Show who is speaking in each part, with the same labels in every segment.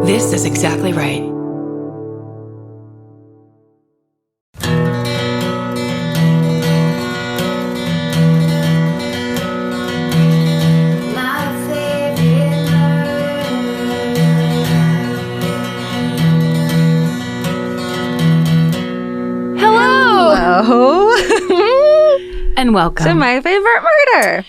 Speaker 1: This is exactly right. And welcome
Speaker 2: to My Favorite Murder,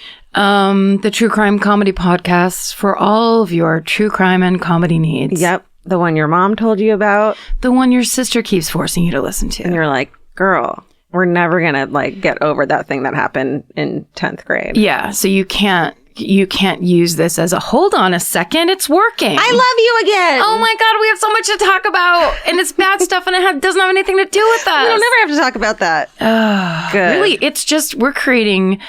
Speaker 1: the true crime comedy podcast for all of your true crime and comedy needs.
Speaker 2: Yep, the one your mom told you about,
Speaker 1: the one your sister keeps forcing you to listen to,
Speaker 2: and you're like, "Girl, we're never gonna get over that thing that happened in 10th grade."
Speaker 1: Yeah, so you can't use this as a hold on a second, it's working.
Speaker 2: I love you again.
Speaker 1: Oh my God, we have so much to talk about, and it's bad stuff, and it doesn't have anything to do with us.
Speaker 2: We don't never have to talk about that. Good.
Speaker 1: Really, it's just we're creating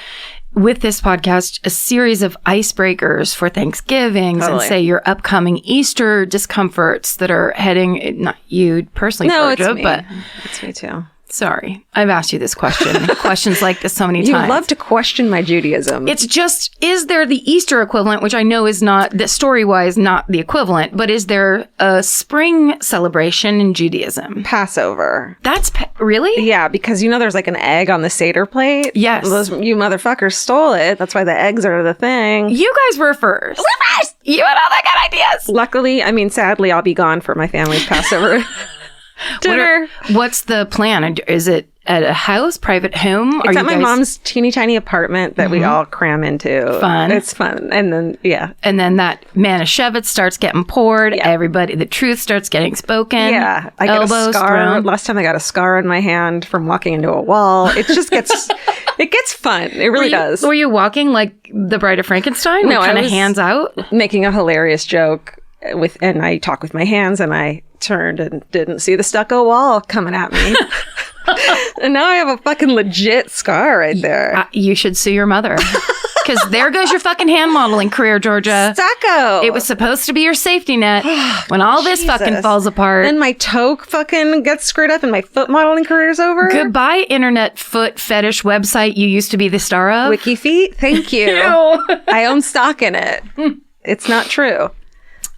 Speaker 1: with this podcast a series of icebreakers for Thanksgivings and say your upcoming Easter discomforts that are heading, not you personally, Georgia, but
Speaker 2: it's me too.
Speaker 1: Sorry, I've asked you this question. Questions like this so many times.
Speaker 2: You love to question my Judaism.
Speaker 1: It's just, is there the Easter equivalent, which I know is not, that story-wise, not the equivalent, but is there a spring celebration in Judaism?
Speaker 2: Passover.
Speaker 1: That's, really?
Speaker 2: Yeah, because there's like an egg on the Seder plate.
Speaker 1: Yes.
Speaker 2: You motherfuckers stole it. That's why the eggs are the thing.
Speaker 1: You guys were first. We're first! You had all the good ideas!
Speaker 2: Luckily, sadly, I'll be gone for my family's Passover. Dinner.
Speaker 1: What's the plan? Is it at a house, private home?
Speaker 2: It's at my mom's teeny tiny apartment that we all cram into.
Speaker 1: Fun.
Speaker 2: It's fun. And then, yeah.
Speaker 1: And then that Manischewitz starts getting poured. Yeah. Everybody, the truth starts getting spoken.
Speaker 2: Yeah. I get a scar. Thrown. Last time I got a scar on my hand from walking into a wall. It just gets, it gets fun. It really does.
Speaker 1: Were you walking like the Bride of Frankenstein?
Speaker 2: No,
Speaker 1: kind of hands out?
Speaker 2: Making a hilarious joke and I talk with my hands, and I turned and didn't see the stucco wall coming at me. And now I have a fucking legit scar right there.
Speaker 1: You should sue your mother. Because there goes your fucking hand modeling career, Georgia.
Speaker 2: Stucco.
Speaker 1: It was supposed to be your safety net when all this fucking falls apart.
Speaker 2: Then my toe fucking gets screwed up and my foot modeling career's over.
Speaker 1: Goodbye, internet foot fetish website you used to be the star of.
Speaker 2: Wiki Feet, thank you. I own stock in it. It's not true.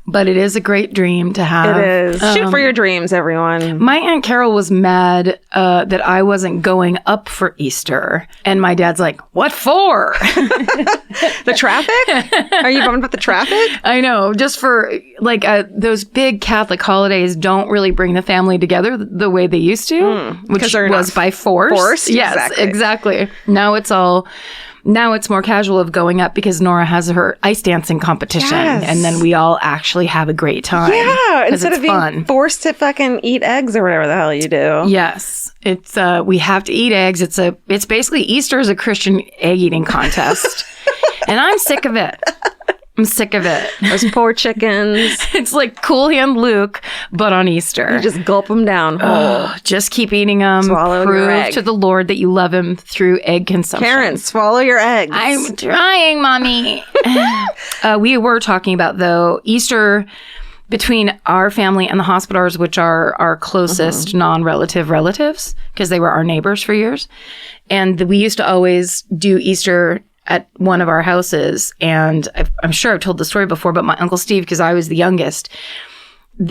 Speaker 1: But it is a great dream to have.
Speaker 2: It is. Shoot for your dreams, everyone.
Speaker 1: My Aunt Carol was mad that I wasn't going up for Easter. And my dad's like, what for?
Speaker 2: The traffic? Are you bummed about the traffic?
Speaker 1: I know. Just for, those big Catholic holidays don't really bring the family together the way they used to. Which was by force.
Speaker 2: Forced?
Speaker 1: Yes, exactly. Now it's more casual of going up because Nora has her ice dancing competition. Yes. And then we all actually have a great time.
Speaker 2: Yeah. Instead of being
Speaker 1: fun.
Speaker 2: Forced to fucking eat eggs or whatever the hell you do.
Speaker 1: Yes. It's, we have to eat eggs. It's basically Easter is a Christian egg eating contest. And I'm sick of it. I'm sick of it.
Speaker 2: Those poor chickens.
Speaker 1: It's like Cool Hand Luke, but on Easter.
Speaker 2: You just gulp them down whole.
Speaker 1: Just keep eating them.
Speaker 2: Swallow your egg.
Speaker 1: Prove to the Lord that you love him through egg consumption.
Speaker 2: Karen, swallow your eggs.
Speaker 1: I'm trying, Mommy. We were talking about, though, Easter between our family and the Hospitallers, which are our closest non-relative relatives, because they were our neighbors for years. And we used to always do Easter at one of our houses, and I'm sure I've told the story before, but my Uncle Steve, because I was the youngest,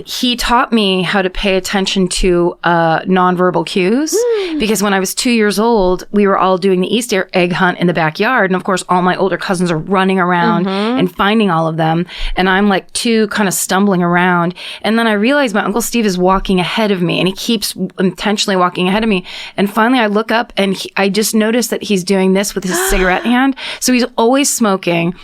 Speaker 1: he taught me how to pay attention to nonverbal cues, because when I was 2 years old, we were all doing the Easter egg hunt in the backyard, and of course, all my older cousins are running around and finding all of them, and I'm like two kind of stumbling around, and then I realized my Uncle Steve is walking ahead of me, and he keeps intentionally walking ahead of me, and finally I look up, and I just noticed that he's doing this with his cigarette hand, so he's always smoking.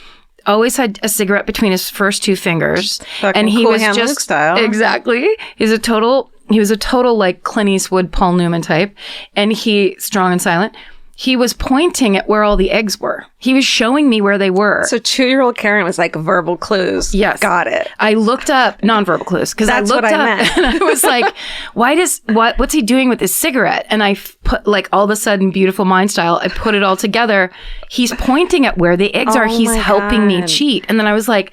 Speaker 1: Always had a cigarette between his first two fingers, and he was just
Speaker 2: style.
Speaker 1: Exactly. He was a total like Clint Eastwood, Paul Newman type, and he strong and silent. He was pointing at where all the eggs were. He was showing me where they were.
Speaker 2: So 2-year-old Karen was like verbal clues.
Speaker 1: Yes.
Speaker 2: Got it.
Speaker 1: I looked up nonverbal clues because I looked
Speaker 2: what I
Speaker 1: up
Speaker 2: meant.
Speaker 1: and I was like, what's he doing with his cigarette? And I put all of a sudden, beautiful mind style, I put it all together. He's pointing at where the eggs are. He's helping me cheat. And then I was like,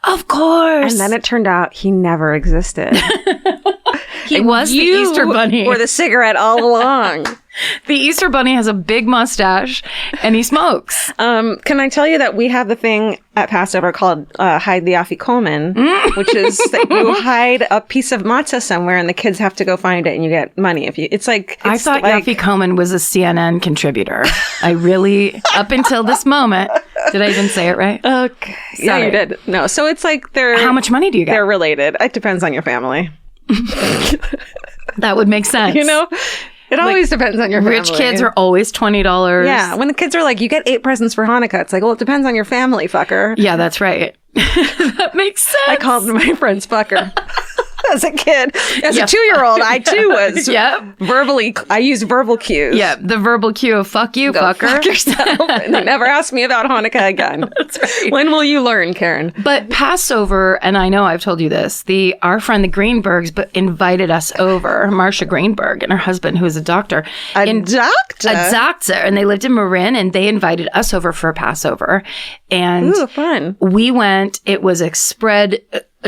Speaker 1: of course.
Speaker 2: And then it turned out he never existed.
Speaker 1: He was the Easter Bunny.
Speaker 2: Or the cigarette all along.
Speaker 1: The Easter Bunny has a big mustache and he smokes.
Speaker 2: Can I tell you that we have the thing at Passover called hide the afikomen, which is that you hide a piece of matzah somewhere and the kids have to go find it and you get money.
Speaker 1: I thought afikomen was a CNN contributor. I really, up until this moment, did I even say it right?
Speaker 2: Okay.
Speaker 1: Sorry.
Speaker 2: Yeah, you did. No, so it's like they're...
Speaker 1: How much money do you get?
Speaker 2: They're related. It depends on your family.
Speaker 1: That would make sense.
Speaker 2: You know? It always depends on your family.
Speaker 1: Rich kids are always $20.
Speaker 2: Yeah. When the kids are like, you get 8 presents for Hanukkah. It's like, well, it depends on your family, fucker.
Speaker 1: Yeah, that's right. That makes sense.
Speaker 2: I called my friends fucker. As a kid. As a 2-year-old, I too was I used verbal cues.
Speaker 1: Yeah, the verbal cue of fuck you,
Speaker 2: Go
Speaker 1: fucker.
Speaker 2: Fuck yourself. And they never asked me about Hanukkah again.
Speaker 1: That's right.
Speaker 2: When will you learn, Karen?
Speaker 1: But Passover, and I know I've told you this, our friend the Greenbergs invited us over, Marcia Greenberg and her husband, who is a doctor.
Speaker 2: A doctor?
Speaker 1: And they lived in Marin, and they invited us over for Passover. And
Speaker 2: ooh, fun.
Speaker 1: We went. It was a spread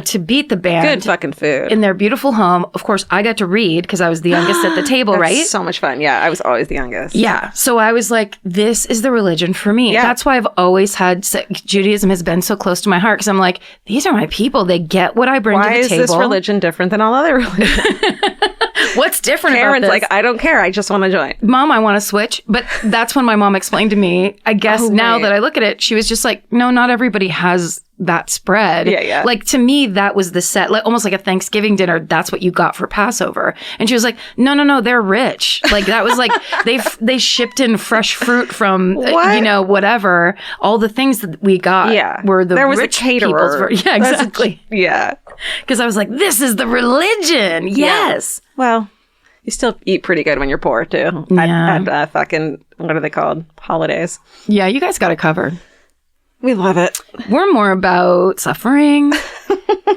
Speaker 1: to beat the band.
Speaker 2: Good fucking food.
Speaker 1: In their beautiful home. Of course, I got to read because I was the youngest at the table, right?
Speaker 2: So much fun. Yeah, I was always the youngest.
Speaker 1: Yeah. So I was like, this is the religion for me.
Speaker 2: Yeah.
Speaker 1: That's why I've always had, Judaism has been so close to my heart because I'm like, these are my people. They get what I bring to the table.
Speaker 2: Why is this religion different than all other religions?
Speaker 1: What's different
Speaker 2: Karen's
Speaker 1: about this?
Speaker 2: like, I don't care. I just want to join.
Speaker 1: Mom, I want to switch. But that's when my mom explained to me, I guess now that I look at it, she was just like, no, not everybody has that spread.
Speaker 2: Yeah.
Speaker 1: Like to me, that was the set, like almost like a Thanksgiving dinner. That's what you got for Passover. And she was like, no, they're rich. Like that was like, they shipped in fresh fruit from, whatever. All the things that we got were the
Speaker 2: there was
Speaker 1: rich
Speaker 2: a caterer.
Speaker 1: Yeah, exactly.
Speaker 2: Yeah.
Speaker 1: Because I was like, this is the religion. Yes.
Speaker 2: Yeah. Well, you still eat pretty good when you're poor too.
Speaker 1: Yeah.
Speaker 2: At fucking, what are they called? Holidays.
Speaker 1: Yeah, you guys got it covered.
Speaker 2: We love it.
Speaker 1: We're more about suffering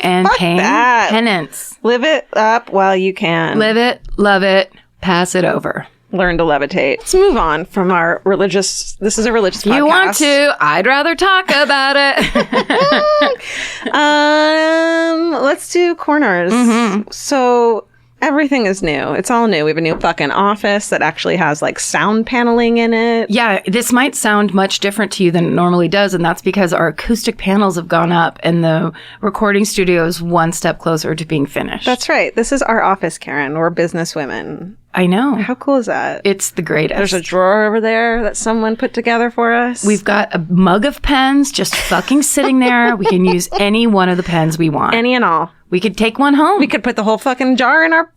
Speaker 1: and pain.
Speaker 2: That.
Speaker 1: Penance.
Speaker 2: Live it up while you can.
Speaker 1: Live it, love it, pass it over.
Speaker 2: Learn to levitate. Let's move on from our religious... This is a religious podcast.
Speaker 1: You want to? I'd rather talk about it.
Speaker 2: Let's do corners. Mm-hmm. So... everything is new. It's all new. We have a new fucking office that actually has like sound paneling in it.
Speaker 1: Yeah, this might sound much different to you than it normally does, and that's because our acoustic panels have gone up and the recording studio is one step closer to being finished.
Speaker 2: That's right. This is our office, Karen. We're business women.
Speaker 1: I know.
Speaker 2: How cool is that?
Speaker 1: It's the greatest.
Speaker 2: There's a drawer over there that someone put together for us.
Speaker 1: We've got a mug of pens just fucking sitting there. We can use any one of the pens we want.
Speaker 2: Any and all.
Speaker 1: We could take one home.
Speaker 2: We could put the whole fucking jar in our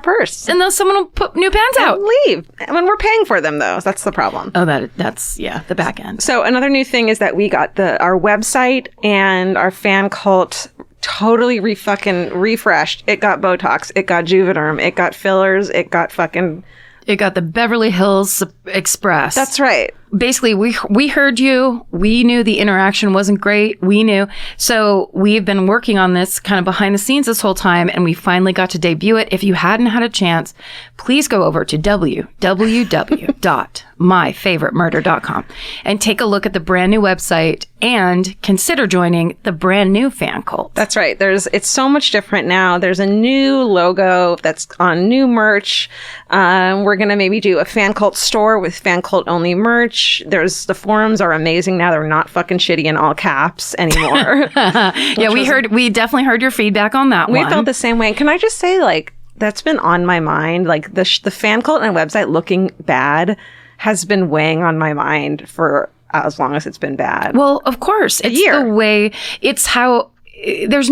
Speaker 2: purse.
Speaker 1: And then someone will put new pens out.
Speaker 2: And leave. When we're paying for them, though. That's the problem.
Speaker 1: Oh, that's the back end.
Speaker 2: So another new thing is that we got our website and our fan cult totally refreshed. It got Botox. It got Juvederm. It got fillers. It got the Beverly Hills Express. That's right.
Speaker 1: Basically, we heard you. We knew the interaction wasn't great. We knew. So we've been working on this kind of behind the scenes this whole time, and we finally got to debut it. If you hadn't had a chance, please go over to www.myfavoritemurder.com and take a look at the brand new website and consider joining the brand new fan cult.
Speaker 2: That's right. It's so much different now. There's a new logo that's on new merch. We're going to maybe do a fan cult store with fan cult only merch. The forums are amazing now. They're not fucking shitty in all caps anymore.
Speaker 1: Yeah, we definitely heard your feedback on that one.
Speaker 2: We felt the same way. And can I just say, like, that's been on my mind. Like the fan cult and website looking bad has been weighing on my mind for as long as it's been bad.
Speaker 1: Well, of course. It's the way, it's how, there's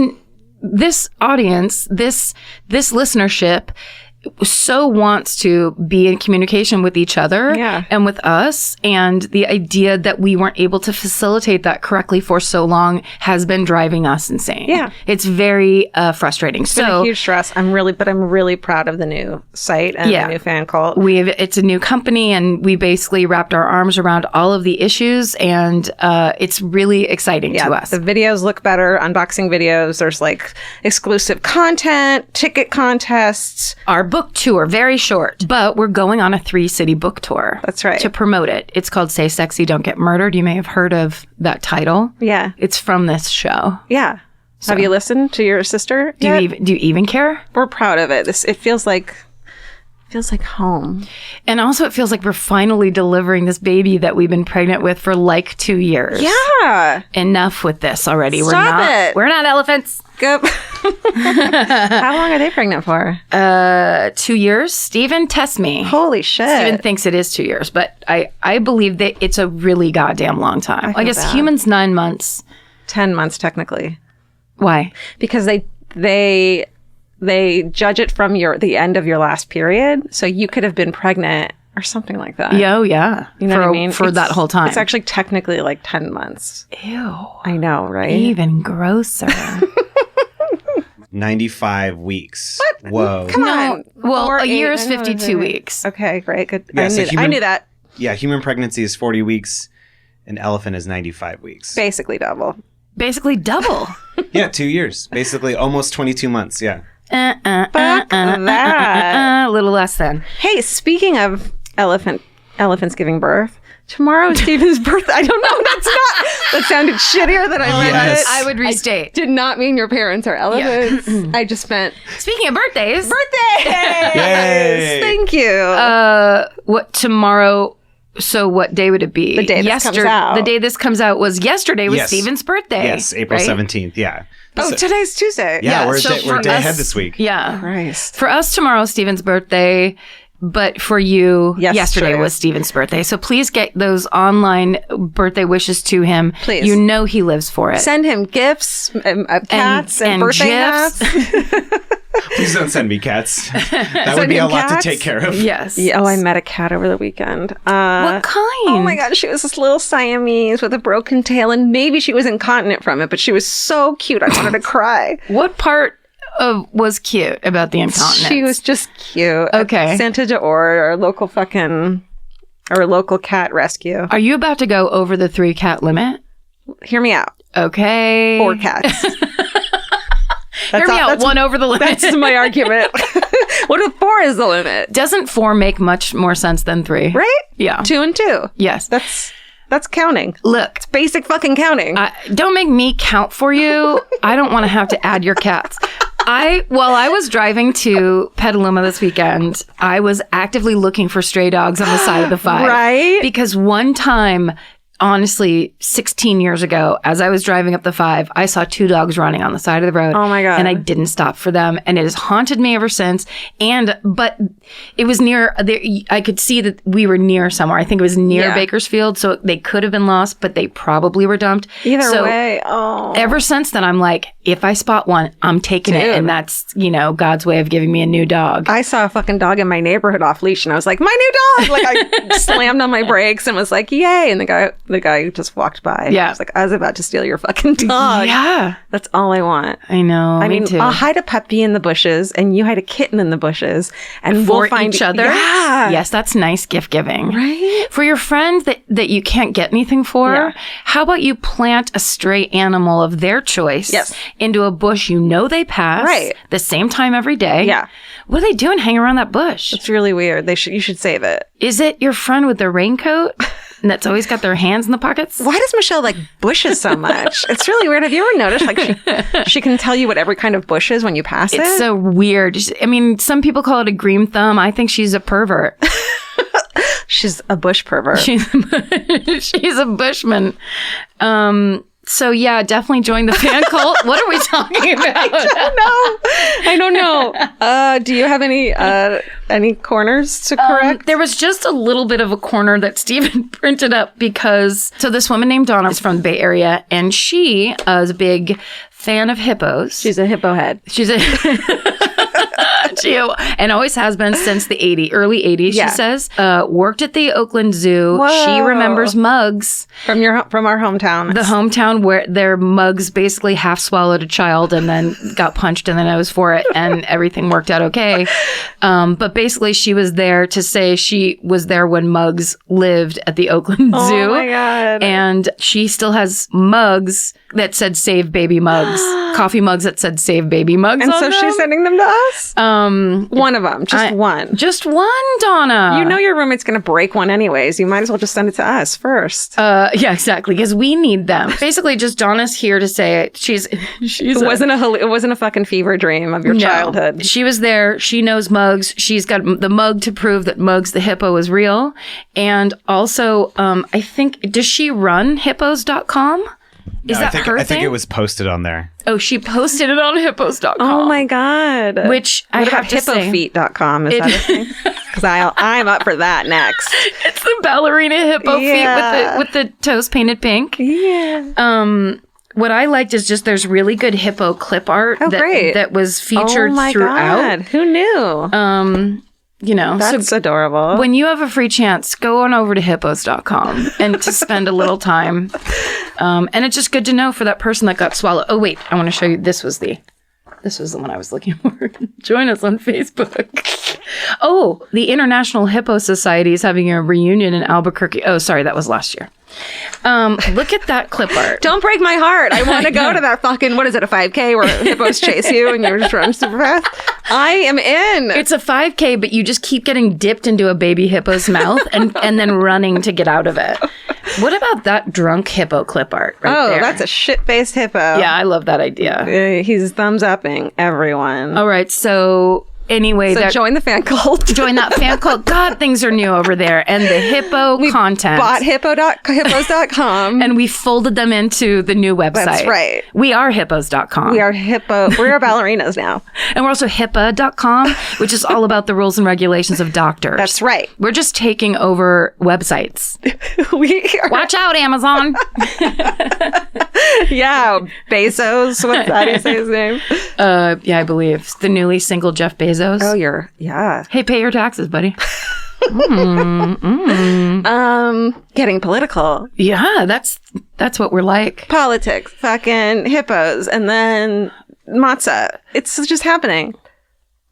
Speaker 1: this audience, this listenership so wants to be in communication with each other and with us. And the idea that we weren't able to facilitate that correctly for so long has been driving us insane. Yeah. It's very frustrating.
Speaker 2: It's been a huge stress. I'm really proud of the new site and the new fan cult.
Speaker 1: It's a new company, and we basically wrapped our arms around all of the issues, and it's really exciting to us.
Speaker 2: The videos look better, unboxing videos. There's like exclusive content, ticket contests.
Speaker 1: Our book tour, very short, but we're going on a 3-city book tour.
Speaker 2: That's right.
Speaker 1: To promote it. It's called Say Sexy, Don't Get Murdered. You may have heard of that title.
Speaker 2: Yeah.
Speaker 1: It's from this show.
Speaker 2: Yeah. So, have you listened to your sister?
Speaker 1: Do you even care?
Speaker 2: We're proud of it. It feels like Feels like home.
Speaker 1: And also it feels like we're finally delivering this baby that we've been pregnant with for like 2 years.
Speaker 2: Yeah.
Speaker 1: Enough with this already.
Speaker 2: Stop it.
Speaker 1: We're not elephants.
Speaker 2: Go. How long are they pregnant for?
Speaker 1: 2 years. Steven, test me.
Speaker 2: Holy shit.
Speaker 1: Steven thinks it is 2 years, but I believe that it's a really goddamn long time. I guess
Speaker 2: bad.
Speaker 1: humans 9 months.
Speaker 2: 10 months technically.
Speaker 1: Why?
Speaker 2: Because they judge it from the end of your last period. So you could have been pregnant or something like that.
Speaker 1: Yeah, oh yeah.
Speaker 2: You know what I mean?
Speaker 1: For that whole time.
Speaker 2: It's actually technically like 10 months.
Speaker 1: Ew.
Speaker 2: I know, right?
Speaker 1: Even grosser.
Speaker 3: 95 weeks.
Speaker 2: What?
Speaker 3: Whoa.
Speaker 2: Come on.
Speaker 1: Well,
Speaker 2: Or
Speaker 1: a year
Speaker 2: 8,
Speaker 1: is 52 weeks.
Speaker 2: Okay, great. Good.
Speaker 3: Yeah,
Speaker 2: I knew that.
Speaker 3: Yeah, human pregnancy is 40 weeks. An elephant is 95 weeks.
Speaker 2: Basically double.
Speaker 1: Basically double.
Speaker 3: Yeah, 2 years. Basically almost 22 months. Yeah.
Speaker 2: Fuck that.
Speaker 1: A little less than.
Speaker 2: Hey, speaking of elephants giving birth, tomorrow is Steven's birthday. I don't know. That sounded shittier than I meant
Speaker 3: yes.
Speaker 2: it.
Speaker 1: I would restate.
Speaker 2: Did not mean your parents are elephants. I just meant
Speaker 1: Speaking of birthdays.
Speaker 2: birthdays.
Speaker 3: Yay.
Speaker 2: Thank you.
Speaker 1: What tomorrow? So what day would it be?
Speaker 2: The day this comes out.
Speaker 1: The day this comes out was yesterday was
Speaker 3: Yes.
Speaker 1: Steven's birthday.
Speaker 3: Yes, April
Speaker 1: right?
Speaker 3: 17th. Yeah.
Speaker 2: Oh, today's Tuesday.
Speaker 3: Yeah, we're
Speaker 1: so
Speaker 3: a
Speaker 1: for
Speaker 3: day
Speaker 1: us-
Speaker 3: ahead this week.
Speaker 1: Yeah.
Speaker 2: Christ.
Speaker 1: For us, tomorrow's Steven's birthday, but for you, yesterday
Speaker 2: Yesterday.
Speaker 1: was Steven's birthday. So please get those online birthday wishes to him.
Speaker 2: Please.
Speaker 1: You know he lives for it.
Speaker 2: Send him gifts, cats, and birthday
Speaker 1: gifs.
Speaker 2: hats.
Speaker 3: Please don't send me cats. That would
Speaker 2: Send
Speaker 3: be a
Speaker 2: him
Speaker 3: lot
Speaker 2: cats?
Speaker 3: to take care of.
Speaker 1: Yes.
Speaker 2: Yeah, oh, I met a cat over the weekend.
Speaker 1: What kind?
Speaker 2: Oh my God, she was this little Siamese with a broken tail, and maybe she was incontinent from it, but she was so cute. I wanted to cry.
Speaker 1: What part was cute about the incontinence?
Speaker 2: She was just cute.
Speaker 1: Okay.
Speaker 2: Santa d'Or, our local cat rescue.
Speaker 1: Are you about to go over the 3 cat limit?
Speaker 2: Hear me out.
Speaker 1: Okay.
Speaker 2: 4 cats.
Speaker 1: Hear me out. 1 over the limit.
Speaker 2: That's my argument. What if 4 is the limit?
Speaker 1: Doesn't 4 make much more sense than 3?
Speaker 2: Right?
Speaker 1: Yeah.
Speaker 2: 2 and 2.
Speaker 1: Yes.
Speaker 2: That's counting.
Speaker 1: Look,
Speaker 2: Basic fucking counting.
Speaker 1: don't make me count for you. I don't want to have to add your cats. While I was driving to Petaluma this weekend, I was actively looking for stray dogs on the side of the 5.
Speaker 2: Right?
Speaker 1: Because one time, honestly, 16 years ago, as I was driving up the 5, I saw 2 dogs running on the side of the road.
Speaker 2: Oh my God.
Speaker 1: And I didn't stop for them. And it has haunted me ever since. But it was near, I could see that we were near somewhere. I think it was near
Speaker 2: Yeah.
Speaker 1: Bakersfield. So they could have been lost, but they probably were dumped.
Speaker 2: Either way. Oh.
Speaker 1: Ever since then, I'm like, if I spot one, I'm taking it.
Speaker 2: Dude.
Speaker 1: And that's, God's way of giving me a new dog.
Speaker 2: I saw a fucking dog in my neighborhood off leash, and I was like, my new dog! Like, I slammed on my brakes and was like, yay! And the guy just walked by.
Speaker 1: Yeah.
Speaker 2: I was like, I was about to steal your fucking dog.
Speaker 1: Yeah.
Speaker 2: That's all I want.
Speaker 1: I know.
Speaker 2: I mean,
Speaker 1: me too.
Speaker 2: I'll hide a puppy in the bushes, and you hide a kitten in the bushes, and
Speaker 1: For
Speaker 2: we'll find
Speaker 1: each other?
Speaker 2: Yeah.
Speaker 1: Yes, that's nice gift giving.
Speaker 2: Right?
Speaker 1: For your friend that you can't get anything for,
Speaker 2: Yeah.
Speaker 1: how about you plant a stray animal of their choice
Speaker 2: Yes.
Speaker 1: into a bush you know they pass
Speaker 2: Right.
Speaker 1: the same time every day?
Speaker 2: Yeah.
Speaker 1: What are they doing hanging around that bush?
Speaker 2: It's really weird. You should save it.
Speaker 1: Is it your friend with the raincoat that's always got their hands in the pockets?
Speaker 2: Why does Michelle like bushes so much? It's really weird. Have you ever noticed like she can tell you what every kind of bush is when you pass it?
Speaker 1: It's so weird. I mean, some people call it a green thumb. I think she's a pervert.
Speaker 2: She's a bush pervert.
Speaker 1: She's a bushman. So yeah, definitely join the fan cult. What are we talking about?
Speaker 2: I don't know. Do you have any corners to correct?
Speaker 1: There was just a little bit of a corner that Steven printed up because this woman named Donna is from the Bay Area, and she is a big fan of hippos.
Speaker 2: She's a hippo head.
Speaker 1: She's a and always has been since the early 80s,
Speaker 2: Yeah.
Speaker 1: she says. Worked at the Oakland Zoo.
Speaker 2: Whoa.
Speaker 1: She remembers Mugs,
Speaker 2: From our hometown.
Speaker 1: the hometown where their Mugs basically half swallowed a child and then got punched in the nose for it, and everything worked out okay. But basically, she was there to say she was there when Mugs lived at the Oakland Zoo.
Speaker 2: Oh my God.
Speaker 1: And she still has Mugs that said "Save Baby Mugs," coffee mugs that said "Save Baby Mugs,"
Speaker 2: And
Speaker 1: on
Speaker 2: so
Speaker 1: them.
Speaker 2: she's sending them to us? One of them. Just one.
Speaker 1: Just one, Donna.
Speaker 2: You know your roommate's going to break one anyways. You might as well just send it to us first.
Speaker 1: Yeah, exactly, because we need them. Basically, just Donna's here to say she's.
Speaker 2: It wasn't a fucking fever dream of your childhood.
Speaker 1: She was there. She knows Muggs. She's got the mug to prove that Muggs the hippo is real. And also, I think, does she run hippos.com? Is that her thing?
Speaker 3: I think it was posted on there.
Speaker 1: Oh, she posted it on hippos.com.
Speaker 2: Oh my God.
Speaker 1: Which
Speaker 2: what
Speaker 1: I have to say.
Speaker 2: hippofeet.com? Is that a thing? Because I'm up for that next.
Speaker 1: It's the ballerina hippo feet with the toes painted pink.
Speaker 2: Yeah.
Speaker 1: What I liked is just there's really good hippo clip art
Speaker 2: great.
Speaker 1: that was featured throughout.
Speaker 2: God. Who knew?
Speaker 1: You know,
Speaker 2: That's adorable.
Speaker 1: When you have a free chance, go on over to hippos.com and to spend a little time. And it's just good to know for that person that got swallowed. Oh, wait, I want to show you. This was the one I was looking for. Join us on Facebook. Oh, the International Hippo Society is having a reunion in Albuquerque. Oh, sorry, that was last year. Look at that clip art.
Speaker 2: Don't break my heart. I want to go to that fucking, what is it, a 5K where hippos chase you and you're just running super fast? I am in.
Speaker 1: It's a 5K, but you just keep getting dipped into a baby hippo's mouth and then running to get out of it. What about that drunk hippo clip art right there?
Speaker 2: That's a shit-faced hippo.
Speaker 1: Yeah, I love that idea.
Speaker 2: He's thumbs-upping everyone.
Speaker 1: All right, so anyway,
Speaker 2: join the fan cult.
Speaker 1: Join that fan cult. God, things are new over there. And the hippo content.
Speaker 2: Bought hippos.com.
Speaker 1: And we folded them into the new website.
Speaker 2: That's right.
Speaker 1: We are hippos.com.
Speaker 2: We are ballerinas now.
Speaker 1: And we're also HIPAA.com, which is all about the rules and regulations of doctors.
Speaker 2: That's right.
Speaker 1: We're just taking over websites. Watch out, Amazon.
Speaker 2: Yeah, Bezos. How do you say his name?
Speaker 1: Yeah, I believe. The newly single Jeff Bezos.
Speaker 2: Oh, yeah.
Speaker 1: Hey, pay your taxes, buddy.
Speaker 2: Getting political.
Speaker 1: Yeah, that's what we're like.
Speaker 2: Politics, fucking hippos, and then matzah. It's just happening.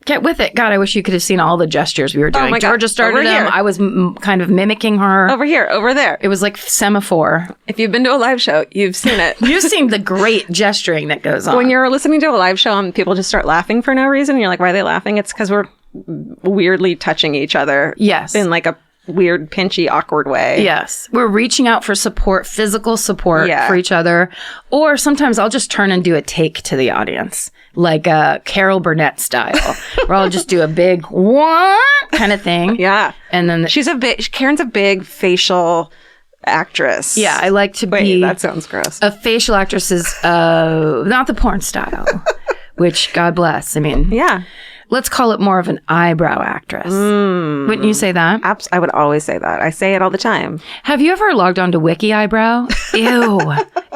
Speaker 1: Get with it. God, I wish you could have seen all the gestures we were doing.
Speaker 2: Oh my God.
Speaker 1: Georgia started them. I was kind of mimicking her.
Speaker 2: Over here, over there.
Speaker 1: It was like semaphore.
Speaker 2: If you've been to a live show, you've seen it.
Speaker 1: You've seen the great gesturing that goes on.
Speaker 2: When you're listening to a live show and people just start laughing for no reason, and you're like, why are they laughing? It's because we're weirdly touching each other.
Speaker 1: Yes.
Speaker 2: In like a weird, pinchy, awkward way.
Speaker 1: Yes. We're reaching out for support, physical support for each other. Or sometimes I'll just turn and do a take to the audience, like Carol Burnett style, where I'll just do a big what kind of thing.
Speaker 2: Yeah.
Speaker 1: And then
Speaker 2: Karen's a big facial actress.
Speaker 1: Yeah, I like to be.
Speaker 2: That sounds gross.
Speaker 1: A facial actress is not the porn style, which God bless. I mean,
Speaker 2: yeah.
Speaker 1: Let's call it more of an eyebrow actress. Wouldn't you say that?
Speaker 2: I would always say that. I say it all the time.
Speaker 1: Have you ever logged on to Wiki Eyebrow? Ew.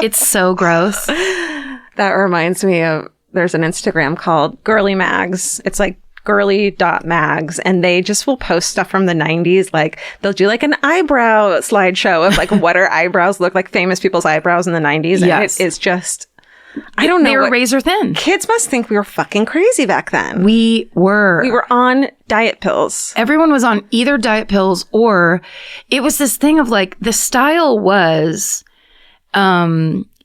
Speaker 1: It's so gross.
Speaker 2: That reminds me of, there's an Instagram called Girly Mags. It's like girly.mags, and they just will post stuff from the 90s. Like they'll do like an eyebrow slideshow of like what our eyebrows look like, famous people's eyebrows in the 90s.
Speaker 1: Yes.
Speaker 2: And it is just, I don't know.
Speaker 1: They were razor thin.
Speaker 2: Kids must think we were fucking crazy back then.
Speaker 1: We were.
Speaker 2: We were on diet pills.
Speaker 1: Everyone was on either diet pills or it was this thing of like the style was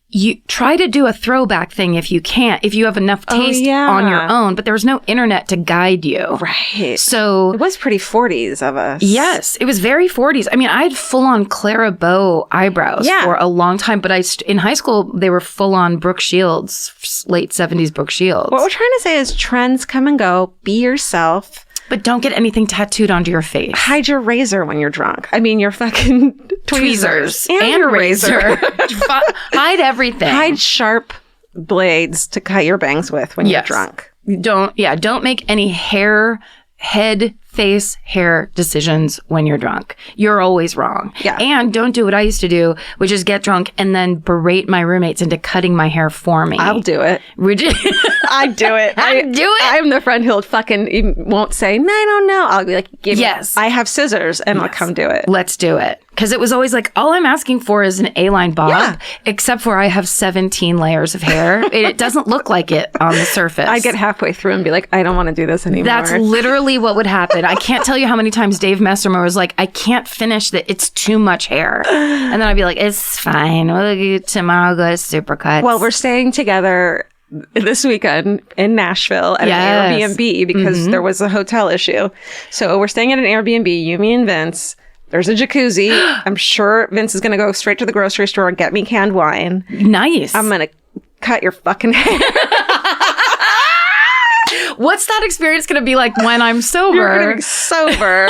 Speaker 1: you try to do a throwback thing if you can't, if you have enough taste on your own, but there was no internet to guide you.
Speaker 2: Right.
Speaker 1: So
Speaker 2: it was pretty 40s of us.
Speaker 1: Yes, it was very 40s. I mean, I had full-on Clara Bow eyebrows for a long time, but in high school, they were full-on Brooke Shields, late 70s Brooke Shields.
Speaker 2: What we're trying to say is trends come and go. Be yourself.
Speaker 1: But don't get anything tattooed onto your face.
Speaker 2: Hide your razor when you're drunk. I mean, your fucking tweezers.
Speaker 1: And your razor. Hide everything.
Speaker 2: Hide sharp blades to cut your bangs with when you're drunk.
Speaker 1: Don't make any head, face, hair decisions when you're drunk. You're always wrong.
Speaker 2: Yeah.
Speaker 1: And don't do what I used to do, which is get drunk and then berate my roommates into cutting my hair for me.
Speaker 2: I'll do it. I do it. I'm the friend who'll fucking won't say, no, I don't know. I'll be like, I have scissors and I'll come do it.
Speaker 1: Let's do it. Because it was always like, all I'm asking for is an A-line bob, except for I have 17 layers of hair. It doesn't look like it on the surface.
Speaker 2: I get halfway through and be like, I don't want to do this anymore.
Speaker 1: That's literally what would happen. I can't tell you how many times Dave Messermer was like, I can't finish that. It's too much hair. And then I'd be like, it's fine. Tomorrow go to Supercuts.
Speaker 2: Well, we're staying together this weekend in Nashville at an Airbnb because there was a hotel issue. So we're staying at an Airbnb, you, me, and Vince. There's a jacuzzi. I'm sure Vince is going to go straight to the grocery store and get me canned wine.
Speaker 1: Nice.
Speaker 2: I'm going to cut your fucking hair.
Speaker 1: What's that experience going to be like when I'm sober?
Speaker 2: You're going to be sober.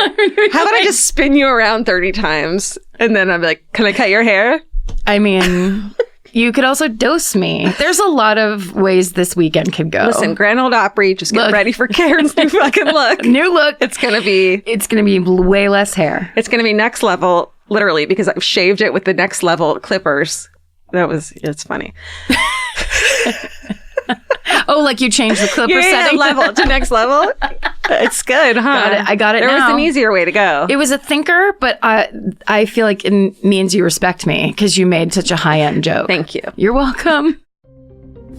Speaker 2: How about I just spin you around 30 times and then I'm like, can I cut your hair?
Speaker 1: I mean, you could also dose me. There's a lot of ways this weekend could go.
Speaker 2: Listen, Grand Ole Opry, just get ready for Karen's new fucking look.
Speaker 1: New look.
Speaker 2: It's going to be
Speaker 1: way less hair.
Speaker 2: It's going to be next level, literally, because I've shaved it with the next level clippers. It's funny.
Speaker 1: Oh, like you changed the clipper setting?
Speaker 2: Level to next level. It's good, huh?
Speaker 1: Got it. I got it.
Speaker 2: There
Speaker 1: now.
Speaker 2: was an easier way to go.
Speaker 1: It was a thinker, but I feel like it means you respect me because you made such a high-end joke.
Speaker 2: Thank you.
Speaker 1: You're welcome.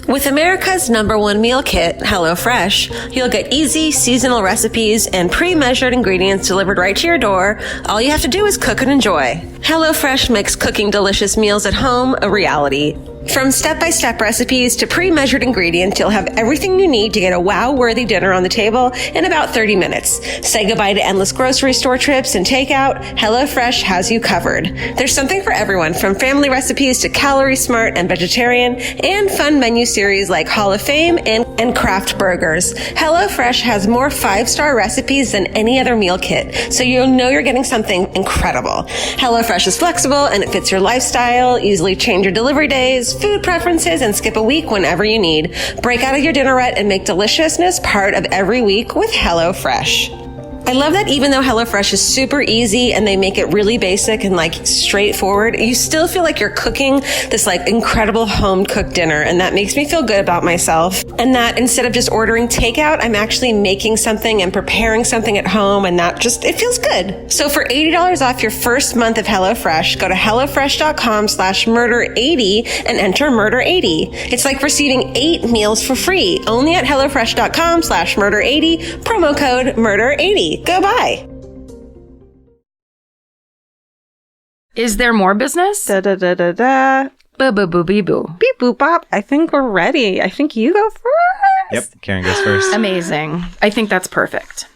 Speaker 4: With America's #1 meal kit, HelloFresh, you'll get easy, seasonal recipes and pre-measured ingredients delivered right to your door. All you have to do is cook and enjoy. HelloFresh makes cooking delicious meals at home a reality. From step-by-step recipes to pre-measured ingredients, you'll have everything you need to get a wow-worthy dinner on the table in about 30 minutes. Say goodbye to endless grocery store trips and takeout. HelloFresh has you covered. There's something for everyone, from family recipes to calorie smart and vegetarian, and fun menu series like Hall of Fame and craft burgers. HelloFresh has more 5-star recipes than any other meal kit, so you'll know you're getting something incredible. HelloFresh is flexible and it fits your lifestyle. Easily change your delivery days, food preferences, and skip a week whenever you need. Break out of your dinner rut and make deliciousness part of every week with HelloFresh. I love that even though HelloFresh is super easy and they make it really basic and like straightforward, you still feel like you're cooking this like incredible home cooked dinner. And that makes me feel good about myself. And that instead of just ordering takeout, I'm actually making something and preparing something at home. And that just, it feels good. So for $80 off your first month of HelloFresh, go to HelloFresh.com/murder80 and enter murder80. It's like receiving 8 meals for free only at HelloFresh.com/murder80, promo code murder80. Go buy.
Speaker 1: Is there more business?
Speaker 2: Da da da da da.
Speaker 1: Boo-boo-boo-bee-boo.
Speaker 2: Beep boop bop. I think we're ready. I think you go first.
Speaker 3: Yep, Karen goes first.
Speaker 1: Amazing. I think that's perfect.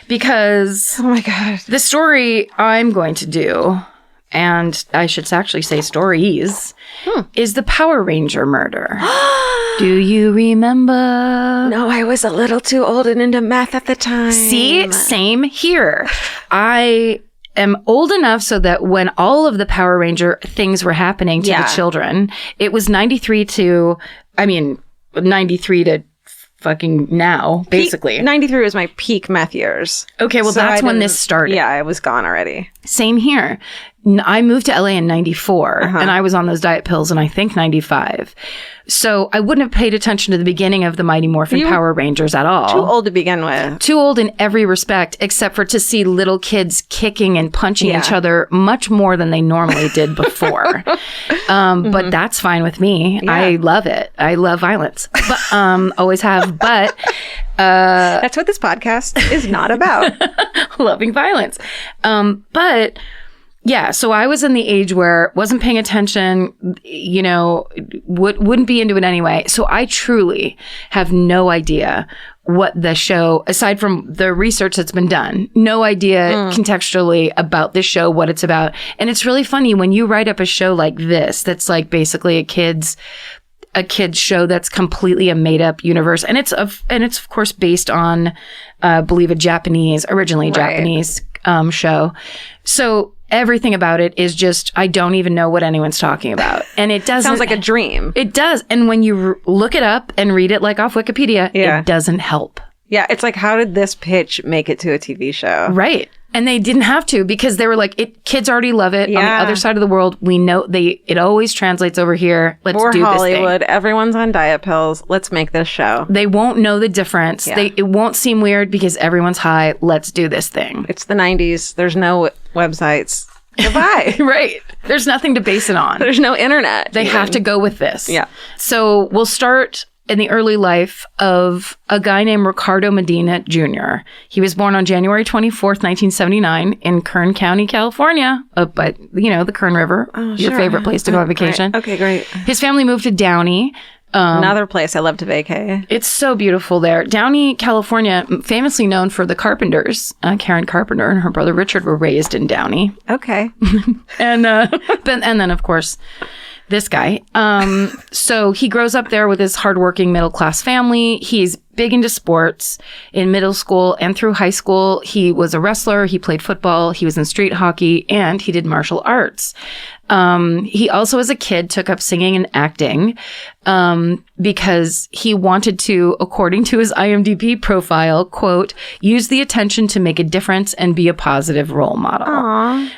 Speaker 1: Because
Speaker 2: Oh my God.
Speaker 1: the story I'm going to do, and I should actually say stories, is the Power Ranger murder. Do you remember?
Speaker 2: No, I was a little too old and into math at the time.
Speaker 1: See, same here. I am old enough so that when all of the Power Ranger things were happening to the children, it was 93 to fucking now, basically.
Speaker 2: 93 was my peak meth years.
Speaker 1: Okay, well,
Speaker 2: So
Speaker 1: that's
Speaker 2: I
Speaker 1: when
Speaker 2: didn't-
Speaker 1: this started.
Speaker 2: Yeah, I was gone already.
Speaker 1: Same here. I moved to LA in 94 and I was on those diet pills in I think 95. So I wouldn't have paid attention to the beginning of the Mighty Morphin Power Rangers at all.
Speaker 2: Too old to begin with.
Speaker 1: Too old in every respect, except for to see little kids kicking and punching each other much more than they normally did before. But that's fine with me.
Speaker 2: Yeah.
Speaker 1: I love it. I love violence. But always have. But
Speaker 2: That's what this podcast is not about.
Speaker 1: loving violence. But yeah, so I was in the age where wasn't paying attention, wouldn't be into it anyway. So I truly have no idea what the show, aside from the research that's been done, no idea contextually about this show, what it's about. And it's really funny when you write up a show like this, that's like basically a kid's show that's completely a made up universe. And it's of course based on, I believe originally Japanese show. So everything about it is just, I don't even know what anyone's talking about. And it doesn't.
Speaker 2: Sounds like a dream.
Speaker 1: It does. And when you look it up and read it like off Wikipedia, it doesn't help.
Speaker 2: Yeah, it's like, how did this pitch make it to a TV show?
Speaker 1: Right. And they didn't have to because they were like, kids already love it. On the other side of the world, we know it always translates over here. Let's
Speaker 2: Or
Speaker 1: do
Speaker 2: Hollywood.
Speaker 1: this thing.
Speaker 2: Everyone's on diet pills. Let's make this show.
Speaker 1: They won't know the difference.
Speaker 2: Yeah.
Speaker 1: It won't seem weird because everyone's high. Let's do this thing.
Speaker 2: It's the 90s. There's no websites. Goodbye.
Speaker 1: Right. There's nothing to base it on.
Speaker 2: There's no internet.
Speaker 1: They have to go with this.
Speaker 2: Yeah.
Speaker 1: So we'll start in the early life of a guy named Ricardo Medina Jr. He was born on January 24th, 1979 in Kern County, California, up by, the Kern River, your favorite place to go on vacation.
Speaker 2: Right. Okay, great.
Speaker 1: His family moved to Downey.
Speaker 2: Another place I love to vacay.
Speaker 1: It's so beautiful there. Downey, California, famously known for the Carpenters. Karen Carpenter and her brother Richard were raised in Downey.
Speaker 2: Okay.
Speaker 1: And then, of course, this guy. So he grows up there with his hardworking middle-class family. He's big into sports. In middle school and through high school, he was a wrestler. He played football. He was in street hockey, and he did martial arts. He also, as a kid, took up singing and acting because he wanted to, according to his IMDb profile, quote, use the attention to make a difference and be a positive role model.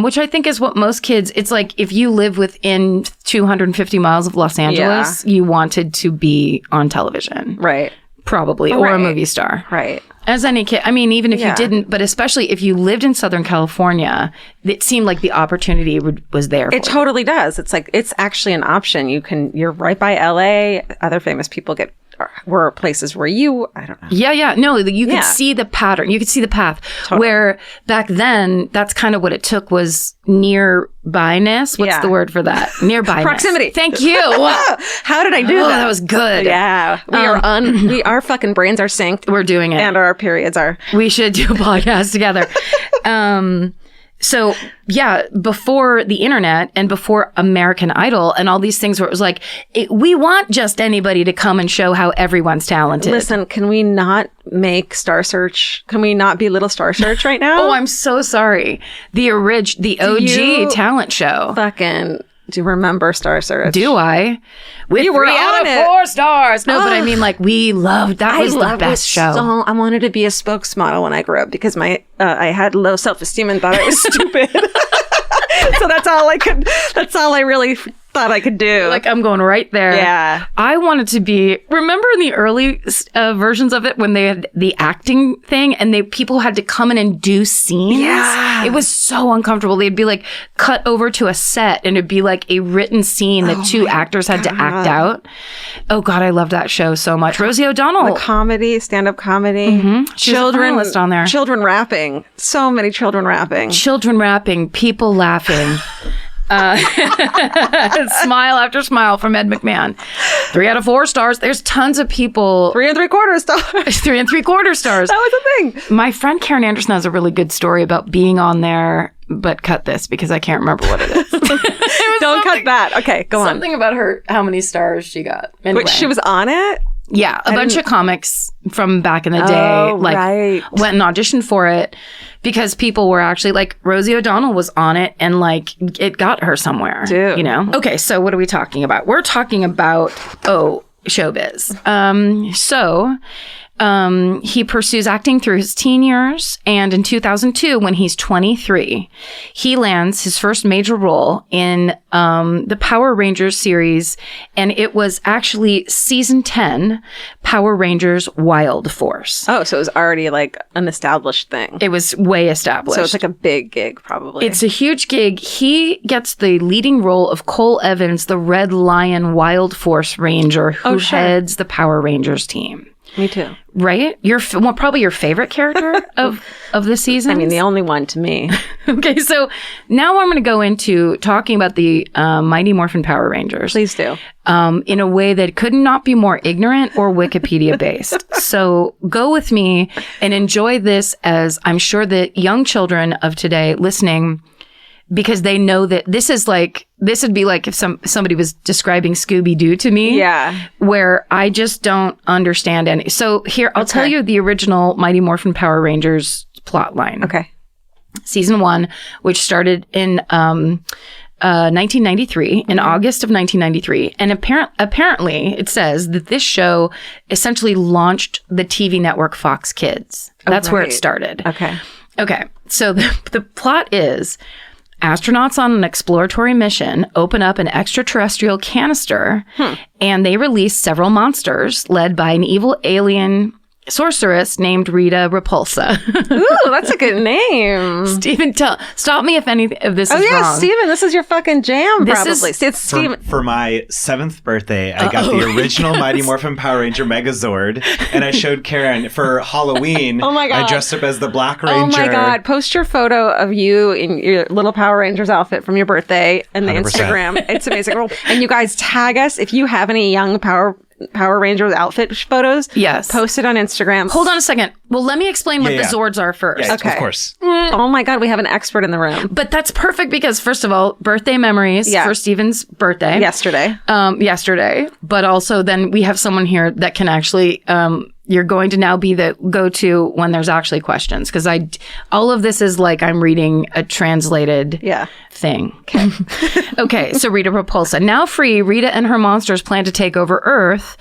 Speaker 1: Which I think is what most kids, it's like if you live within 250 miles of Los Angeles, you wanted to be on television.
Speaker 2: Right.
Speaker 1: Probably, or a movie star.
Speaker 2: Right.
Speaker 1: As any kid, I mean, even if you didn't, but especially if you lived in Southern California, it seemed like the opportunity was there.
Speaker 2: It totally does. It's like, it's actually an option. You're right by LA. Other famous people were places where I don't know.
Speaker 1: Yeah. No, you could see the pattern. You could see the path. Totally. Where back then, that's kind of what it took was nearbyness. What's the word for that? Nearbyness.
Speaker 2: Proximity.
Speaker 1: Thank you.
Speaker 2: How did I do that?
Speaker 1: That was good.
Speaker 2: Yeah. Our fucking brains are synced.
Speaker 1: We're doing it.
Speaker 2: And our periods are.
Speaker 1: We should do a podcast together. So, before the internet and before American Idol and all these things where it was like, we want just anybody to come and show how everyone's talented.
Speaker 2: Listen, can we not make Star Search? Can we not be Little Star Search right now?
Speaker 1: Oh, I'm so sorry. The OG talent show.
Speaker 2: Fucking... Do you remember Star Search?
Speaker 1: Do I? We were 3 out of 4 stars. No, but I mean, like, we loved that. Was the best show.
Speaker 2: So I wanted to be a spokesmodel when I grew up because I had low self-esteem and thought I was stupid. So that's all I really thought I could do.
Speaker 1: Like, I'm going right there.
Speaker 2: Yeah.
Speaker 1: I wanted to be, remember in the early versions of it when they had the acting thing and people had to come in and do scenes?
Speaker 2: Yeah.
Speaker 1: It was so uncomfortable. They'd be like cut over to a set and it'd be like a written scene that 2 actors had to act out. Oh God, I loved that show so much. Rosie O'Donnell.
Speaker 2: The comedy, stand-up comedy.
Speaker 1: Mm-hmm. Children list on there.
Speaker 2: Children rapping. So many children rapping.
Speaker 1: Children rapping. People laughing. Smile after smile from Ed McMahon. 3 out of 4 stars. There's tons of people.
Speaker 2: 3 3/4 stars.
Speaker 1: 3 3/4 stars.
Speaker 2: That was a thing.
Speaker 1: My friend Karen Anderson has a really good story about being on there, but cut this because I can't remember what it is.
Speaker 2: Don't cut that. Okay, go on.
Speaker 1: Something about how many stars she got. Anyway.
Speaker 2: Wait, she was on it?
Speaker 1: Yeah, a bunch of comics from back in the day went and auditioned for it because people were actually like Rosie O'Donnell was on it and like it got her somewhere.
Speaker 2: Dude.
Speaker 1: Okay, so what are we talking about? We're talking about showbiz. He pursues acting through his teen years, and in 2002, when he's 23, he lands his first major role in the Power Rangers series, and it was actually season 10, Power Rangers Wild Force.
Speaker 2: Oh, so it was already like an established thing.
Speaker 1: It was way established.
Speaker 2: So it's like a big gig, probably.
Speaker 1: It's a huge gig. He gets the leading role of Cole Evans, the Red Lion Wild Force Ranger who heads the Power Rangers team.
Speaker 2: Me too.
Speaker 1: Right? Probably your favorite character of the season?
Speaker 2: I mean, the only one to me.
Speaker 1: Okay, so now I'm going to go into talking about the Mighty Morphin Power Rangers.
Speaker 2: Please do.
Speaker 1: In a way that could not be more ignorant or Wikipedia-based. So go with me and enjoy this, as I'm sure that young children of today listening, because they know that this would be like if somebody was describing Scooby-Doo to me.
Speaker 2: Yeah.
Speaker 1: Where I just don't understand any. So here, I'll tell you the original Mighty Morphin Power Rangers plot line.
Speaker 2: Okay.
Speaker 1: Season 1, which started in 1993, in August of 1993. And apparently it says that this show essentially launched the TV network Fox Kids. That's where it started. Okay. So the plot is, astronauts on an exploratory mission open up an extraterrestrial canister and they release several monsters led by an evil alien sorceress named Rita Repulsa.
Speaker 2: Ooh, that's a good name.
Speaker 1: Stephen, stop me if any of this is wrong.
Speaker 2: Yeah, Stephen, this is your fucking jam,
Speaker 1: This
Speaker 2: probably.
Speaker 1: is-
Speaker 2: It's Stephen.
Speaker 3: For my 7th birthday, I got the original Mighty Morphin Power Ranger Megazord, and I showed Karen for Halloween.
Speaker 2: Oh my God.
Speaker 3: I dressed up as the Black Ranger.
Speaker 2: Oh my God. Post your photo of you in your little Power Rangers outfit from your birthday and the
Speaker 3: 100%.
Speaker 2: Instagram. It's amazing. And you guys tag us if you have any young Power Rangers outfit photos.
Speaker 1: Yes.
Speaker 2: Post it on Instagram.
Speaker 1: Hold on a second. Well, let me explain what
Speaker 3: Yeah,
Speaker 1: the
Speaker 3: yeah.
Speaker 1: Zords are first.
Speaker 3: Yeah,
Speaker 2: Okay.
Speaker 3: of course.
Speaker 2: Oh my God, we have an expert in the room.
Speaker 1: But that's perfect because, first of all, birthday memories
Speaker 2: Yeah.
Speaker 1: for Stephen's birthday.
Speaker 2: Yesterday.
Speaker 1: Yesterday. But also then we have someone here that can actually, you're going to now be the go-to when there's actually questions. Because all of this is like I'm reading a translated thing. Okay. Okay, so Rita Repulsa. Now free, Rita and her monsters plan to take over Earth.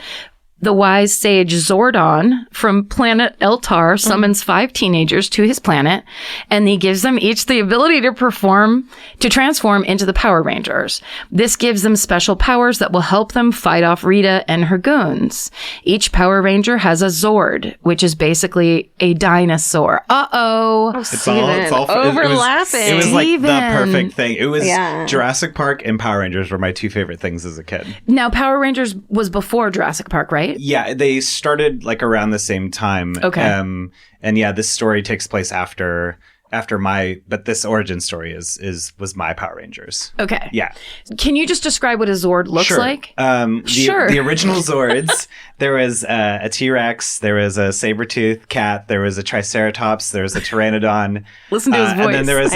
Speaker 1: The wise sage Zordon from planet Eltar summons 5 teenagers to his planet, and he gives them each the ability to transform into the Power Rangers. This gives them special powers that will help them fight off Rita and her goons. Each Power Ranger has a Zord, which is basically a dinosaur. Uh-oh.
Speaker 3: It's all
Speaker 2: overlapping.
Speaker 3: It was like the
Speaker 1: Steven.
Speaker 3: perfect thing. It was
Speaker 2: Yeah.
Speaker 3: Jurassic Park and Power Rangers were my 2 favorite things as a kid.
Speaker 1: Now, Power Rangers was before Jurassic Park, right?
Speaker 3: Yeah, they started like around the same time.
Speaker 1: Okay.
Speaker 3: And yeah, this story takes place after but this origin story was my Power Rangers.
Speaker 1: Okay.
Speaker 3: Yeah.
Speaker 1: Can you just describe what a Zord looks
Speaker 3: Sure.
Speaker 1: like?
Speaker 3: The original Zords, there was a T-Rex, there was a saber-toothed cat, there was a Triceratops, there was a Pteranodon.
Speaker 1: Listen to his voice.
Speaker 3: And then there was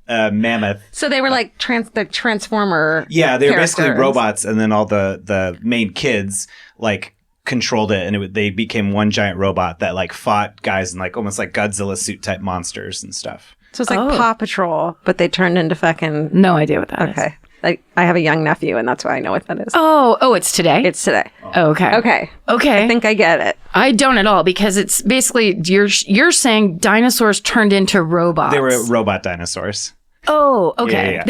Speaker 3: a mammoth.
Speaker 2: So they were like the Transformer.
Speaker 3: Yeah, they were basically
Speaker 2: characters.
Speaker 3: robots, and then all the main kids like controlled it, and they became one giant robot that like fought guys in like almost like Godzilla suit type monsters and stuff.
Speaker 2: So it's like Paw Patrol, but they turned into fucking.
Speaker 1: No idea what that is.
Speaker 2: Okay. I have a young nephew, and that's why I know what that is.
Speaker 1: Oh, it's today?
Speaker 2: It's today.
Speaker 1: Okay.
Speaker 2: Okay.
Speaker 1: Okay.
Speaker 2: I think I get it.
Speaker 1: I don't at all because it's basically you're saying dinosaurs turned into robots.
Speaker 3: They were robot dinosaurs.
Speaker 1: Oh, okay.
Speaker 3: Yeah.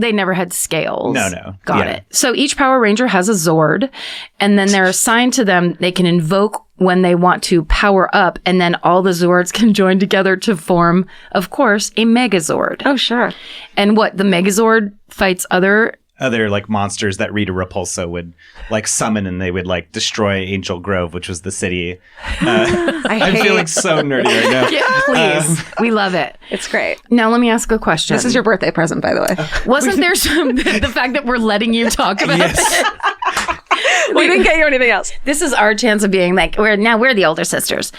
Speaker 1: They never had scales.
Speaker 3: No.
Speaker 1: Got
Speaker 3: Yeah.
Speaker 1: it. So each Power Ranger has a Zord, and then they're assigned to them. They can invoke when they want to power up, and then all the Zords can join together to form, of course, a Megazord.
Speaker 2: Oh, sure.
Speaker 1: And what the Megazord fights other
Speaker 3: like monsters that Rita Repulsa would like summon, and they would like destroy Angel Grove, which was the city. I'm feeling so nerdy right now.
Speaker 1: Yeah, please. We love it.
Speaker 2: It's great.
Speaker 1: Now let me ask a question.
Speaker 2: This is your birthday present, by the way.
Speaker 1: Wasn't there the fact that we're letting you talk about this?
Speaker 2: We didn't get you anything else.
Speaker 1: This is our chance of being like, we're the older sisters.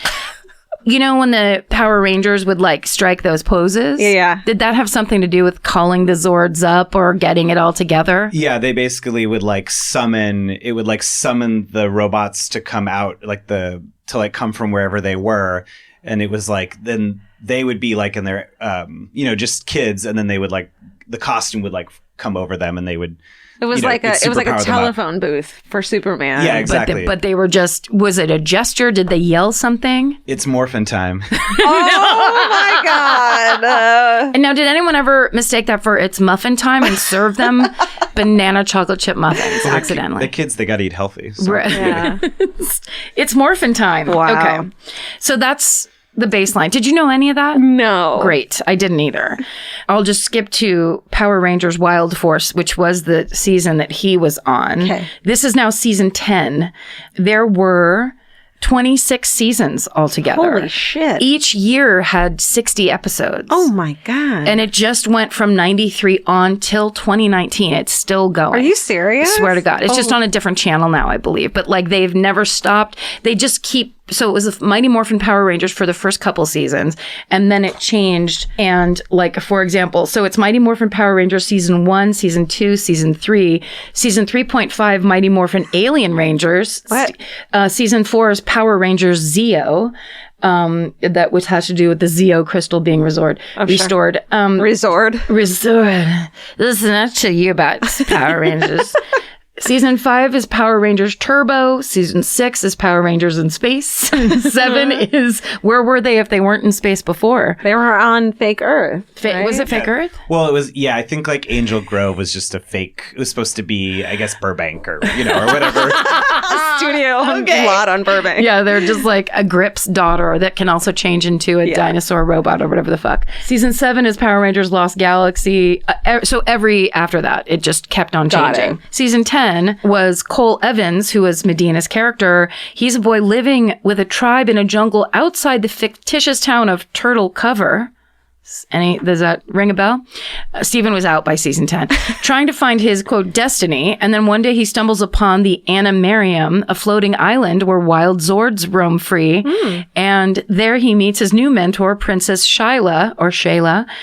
Speaker 1: You know, when the Power Rangers would like strike those poses?
Speaker 2: Yeah.
Speaker 1: Did that have something to do with calling the Zords up or getting it all together?
Speaker 3: Yeah, they basically would summon the robots to come out, come from wherever they were. And it was like, then they would be like in their, just kids. And then they would the costume would come over them, and they would,
Speaker 2: It was like a
Speaker 3: superpower them up.
Speaker 2: telephone booth for Superman.
Speaker 3: Yeah, exactly.
Speaker 1: But they were was it a gesture? Did they yell something?
Speaker 3: It's morphin time.
Speaker 2: Oh my God.
Speaker 1: And now, did anyone ever mistake that for it's muffin time and serve them banana chocolate chip muffins accidentally?
Speaker 3: The kids, they got to eat healthy. So.
Speaker 1: Right.
Speaker 2: Yeah.
Speaker 1: It's morphin time.
Speaker 2: Wow.
Speaker 1: Okay. So that's the baseline. Did you know any of that?
Speaker 2: No.
Speaker 1: Great. I didn't either. I'll just skip to Power Rangers Wild Force, which was the season that he was on.
Speaker 2: Okay.
Speaker 1: This is now season 10. There were 26 seasons altogether.
Speaker 2: Holy shit.
Speaker 1: Each year had 60 episodes.
Speaker 2: Oh my God.
Speaker 1: And it just went from 93 on till 2019. It's still going.
Speaker 2: Are you serious?
Speaker 1: I swear to God. It's just on a different channel now, I believe. But they've never stopped. They just keep. So it was the Mighty Morphin Power Rangers for the first couple seasons. And then it changed. And for example, so it's Mighty Morphin Power Rangers season 1, season 2, season 3. Season 3.5, Mighty Morphin Alien Rangers.
Speaker 2: What?
Speaker 1: Season 4 is Power Rangers Zeo. Which has to do with the Zeo crystal being restored.
Speaker 2: Resort.
Speaker 1: Resort. Listen to you about Power Rangers. Season 5 is Power Rangers Turbo. Season 6 is Power Rangers in Space. Season 7 is Where Were They If They Weren't in Space Before?
Speaker 2: They were on Fake Earth. Right?
Speaker 1: Was it Fake Earth?
Speaker 3: Well, it was, I think like Angel Grove was just a fake, it was supposed to be, I guess, Burbank or, or whatever.
Speaker 2: Studio lot on Burbank.
Speaker 1: Yeah, they're just like a Grip's daughter that can also change into a dinosaur robot or whatever the fuck. Season 7 is Power Rangers Lost Galaxy. So every after that, it just kept on changing. Season 10 was Cole Evans, who was Medina's character. He's a boy living with a tribe in a jungle outside the fictitious town of Turtle Cover. Does that ring a bell? Stephen was out by season 10, trying to find his, quote, destiny. And then one day he stumbles upon the Animarium, a floating island where wild Zords roam free. And there he meets his new mentor, Princess Shayla,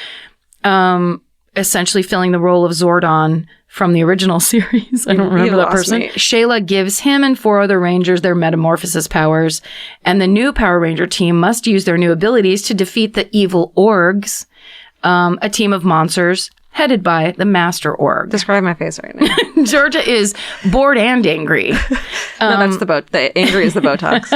Speaker 1: essentially filling the role of Zordon from the original series. I don't remember that person. Shayla gives him and 4 other Rangers their metamorphosis powers, and the new Power Ranger team must use their new abilities to defeat the evil Orgs, a team of monsters headed by the Master Org.
Speaker 2: Describe my face right now.
Speaker 1: Georgia is bored and angry.
Speaker 2: No, that's the angry is the Botox.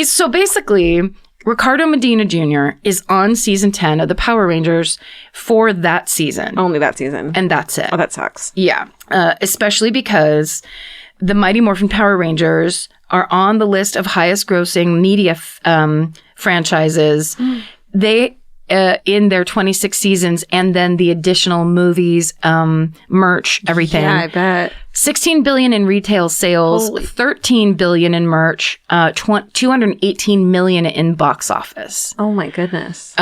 Speaker 1: So basically, Ricardo Medina Jr. is on season 10 of the Power Rangers for that season.
Speaker 2: Only that season.
Speaker 1: And that's it.
Speaker 2: Oh, that sucks.
Speaker 1: Yeah. Especially because the Mighty Morphin Power Rangers are on the list of highest grossing media franchises. They, in their 26 seasons, and then the additional movies, merch, everything.
Speaker 2: Yeah, I bet.
Speaker 1: $16 billion in retail sales, $13 billion in merch, $218 million in box office.
Speaker 2: Oh my goodness.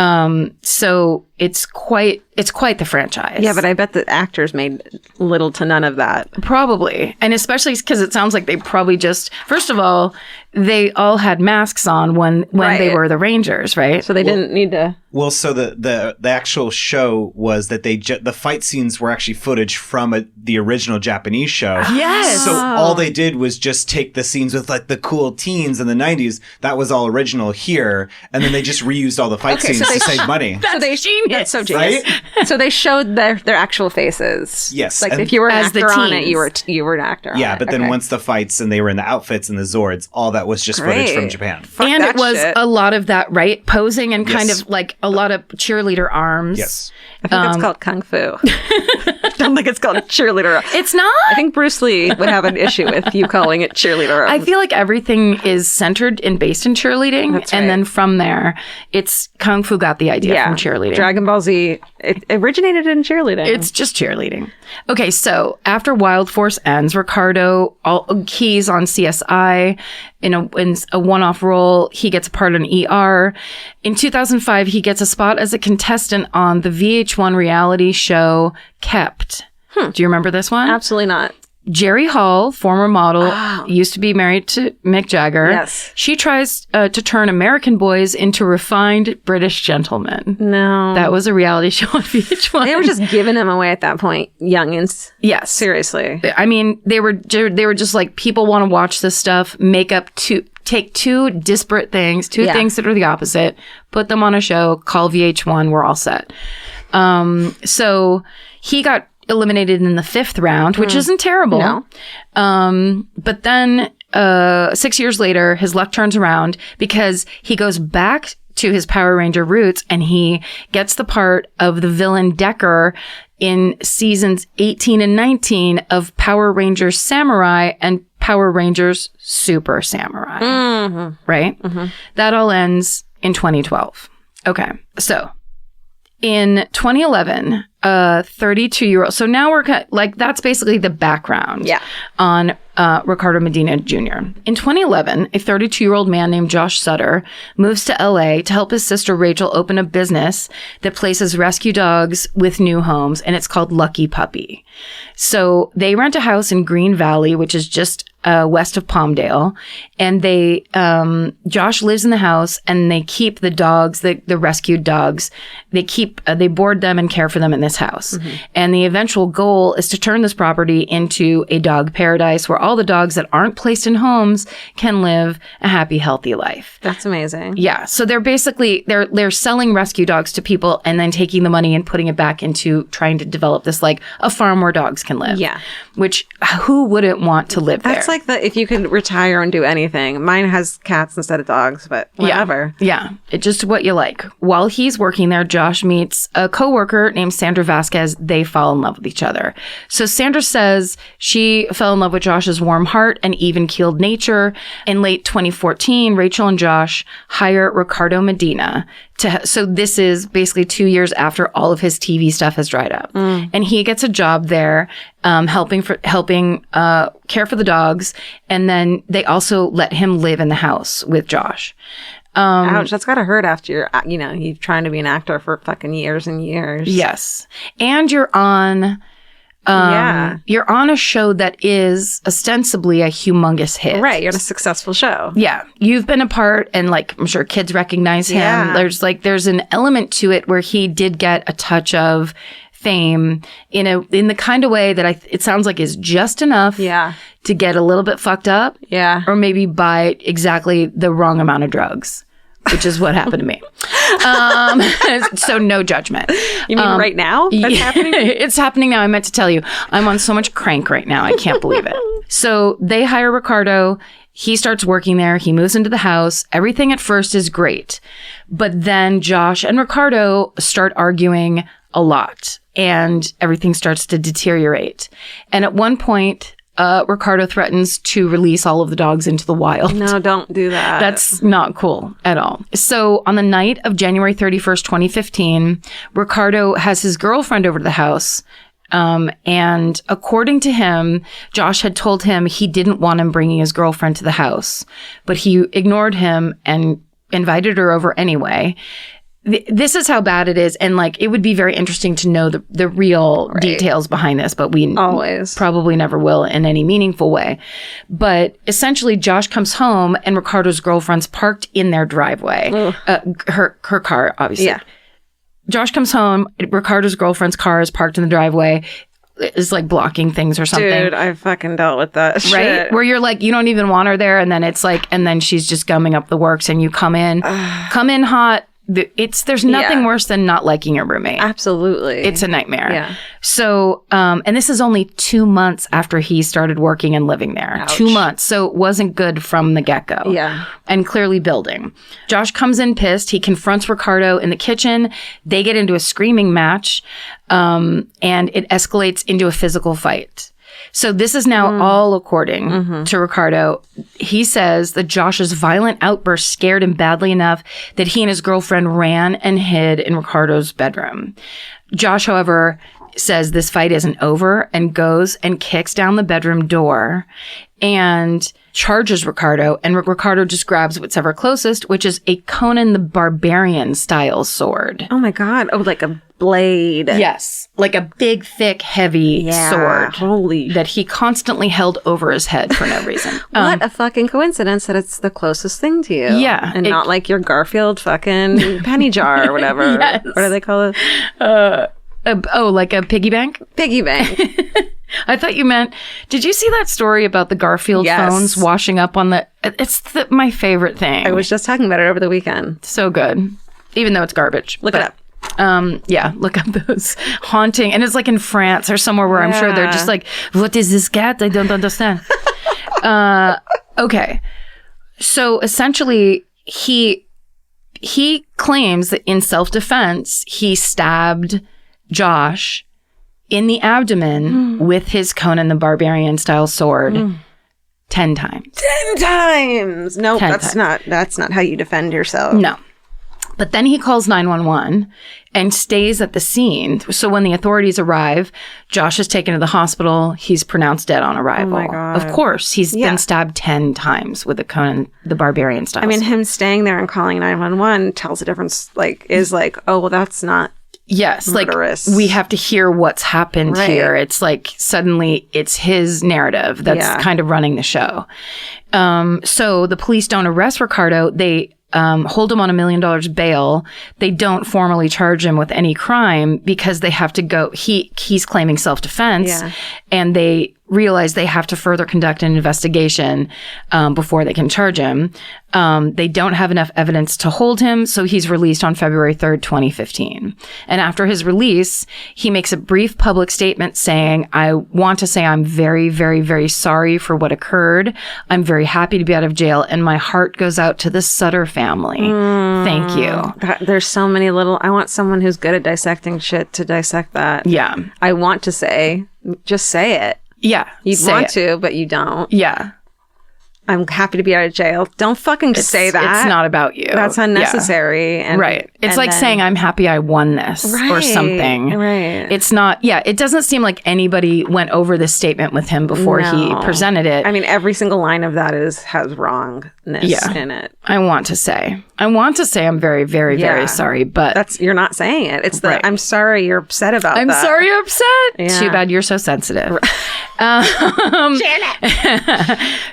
Speaker 1: So it's quite the franchise.
Speaker 2: Yeah, but I bet the actors made little to none of that.
Speaker 1: Probably. And especially because it sounds like they probably just, first of all, they all had masks on when they were the Rangers, right?
Speaker 2: So they didn't need to.
Speaker 3: Well, so the actual show was that the fight scenes were actually footage from the original Japanese show.
Speaker 1: Yes.
Speaker 3: So all they did was just take the scenes with like the cool teens in the 90s. That was all original here. And then they just reused all the fight scenes to save money.
Speaker 1: That's genius.
Speaker 2: That's so genius.
Speaker 3: Right?
Speaker 2: So they showed their actual faces.
Speaker 3: Yes.
Speaker 2: Like
Speaker 3: and
Speaker 2: if you were an
Speaker 1: as the
Speaker 2: actor on it,
Speaker 1: teens.
Speaker 2: you were an actor on it.
Speaker 3: Yeah, but then once the fights and they were in the outfits and the Zords, all that was just footage from Japan.
Speaker 2: Fuck
Speaker 1: and
Speaker 2: that
Speaker 1: it was
Speaker 2: shit.
Speaker 1: a lot of that, right? Posing and kind
Speaker 3: Yes.
Speaker 1: of like a lot of cheerleader arms.
Speaker 3: Yes.
Speaker 2: I think it's called Kung Fu. I don't think it's called cheerleader.
Speaker 1: It's not?
Speaker 2: I think Bruce Lee would have an issue with you calling it cheerleader.
Speaker 1: I feel like everything is centered and based in cheerleading.
Speaker 2: That's
Speaker 1: and
Speaker 2: right.
Speaker 1: then from there, it's Kung Fu got the idea from cheerleading.
Speaker 2: Dragon Ball Z, it originated in cheerleading.
Speaker 1: It's just cheerleading. Okay, so after Wild Force ends, Ricardo keys on CSI in a one-off role. He gets a part on ER. In 2005, he gets a spot as a contestant on the VH1 reality show Kept. Do you remember this one?
Speaker 2: Absolutely not.
Speaker 1: Jerry Hall, former model, used to be married to Mick Jagger.
Speaker 2: Yes.
Speaker 1: She tries to turn American boys into refined British gentlemen.
Speaker 2: No.
Speaker 1: That was a reality show on VH1.
Speaker 2: They were just giving him away at that point, youngins.
Speaker 1: Yes.
Speaker 2: Seriously.
Speaker 1: I mean, they were just like, people want to watch this stuff, take two disparate things, things that are the opposite, put them on a show, call VH1, we're all set. So he got eliminated in the 5th round, which isn't terrible.
Speaker 2: No.
Speaker 1: But then 6 years later, his luck turns around because he goes back to his Power Ranger roots and he gets the part of the villain Decker in seasons 18 and 19 of Power Rangers Samurai and Power Rangers Super Samurai.
Speaker 2: Mm-hmm.
Speaker 1: Right? Mm-hmm. That all ends in 2012. Okay. So in 2011, 32-year-old. So now we're like, that's basically the background on Ricardo Medina Jr. In 2011, a 32-year-old man named Josh Sutter moves to LA to help his sister Rachel open a business that places rescue dogs with new homes, and it's called Lucky Puppy. So they rent a house in Green Valley, which is just west of Palmdale, and Josh lives in the house, and they keep the dogs, the rescued dogs. They board them and care for them in this this house. And the eventual goal is to turn this property into a dog paradise where all the dogs that aren't placed in homes can live a happy, healthy life.
Speaker 2: That's amazing.
Speaker 1: Yeah. So they're basically, they're selling rescue dogs to people and then taking the money and putting it back into trying to develop this, like, a farm where dogs can live.
Speaker 2: Yeah.
Speaker 1: Which, who wouldn't want to live there?
Speaker 2: That's like if you could retire and do anything. Mine has cats instead of dogs, but whatever.
Speaker 1: Yeah. It's just what you like. While he's working there, Josh meets a coworker named Sandra Vasquez. They fall in love with each other. So Sandra says she fell in love with Josh's warm heart and even-keeled nature. In late 2014, Rachel and Josh hire Ricardo Medina so this is basically 2 years after all of his TV stuff has dried up. And he gets a job there, helping care for the dogs. And then they also let him live in the house with Josh.
Speaker 2: Ouch, that's gotta hurt after you're trying to be an actor for fucking years and years.
Speaker 1: Yes. And you're on a show that is ostensibly a humongous hit.
Speaker 2: Right, you're on a successful show.
Speaker 1: Yeah. You've been a part, and, like, I'm sure kids recognize him.
Speaker 2: Yeah.
Speaker 1: There's an element to it where he did get a touch of fame in the kind of way that it sounds like is just enough to get a little bit fucked up.
Speaker 2: Yeah.
Speaker 1: Or maybe buy exactly the wrong amount of drugs, which is what happened to me. So no judgment.
Speaker 2: You mean right now that's happening?
Speaker 1: It's happening now. I meant to tell you. I'm on so much crank right now. I can't believe it. So they hire Ricardo. He starts working there. He moves into the house. Everything at first is great. But then Josh and Ricardo start arguing a lot. And everything starts to deteriorate. And at one point, Ricardo threatens to release all of the dogs into the wild.
Speaker 2: No, don't do that.
Speaker 1: That's not cool at all. So on the night of January 31st, 2015, Ricardo has his girlfriend over to the house. And according to him, Josh had told him he didn't want him bringing his girlfriend to the house, but he ignored him and invited her over anyway. This is how bad it is. And, like, it would be very interesting to know the real details behind this, but we
Speaker 2: always
Speaker 1: probably never will in any meaningful way. But essentially, Josh comes home and Ricardo's girlfriend's parked in their driveway. Her car, obviously. Yeah. Josh comes home. Ricardo's girlfriend's car is parked in the driveway. Is, like, blocking things or something.
Speaker 2: Dude, I fucking dealt with that shit.
Speaker 1: Right? Where you're like, you don't even want her there. And then it's like, and then she's just gumming up the works and you come in hot. There's nothing worse than not liking your roommate.
Speaker 2: Absolutely.
Speaker 1: It's a nightmare.
Speaker 2: Yeah.
Speaker 1: So, and this is only 2 months after he started working and living there.
Speaker 2: Ouch.
Speaker 1: 2 months. So it wasn't good from the get-go.
Speaker 2: Yeah.
Speaker 1: And clearly building. Josh comes in pissed. He confronts Ricardo in the kitchen. They get into a screaming match. And it escalates into a physical fight. So this is now all according to Ricardo. He says that Josh's violent outburst scared him badly enough that he and his girlfriend ran and hid in Ricardo's bedroom. Josh, however, says this fight isn't over and goes and kicks down the bedroom door and charges Ricardo. And Ricardo just grabs what's ever closest, which is a Conan the Barbarian style sword.
Speaker 2: Oh my God. Oh, like a blade.
Speaker 1: Yes. Like a big, thick, heavy sword.
Speaker 2: Holy.
Speaker 1: That he constantly held over his head for no reason.
Speaker 2: What a fucking coincidence that it's the closest thing to you.
Speaker 1: Yeah.
Speaker 2: And not like your Garfield fucking penny jar or whatever.
Speaker 1: Yes.
Speaker 2: What do they call it?
Speaker 1: Like a piggy bank?
Speaker 2: Piggy bank.
Speaker 1: I thought you meant, did you see that story about the Garfield phones washing up on the, it's my favorite thing.
Speaker 2: I was just talking about it over the weekend.
Speaker 1: So good. Even though it's garbage.
Speaker 2: Look it up.
Speaker 1: Look up those haunting, and it's like in France or somewhere where I'm sure they're just like, what is this cat? I don't understand. Okay. So essentially he claims that in self-defense, he stabbed Josh in the abdomen with his Conan the Barbarian style sword 10 times.
Speaker 2: 10 times. No, that's not how you defend yourself.
Speaker 1: No. But then he calls 911 and stays at the scene. So when the authorities arrive, Josh is taken to the hospital. He's pronounced dead on arrival.
Speaker 2: Oh my God.
Speaker 1: Of course, he's been stabbed 10 times with the Conan the Barbarian style.
Speaker 2: I mean, him staying there and calling 911 tells a difference, is like, oh, well, that's not murderous.
Speaker 1: Like we have to hear what's happened here. It's like suddenly it's his narrative that's kind of running the show. So the police don't arrest Ricardo. They hold him on $1 million bail. They don't formally charge him with any crime because they have to go. He's claiming self-defense, and they realize they have to further conduct an investigation before they can charge him. They don't have enough evidence to hold him, so he's released on February 3rd, 2015. And after his release, he makes a brief public statement saying, I want to say I'm very, very, very sorry for what occurred. I'm very happy to be out of jail, and my heart goes out to the Sutter family. Thank you.
Speaker 2: There's so many little... I want someone who's good at dissecting shit to dissect that.
Speaker 1: Yeah.
Speaker 2: I want to say, just say it.
Speaker 1: Yeah.
Speaker 2: You'd want to, but you don't.
Speaker 1: Yeah.
Speaker 2: I'm happy to be out of jail. Don't fucking say that.
Speaker 1: It's not about you.
Speaker 2: That's unnecessary.
Speaker 1: Yeah. Right. It's like saying, I'm happy I won this or something.
Speaker 2: Right.
Speaker 1: It's not, it doesn't seem like anybody went over this statement with him before he presented it.
Speaker 2: I mean, every single line of that has wrongness in it.
Speaker 1: I want to say I'm very, very, very sorry, but
Speaker 2: you're not saying it. It's the, I'm sorry you're upset about that.
Speaker 1: I'm sorry you're upset. Yeah. Too bad you're so sensitive. Janet.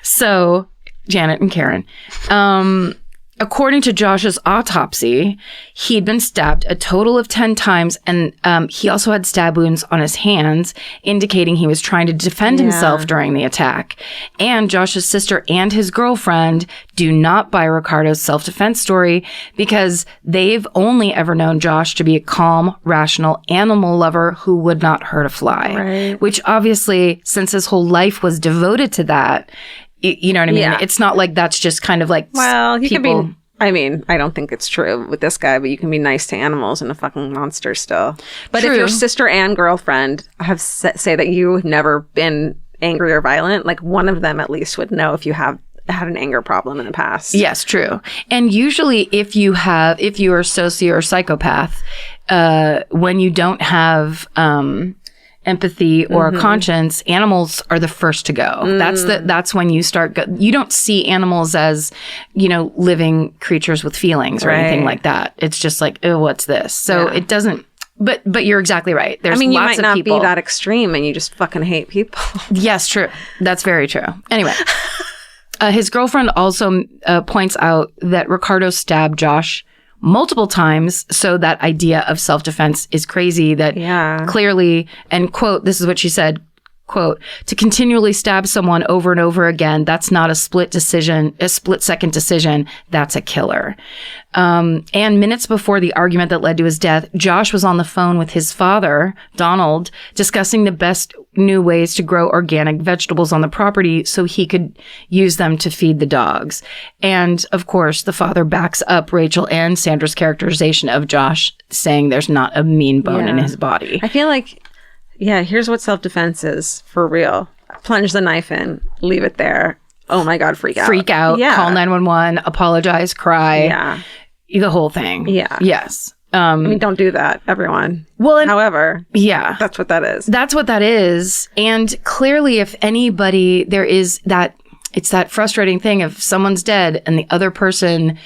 Speaker 1: So, Janet and Karen. According to Josh's autopsy, he'd been stabbed a total of 10 times, and he also had stab wounds on his hands, indicating he was trying to defend himself during the attack. And Josh's sister and his girlfriend do not buy Ricardo's self-defense story because they've only ever known Josh to be a calm, rational animal lover who would not hurt a fly. Right. Which obviously, since his whole life was devoted to that, you know what I mean? Yeah. It's not like that's just kind of like
Speaker 2: he could be... I mean, I don't think it's true with this guy, but you can be nice to animals and a fucking monster still. But if your sister and girlfriend have say that you've never been angry or violent, like one of them at least would know if you have had an anger problem in the past.
Speaker 1: Yes, true. And usually if you're a socio or psychopath, when you don't have... empathy or a conscience, animals are the first to go. That's when you start you don't see animals as, living creatures with feelings or anything like that. It's just like, oh, what's this? So it doesn't, but you're exactly right. There's
Speaker 2: you
Speaker 1: lots
Speaker 2: might not
Speaker 1: of people.
Speaker 2: be that extreme and you just fucking hate people.
Speaker 1: Yes, true. That's very true. Anyway, his girlfriend also points out that Ricardo stabbed Josh multiple times, so that idea of self-defense is crazy. That clearly, and quote, this is what she said, quote, to continually stab someone over and over again, that's not a split-second decision, that's a killer. And minutes before the argument that led to his death, Josh was on the phone with his father, Donald, discussing the best new ways to grow organic vegetables on the property so he could use them to feed the dogs. And of course, the father backs up Rachel and Sandra's characterization of Josh, saying there's not a mean bone in his body.
Speaker 2: I feel like, here's what self-defense is for real. Plunge the knife in, leave it there. Oh my God, freak out.
Speaker 1: Freak out, call 911, apologize, cry. Yeah. The whole thing. Yeah. Yes.
Speaker 2: I mean, don't do that, everyone.
Speaker 1: Well,
Speaker 2: however, that's what that is.
Speaker 1: That's what that is. And clearly, if anybody, there is that, it's that frustrating thing if someone's dead and the other person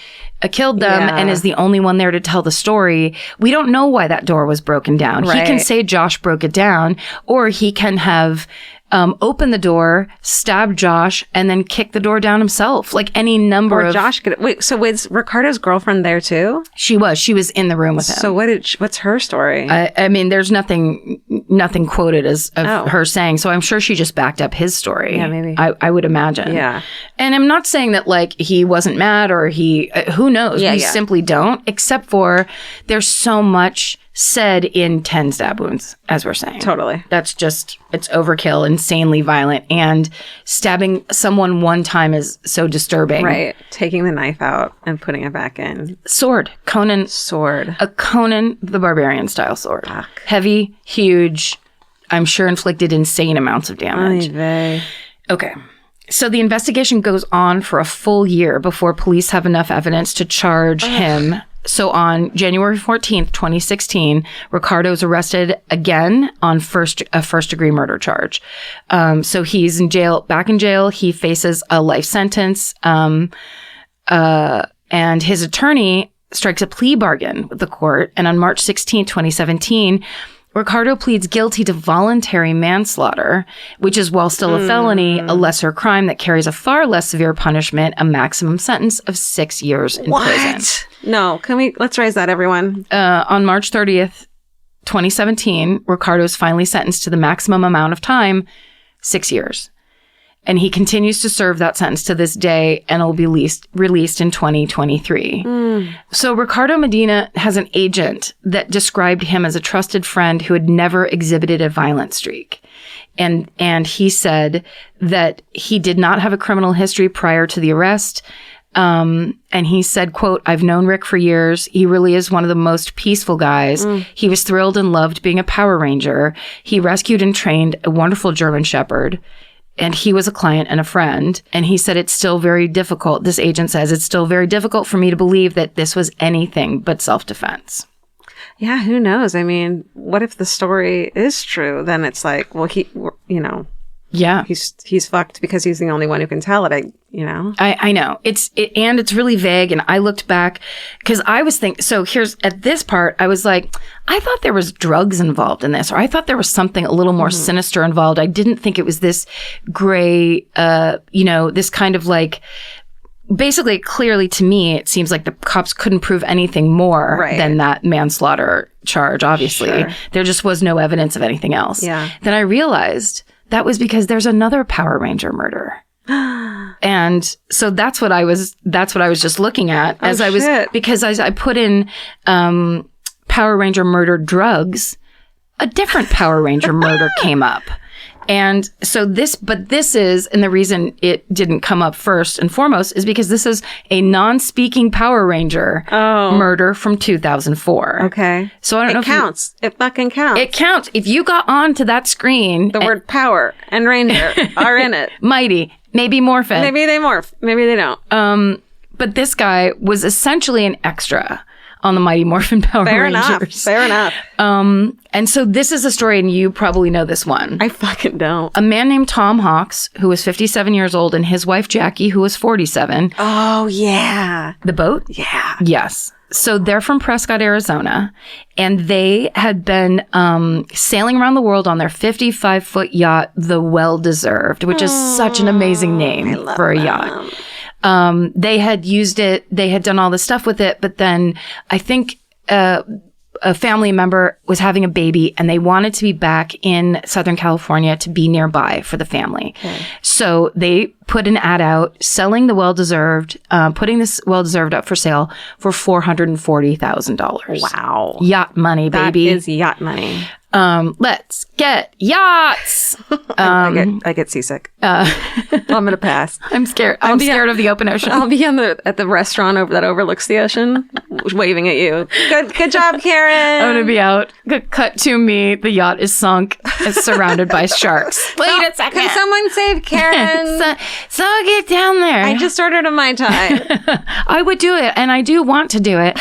Speaker 1: killed them and is the only one there to tell the story. We don't know why that door was broken down. Right. He can say Josh broke it down, or he can have opened the door, stabbed Josh, and then kicked the door down himself. Like any number of...
Speaker 2: Josh could... Wait, so was Ricardo's girlfriend there too?
Speaker 1: She was. She was in the room with him.
Speaker 2: So what's her story?
Speaker 1: I mean, there's nothing quoted as of her saying, so I'm sure she just backed up his story.
Speaker 2: Yeah, maybe.
Speaker 1: I would imagine.
Speaker 2: Yeah.
Speaker 1: And I'm not saying that like he wasn't mad or he... who knows? We simply don't, except for there's so much said in 10 stab wounds, as we're saying.
Speaker 2: Totally.
Speaker 1: That's just, it's overkill, insanely violent, and stabbing someone one time is so disturbing.
Speaker 2: Right. Taking the knife out and putting it back in.
Speaker 1: Sword. Conan.
Speaker 2: Sword.
Speaker 1: A Conan the Barbarian style sword.
Speaker 2: Fuck.
Speaker 1: Heavy, huge, I'm sure inflicted insane amounts of damage. Okay. So the investigation goes on for a full year before police have enough evidence to charge him. So on January 14th, 2016, Ricardo's arrested again on a first-degree murder charge. So he's back in jail. He faces a life sentence. And his attorney strikes a plea bargain with the court. And on March 16th, 2017, Ricardo pleads guilty to voluntary manslaughter, which is, while still a felony, a lesser crime that carries a far less severe punishment, a maximum sentence of 6 years in prison.
Speaker 2: No, let's raise that, everyone.
Speaker 1: On March 30th, 2017, Ricardo is finally sentenced to the maximum amount of time, 6 years. And he continues to serve that sentence to this day and will be released in 2023. So Ricardo Medina has an agent that described him as a trusted friend who had never exhibited a violent streak. And he said that he did not have a criminal history prior to the arrest. And he said, quote, "I've known Rick for years. He really is one of the most peaceful guys. He was thrilled and loved being a Power Ranger. He rescued and trained a wonderful German Shepherd. And he was a client and a friend." And he said, "It's still very difficult." This agent says, "It's still very difficult for me to believe that this was anything but self-defense."
Speaker 2: Yeah, who knows? I mean, what if the story is true? Then it's like, well,
Speaker 1: Yeah.
Speaker 2: he's fucked because he's the only one who can tell it.
Speaker 1: I know. And it's really vague. And I looked back because I was thinking, so here's at this part, I was like, I thought there was drugs involved in this, or I thought there was something a little more sinister involved. I didn't think it was this gray, this kind of like, basically, clearly to me, it seems like the cops couldn't prove anything more than that manslaughter charge, obviously.
Speaker 2: Sure.
Speaker 1: There just was no evidence of anything else.
Speaker 2: Yeah.
Speaker 1: Then I realized that was because there's another Power Ranger murder. And so that's what I was just looking at as because I put in Power Ranger murder drugs, a different Power Ranger murder came up. And so this is, and the reason it didn't come up first and foremost is because this is a non-speaking Power Ranger murder from 2004.
Speaker 2: Okay.
Speaker 1: So I don't know if
Speaker 2: it counts. It fucking counts.
Speaker 1: It counts. If you got onto that screen,
Speaker 2: the word power and ranger are in it.
Speaker 1: Mighty, maybe morphin.
Speaker 2: Maybe they morph. Maybe they don't.
Speaker 1: But this guy was essentially an extra on the Mighty Morphin Power Rangers.
Speaker 2: Fair enough.
Speaker 1: And so this is a story, and you probably know this one.
Speaker 2: I fucking don't.
Speaker 1: A man named Tom Hawks, who was 57 years old, and his wife Jackie, who was 47.
Speaker 2: Oh, yeah.
Speaker 1: The boat?
Speaker 2: Yeah.
Speaker 1: Yes. So they're from Prescott, Arizona, and they had been sailing around the world on their 55-foot yacht, the Well-Deserved, which is such an amazing name for a yacht. They had used it, they had done all this stuff with it, but then I think a family member was having a baby and they wanted to be back in Southern California to be nearby for the family. Okay. So they put an ad out selling the Well-Deserved, putting this Well-Deserved up for sale for $440,000.
Speaker 2: Wow.
Speaker 1: Yacht money, baby.
Speaker 2: That is yacht money.
Speaker 1: Let's get yachts.
Speaker 2: I get seasick. I'm gonna pass.
Speaker 1: I'm scared. I'm scared of the open ocean.
Speaker 2: I'll be at the restaurant that overlooks the ocean, waving at you. Good job, Karen.
Speaker 1: I'm gonna be out. Cut to me. The yacht is sunk. It's surrounded by sharks. Wait a second.
Speaker 2: Can someone save Karen?
Speaker 1: so get down there.
Speaker 2: I just ordered a Mai Tai.
Speaker 1: I would do it, and I do want to do it.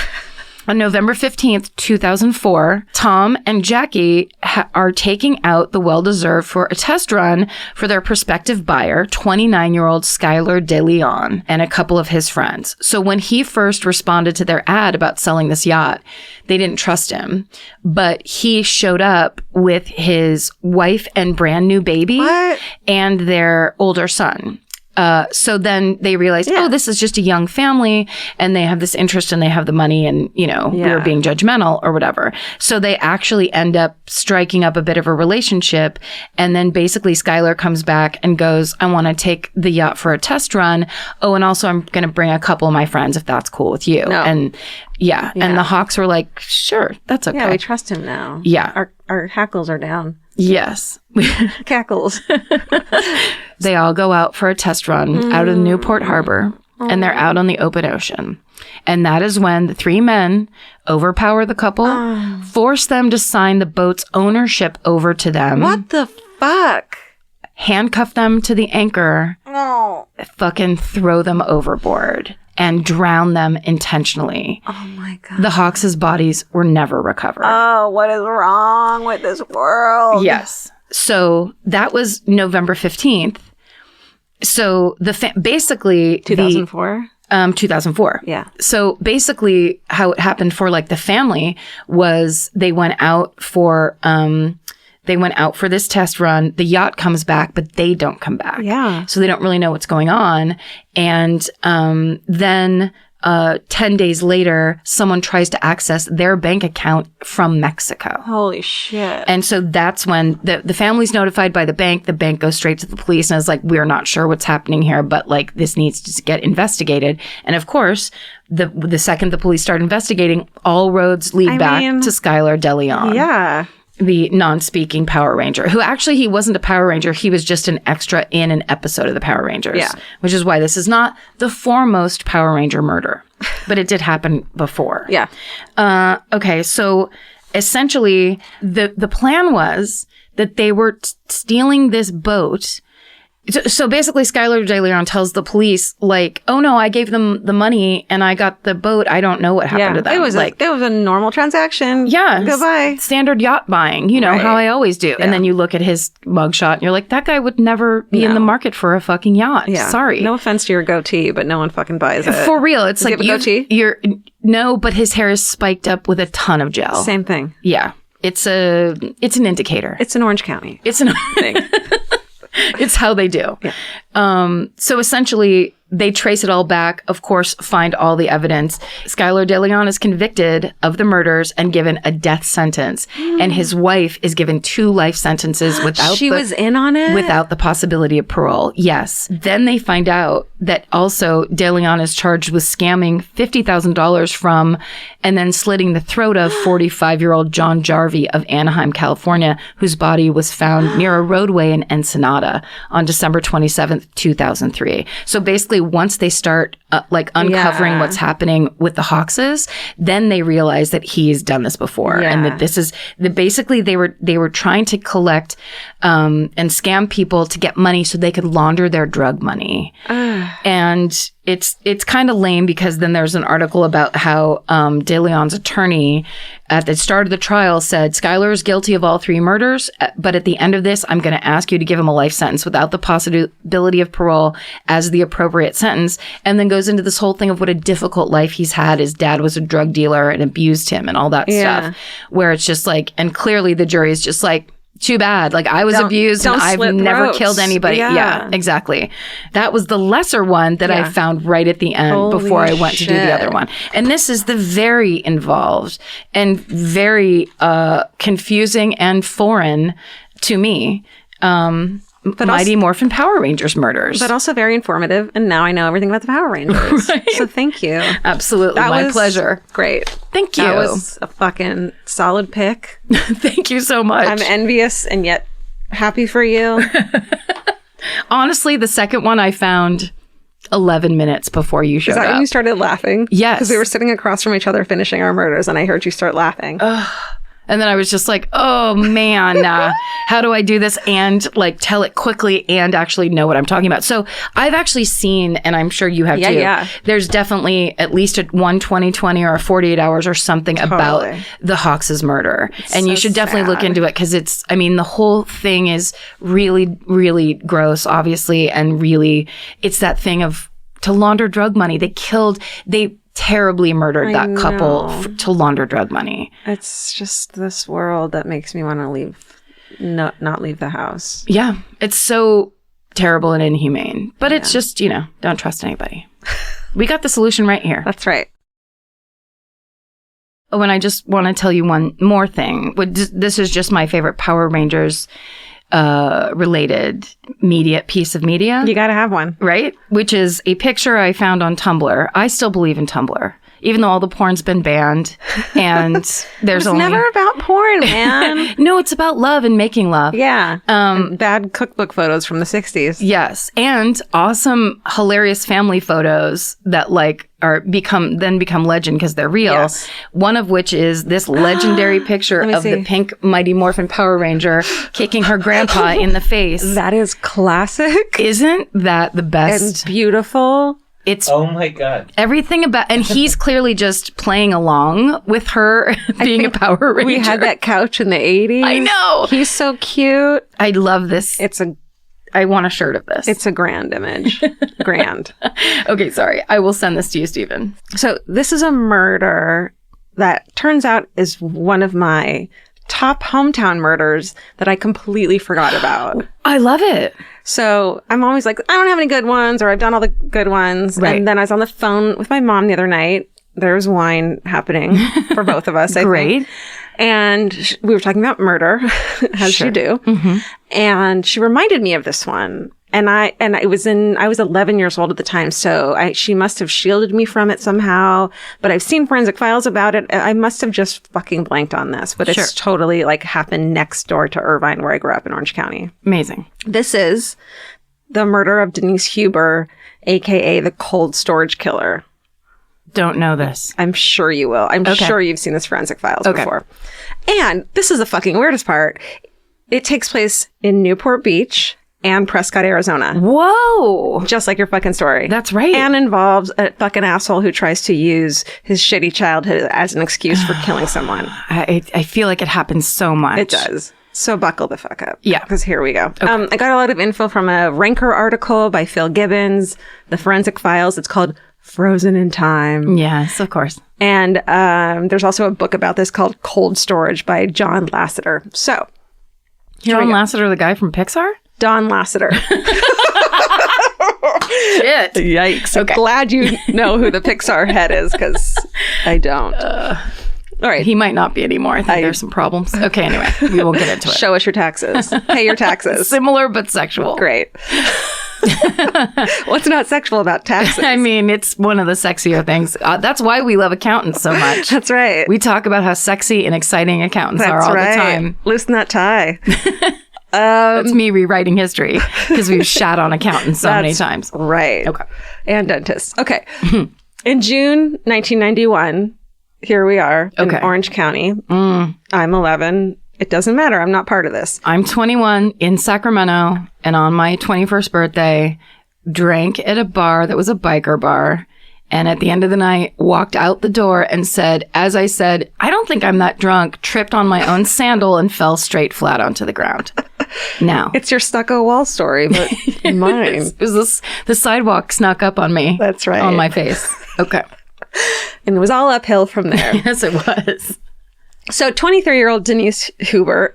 Speaker 1: On November 15th, 2004, Tom and Jackie are taking out the Well-Deserved for a test run for their prospective buyer, 29-year-old Skylar De Leon, and a couple of his friends. So when he first responded to their ad about selling this yacht, they didn't trust him. But he showed up with his wife and brand new baby and their older son. So then they realized, oh, this is just a young family and they have this interest and they have the money and, we were being judgmental or whatever. So they actually end up striking up a bit of a relationship. And then basically Skylar comes back and goes, I want to take the yacht for a test run. Oh, and also I'm going to bring a couple of my friends if that's cool with you. No. And and the Hawks were like, sure, that's okay.
Speaker 2: Yeah, we trust him now.
Speaker 1: Yeah.
Speaker 2: Our hackles are down.
Speaker 1: Yes.
Speaker 2: Cackles.
Speaker 1: They all go out for a test run out of Newport Harbor, and they're out on the open ocean. And that is when the three men overpower the couple, force them to sign the boat's ownership over to them.
Speaker 2: What the fuck?
Speaker 1: Handcuff them to the anchor. No. Fucking throw them overboard and drown them intentionally.
Speaker 2: Oh my God.
Speaker 1: The Hawks' bodies were never recovered.
Speaker 2: Oh, what is wrong with this world?
Speaker 1: Yes. So that was November 15th. So basically
Speaker 2: 2004?
Speaker 1: 2004.
Speaker 2: Yeah.
Speaker 1: So basically how it happened for like the family was they went out for this test run. The yacht comes back, but they don't come back.
Speaker 2: Yeah.
Speaker 1: So they don't really know what's going on. And then 10 days later, someone tries to access their bank account from Mexico.
Speaker 2: Holy shit.
Speaker 1: And so that's when the family's notified by the bank. The bank goes straight to the police and is like, we're not sure what's happening here, but like this needs to get investigated. And of course, the second the police start investigating, all roads lead back to Skylar DeLeon.
Speaker 2: Yeah.
Speaker 1: The non-speaking Power Ranger, who actually he wasn't a Power Ranger. He was just an extra in an episode of the Power Rangers.
Speaker 2: Yeah.
Speaker 1: Which is why this is not the foremost Power Ranger murder. But it did happen before.
Speaker 2: Yeah.
Speaker 1: Okay, so essentially the plan was that they were stealing this boat. So basically, Skylar DeLeon tells the police, like, "Oh no, I gave them the money and I got the boat. I don't know what happened to them."
Speaker 2: It was a normal transaction.
Speaker 1: Yeah.
Speaker 2: Goodbye.
Speaker 1: Standard yacht buying, you know,
Speaker 2: Right.
Speaker 1: how I always do.
Speaker 2: Yeah.
Speaker 1: And then you look at his mugshot and you're like, that guy would never be in the market for a fucking yacht.
Speaker 2: Yeah.
Speaker 1: Sorry.
Speaker 2: No offense to your goatee, but no one fucking buys it.
Speaker 1: For real. It's
Speaker 2: Does he
Speaker 1: like
Speaker 2: have a goatee?
Speaker 1: no, but his hair is spiked up with a ton of gel.
Speaker 2: Same thing.
Speaker 1: Yeah. It's an indicator.
Speaker 2: It's in Orange County.
Speaker 1: It's an
Speaker 2: thing.
Speaker 1: It's how they do.
Speaker 2: Yeah.
Speaker 1: So essentially, they trace it all back, of course, find all the evidence. Skylar DeLeon is convicted of the murders and given a death sentence. And his wife is given 2 life sentences without
Speaker 2: She was in on it?
Speaker 1: without the possibility of parole. Yes. Then they find out that also DeLeon is charged with scamming $50,000 from and then slitting the throat of 45-year-old John Jarvie of Anaheim, California, whose body was found near a roadway in Ensenada on December 27th, 2003. So basically, once they start uncovering what's happening with the Hawkses, then they realize that he's done this before, and that this is basically they were trying to collect and scam people to get money so they could launder their drug money. And it's kind of lame because then there's an article about how DeLeon's attorney at the start of the trial said Skylar is guilty of all 3 murders, but at the end of this, I'm going to ask you to give him a life sentence without the possibility of parole as the appropriate sentence, and then goes into this whole thing of what a difficult life he's had. His dad was a drug dealer and abused him and all that stuff, where it's just like, and clearly the jury is just like, too bad. Like, I was abused and I've never killed anybody. Yeah, exactly. That was the lesser one that I found right at the end before I went to do the other one. And this is the very involved and very confusing and foreign to me. But Mighty Morphin Power Rangers murders.
Speaker 2: But also very informative. And now I know everything about the Power Rangers. Right? So thank you.
Speaker 1: Absolutely. My pleasure.
Speaker 2: Great.
Speaker 1: Thank you.
Speaker 2: That was a fucking solid pick.
Speaker 1: Thank you so much.
Speaker 2: I'm envious and yet happy for you.
Speaker 1: Honestly, the second one I found 11 minutes before you showed up.
Speaker 2: Is that when you started laughing?
Speaker 1: Yes.
Speaker 2: Because we were sitting across from each other finishing our murders and I heard you start laughing.
Speaker 1: And then I was just like, oh man, how do I do this and like tell it quickly and actually know what I'm talking about? So I've actually seen, and I'm sure you have too, there's definitely at least a 120/20 or a 48 hours or something about the Hawkses murder. And you should definitely look into it because it's, I mean, the whole thing is really, really gross, obviously. And really, it's that thing of to launder drug money. They terribly murdered that couple to launder drug money.
Speaker 2: It's just this world that makes me want to not leave the house.
Speaker 1: Yeah, it's so terrible and inhumane. But it's just, don't trust anybody. We got the solution right here.
Speaker 2: That's right.
Speaker 1: Oh, and I just want to tell you one more thing. This is just my favorite Power Rangers related piece of media.
Speaker 2: You got to have one.
Speaker 1: Right? Which is a picture I found on Tumblr. I still believe in Tumblr, even though all the porn's been banned and there's
Speaker 2: it's never about porn, man.
Speaker 1: No, it's about love and making love.
Speaker 2: Yeah. And bad cookbook photos from the 60s.
Speaker 1: Yes. And awesome, hilarious family photos that become legend because they're real. Yes. One of which is this legendary picture of the pink Mighty Morphin Power Ranger kicking her grandpa in the face.
Speaker 2: That is classic.
Speaker 1: Isn't that the best?
Speaker 2: And beautiful.
Speaker 1: It's
Speaker 5: oh my God.
Speaker 1: Everything about, and he's clearly just playing along with her being a Power Ranger.
Speaker 2: We had that couch in the 80s.
Speaker 1: I know.
Speaker 2: He's so cute.
Speaker 1: I love this.
Speaker 2: It's a
Speaker 1: I want a shirt of this.
Speaker 2: It's a grand image. Grand.
Speaker 1: Okay, sorry. I will send this to you, Stephen.
Speaker 2: So this is a murder that turns out is one of my top hometown murders that I completely forgot about.
Speaker 1: I love it.
Speaker 2: So I'm always like, I don't have any good ones, or I've done all the good ones.
Speaker 1: Right.
Speaker 2: And then I was on the phone with my mom the other night. There was wine happening for both of us, I
Speaker 1: Great.
Speaker 2: think. And we were talking about murder, as you do.
Speaker 1: Mm-hmm.
Speaker 2: And she reminded me of this one. And I was 11 years old at the time, so she must have shielded me from it somehow. But I've seen forensic files about it. I must have just fucking blanked on this. But it's totally like happened next door to Irvine, where I grew up in Orange County.
Speaker 1: Amazing.
Speaker 2: This is the murder of Denise Huber, aka the cold storage killer.
Speaker 1: Don't know this.
Speaker 2: I'm sure you will. I'm sure you've seen this forensic files before. And this is the fucking weirdest part. It takes place in Newport Beach and Prescott, Arizona.
Speaker 1: Whoa.
Speaker 2: Just like your fucking story.
Speaker 1: That's right.
Speaker 2: And involves a fucking asshole who tries to use his shitty childhood as an excuse for killing someone.
Speaker 1: I feel like it happens so much.
Speaker 2: It does. So buckle the fuck up.
Speaker 1: Yeah.
Speaker 2: Because here we go. Okay. I got a lot of info from a Ranker article by Phil Gibbons, the Forensic Files. It's called Frozen in Time.
Speaker 1: Yes, of course.
Speaker 2: And there's also a book about this called Cold Storage by John Lasseter. So,
Speaker 1: John Lasseter, the guy from Pixar?
Speaker 2: Don Lasseter.
Speaker 1: Shit.
Speaker 2: Yikes.
Speaker 1: Okay.
Speaker 2: I'm glad you know who the Pixar head is, because I don't. All right.
Speaker 1: He might not be anymore. I think there's some problems. Okay, anyway, we won't get into it.
Speaker 2: Show us your taxes. Pay your taxes.
Speaker 1: Similar but sexual.
Speaker 2: Great. What's not sexual about taxes?
Speaker 1: I mean, it's one of the sexier things. That's why we love accountants so much.
Speaker 2: That's right.
Speaker 1: We talk about how sexy and exciting accountants are all the time.
Speaker 2: Loosen that tie.
Speaker 1: That's me rewriting history because we've shat on accountants so many times.
Speaker 2: Right.
Speaker 1: Okay.
Speaker 2: And dentists. Okay. In June 1991, here we are in Orange County. I'm 11. It doesn't matter. I'm not part of this.
Speaker 1: I'm 21 in Sacramento, and on my 21st birthday, drank at a bar that was a biker bar. And at the end of the night, walked out the door and said, as I said, I don't think I'm that drunk, tripped on my own sandal and fell straight flat onto the ground. Now.
Speaker 2: It's your stucco wall story, but mine.
Speaker 1: It was the sidewalk snuck up on me.
Speaker 2: That's right.
Speaker 1: On my face. Okay.
Speaker 2: And it was all uphill from there.
Speaker 1: Yes, it was.
Speaker 2: So 23-year-old Denise Huber,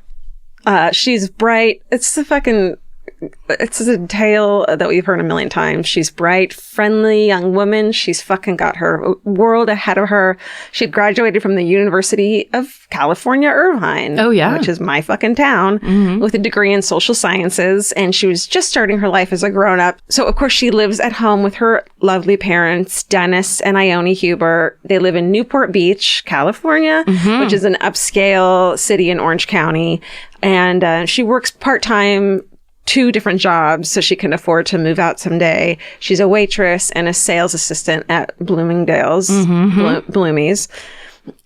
Speaker 2: she's bright. It's a tale that we've heard a million times. She's bright, friendly young woman. She's fucking got her world ahead of her. She'd graduated from the University of California, Irvine.
Speaker 1: Oh, yeah.
Speaker 2: Which is my fucking town, with a degree in social sciences. And she was just starting her life as a grown-up. So, of course, she lives at home with her lovely parents, Dennis and Ione Huber. They live in Newport Beach, California, which is an upscale city in Orange County. And she works part-time, 2 different jobs so she can afford to move out someday. She's a waitress and a sales assistant at Bloomingdale's, Bloomies.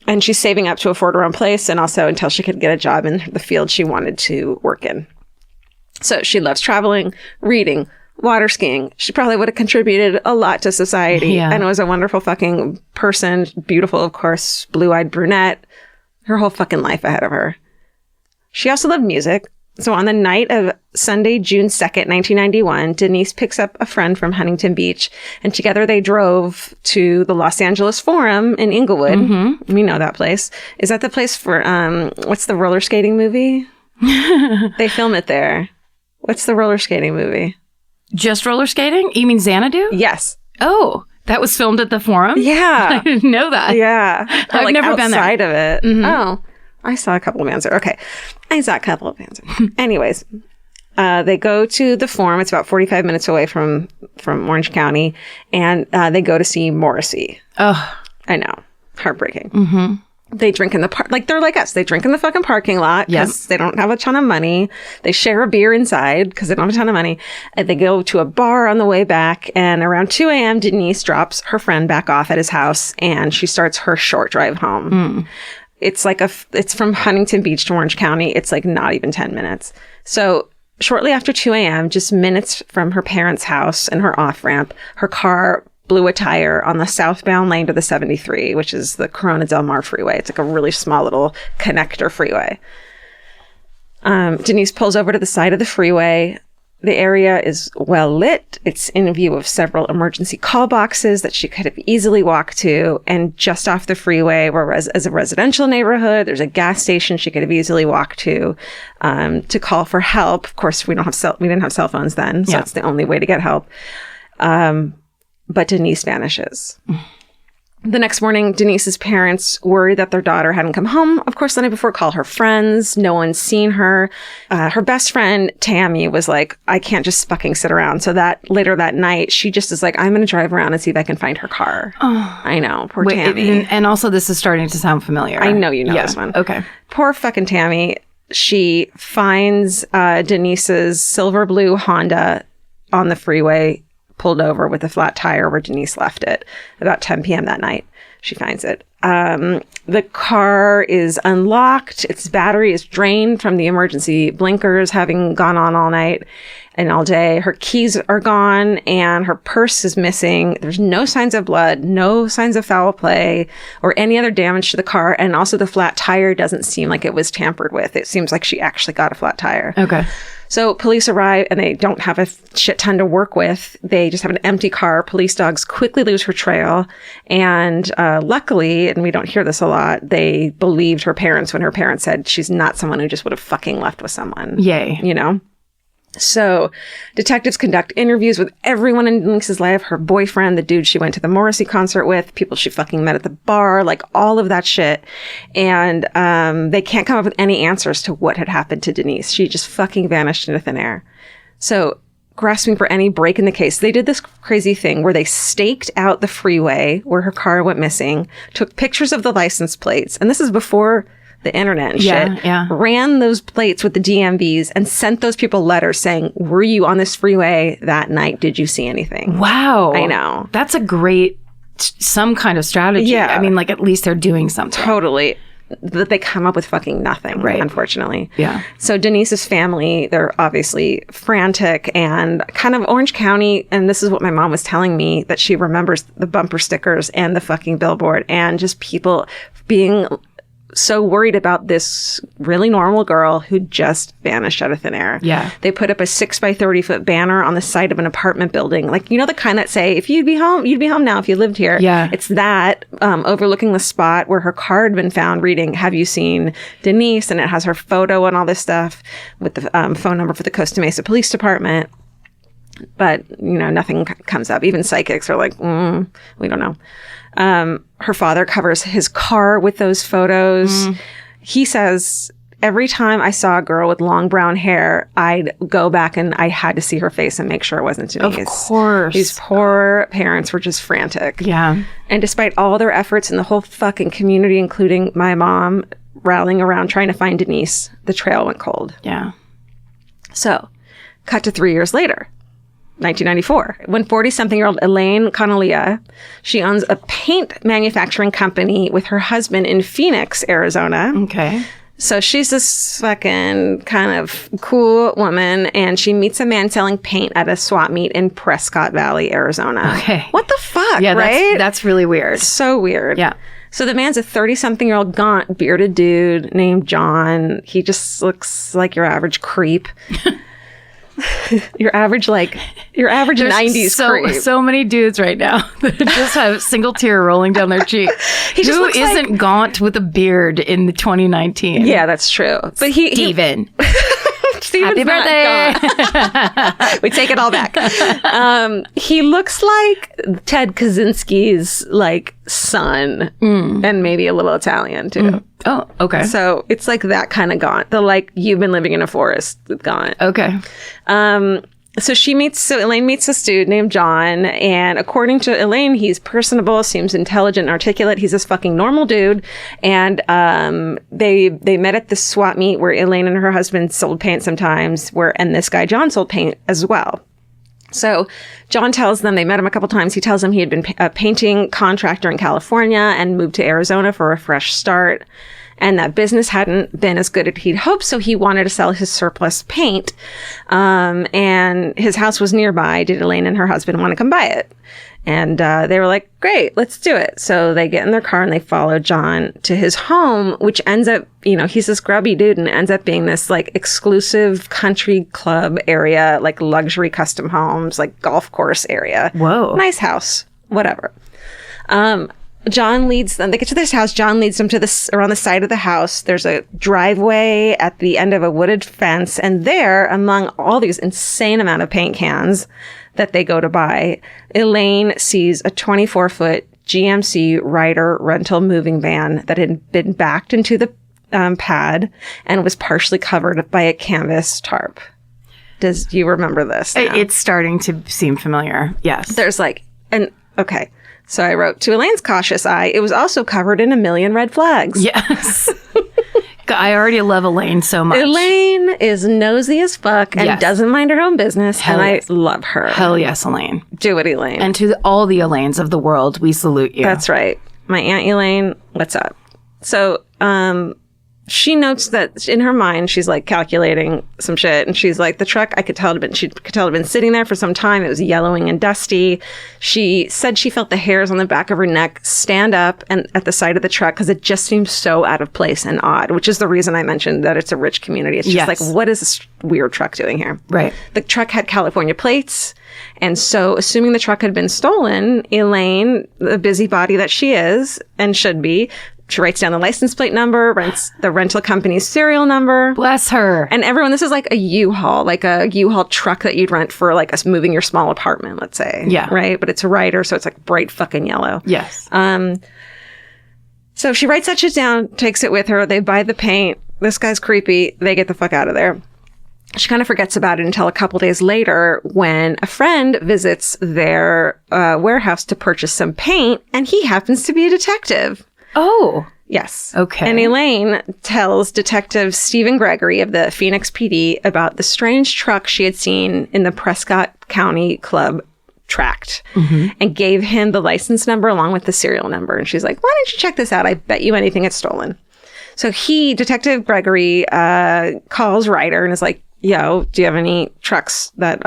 Speaker 2: And she's saving up to afford her own place, and also until she could get a job in the field she wanted to work in. So she loves traveling, reading, water skiing. She probably would have contributed a lot to society and was a wonderful fucking person. Beautiful, of course, blue-eyed brunette. Her whole fucking life ahead of her. She also loved music. So on the night of Sunday, June 2nd, 1991, Denise picks up a friend from Huntington Beach, and together they drove to the Los Angeles Forum in Inglewood. We know that place. Is that the place for, what's the roller skating movie? They film it there. What's the roller skating movie?
Speaker 1: Just roller skating? You mean Xanadu?
Speaker 2: Yes.
Speaker 1: Oh, that was filmed at the Forum?
Speaker 2: Yeah.
Speaker 1: I didn't know that.
Speaker 2: Yeah.
Speaker 1: I've never been there.
Speaker 2: Outside of it. Oh. I saw a couple of bands there. Okay. I saw a couple of bands there. Anyways, they go to the Forum. It's about 45 minutes away from Orange County. And they go to see Morrissey.
Speaker 1: Oh.
Speaker 2: I know. Heartbreaking. They drink in the park. Like, they're like us. They drink in the fucking parking lot because they don't have a ton of money. They share a beer inside because they don't have a ton of money. And they go to a bar on the way back. And around 2 a.m., Denise drops her friend back off at his house. And she starts her short drive home. It's like it's from Huntington Beach to Orange County. It's like not even 10 minutes. So shortly after 2 a.m., just minutes from her parents' house and her off-ramp, her car blew a tire on the southbound lane to the 73, which is the Corona Del Mar freeway. It's like a really small little connector freeway. Denise pulls over to the side of the freeway. The area is well lit. It's in view of several emergency call boxes that she could have easily walked to. And just off the freeway, as a residential neighborhood, there's a gas station she could have easily walked to call for help. Of course, we didn't have cell phones then, so that's the only way to get help. But Denise vanishes. The next morning, Denise's parents, worried that their daughter hadn't come home, of course, the night before, called her friends. No one's seen her. Her best friend, Tammy, was like, I can't just fucking sit around. So that later that night, she just is like, I'm going to drive around and see if I can find her car. Oh. I know. Poor Tammy.
Speaker 1: And also, this is starting to sound familiar.
Speaker 2: I know you know this one.
Speaker 1: Okay.
Speaker 2: Poor fucking Tammy. She finds Denise's silver blue Honda on the freeway, pulled over with a flat tire where Denise left it. About 10 p.m. that night, she finds it. The car is unlocked. Its battery is drained from the emergency blinkers, having gone on all night and all day. Her keys are gone and her purse is missing. There's no signs of blood, no signs of foul play or any other damage to the car. And also the flat tire doesn't seem like it was tampered with. It seems like she actually got a flat tire.
Speaker 1: Okay.
Speaker 2: So police arrive and they don't have a shit ton to work with. They just have an empty car. Police dogs quickly lose her trail. And luckily, and we don't hear this a lot, they believed her parents when her parents said she's not someone who just would have fucking left with someone.
Speaker 1: Yay.
Speaker 2: You know? So detectives conduct interviews with everyone in Denise's life, her boyfriend, the dude she went to the Morrissey concert with, people she fucking met at the bar, like all of that shit. And they can't come up with any answers to what had happened to Denise. She just fucking vanished into thin air. So grasping for any break in the case, they did this crazy thing where they staked out the freeway where her car went missing, took pictures of the license plates, and this is before the internet and shit, ran those plates with the DMVs and sent those people letters saying, were you on this freeway that night? Did you see anything?
Speaker 1: Wow.
Speaker 2: I know.
Speaker 1: That's a great, some kind of strategy.
Speaker 2: Yeah.
Speaker 1: I mean, like, at least they're doing something.
Speaker 2: Totally. That they come up with fucking nothing,
Speaker 1: right?
Speaker 2: Unfortunately.
Speaker 1: Yeah.
Speaker 2: So Denise's family, they're obviously frantic and kind of Orange County. And this is what my mom was telling me, that she remembers the bumper stickers and the fucking billboard and just people being so worried about this really normal girl who just vanished out of thin air.
Speaker 1: Yeah.
Speaker 2: They put up a 6 by 30 foot banner on the side of an apartment building. Like, you know, the kind that say, if you'd be home now if you lived here.
Speaker 1: Yeah.
Speaker 2: It's that overlooking the spot where her car had been found, reading, have you seen Denise? And it has her photo and all this stuff with the phone number for the Costa Mesa Police Department. But, you know, nothing comes up. Even psychics are like, we don't know. Her father covers his car with those photos. He says, every time I saw a girl with long brown hair, I'd go back and I had to see her face and make sure it wasn't Denise.
Speaker 1: Of course.
Speaker 2: These poor parents were just frantic.
Speaker 1: Yeah.
Speaker 2: And despite all their efforts and the whole fucking community, including my mom, rallying around trying to find Denise, the trail went cold.
Speaker 1: Yeah.
Speaker 2: So, cut to 3 years later. 1994, when 40-something-year-old Elaine Connollia, she owns a paint manufacturing company with her husband in Phoenix, Arizona.
Speaker 1: Okay.
Speaker 2: So she's this fucking kind of cool woman, and she meets a man selling paint at a swap meet in Prescott Valley, Arizona.
Speaker 1: Okay.
Speaker 2: What the fuck,
Speaker 1: Yeah,
Speaker 2: right?
Speaker 1: that's really weird.
Speaker 2: So weird.
Speaker 1: Yeah.
Speaker 2: So the man's a 30-something-year-old gaunt, bearded dude named John. He just looks like your average creep. Your average 90s creep.
Speaker 1: So many dudes right now that just have single tear rolling down their cheek. Who isn't gaunt with a beard in 2019?
Speaker 2: Yeah, that's true. But
Speaker 1: Steven. Happy birthday.
Speaker 2: We take it all back. He looks like Ted Kaczynski's like son, and maybe a little Italian too.
Speaker 1: Oh, okay.
Speaker 2: So it's like that kind of gaunt. The like you've been living in a forest gaunt.
Speaker 1: Okay.
Speaker 2: So Elaine meets this dude named John, and according to Elaine, he's personable, seems intelligent, and articulate. He's this fucking normal dude, and they met at the swap meet where Elaine and her husband sold paint sometimes, and this guy John sold paint as well. So John tells them, they met him a couple times. He tells them he had been a painting contractor in California and moved to Arizona for a fresh start. and that business hadn't been as good as he'd hoped, so he wanted to sell his surplus paint. And his house was nearby. Did Elaine and her husband want to come buy it? And they were like, great, let's do it. So they get in their car and they follow John to his home, which ends up, he's this grubby dude and ends up being this like exclusive country club area, like luxury custom homes, like golf course area.
Speaker 1: Whoa.
Speaker 2: Nice house, whatever. John leads them. They get to this house. John leads them to around the side of the house. There's a driveway at the end of a wooded fence. And there, among all these insane amount of paint cans that they go to buy, Elaine sees a 24-foot GMC Ryder rental moving van that had been backed into the pad and was partially covered by a canvas tarp. Do you remember this now?
Speaker 1: It's starting to seem familiar. Yes.
Speaker 2: There's okay. So I wrote, to Elaine's cautious eye, it was also covered in a million red flags.
Speaker 1: Yes. I already love Elaine so much.
Speaker 2: Elaine is nosy as fuck and doesn't mind her own business, and I love her.
Speaker 1: Hell yes, Elaine.
Speaker 2: Do it, Elaine.
Speaker 1: And to all the Elaines of the world, we salute you.
Speaker 2: That's right. My Aunt Elaine, what's up? So, she notes that in her mind, she's like calculating some shit. And she's like, the truck, she could tell it had been sitting there for some time. It was yellowing and dusty. She said she felt the hairs on the back of her neck stand up and at the side of the truck because it just seems so out of place and odd, which is the reason I mentioned that it's a rich community. It's just like, what is this weird truck doing here?
Speaker 1: Right.
Speaker 2: The truck had California plates. And so assuming the truck had been stolen, Elaine, the busybody that she is and should be, she writes down the license plate number, rents the rental company's serial number.
Speaker 1: Bless her.
Speaker 2: And everyone, this is like a U-Haul, like a U-Haul truck that you'd rent for like us moving your small apartment, let's say.
Speaker 1: Yeah.
Speaker 2: Right? But it's a Ryder, so it's like bright fucking yellow.
Speaker 1: Yes.
Speaker 2: So she writes that shit down, takes it with her. They buy the paint. This guy's creepy. They get the fuck out of there. She kind of forgets about it until a couple days later when a friend visits their warehouse to purchase some paint, and he happens to be a detective.
Speaker 1: Oh.
Speaker 2: Yes.
Speaker 1: Okay.
Speaker 2: And Elaine tells Detective Stephen Gregory of the Phoenix PD about the strange truck she had seen in the Prescott County Club tract and gave him the license number along with the serial number. And she's like, why don't you check this out? I bet you anything it's stolen. So Detective Gregory, calls Ryder and is like, yo, do you have any trucks that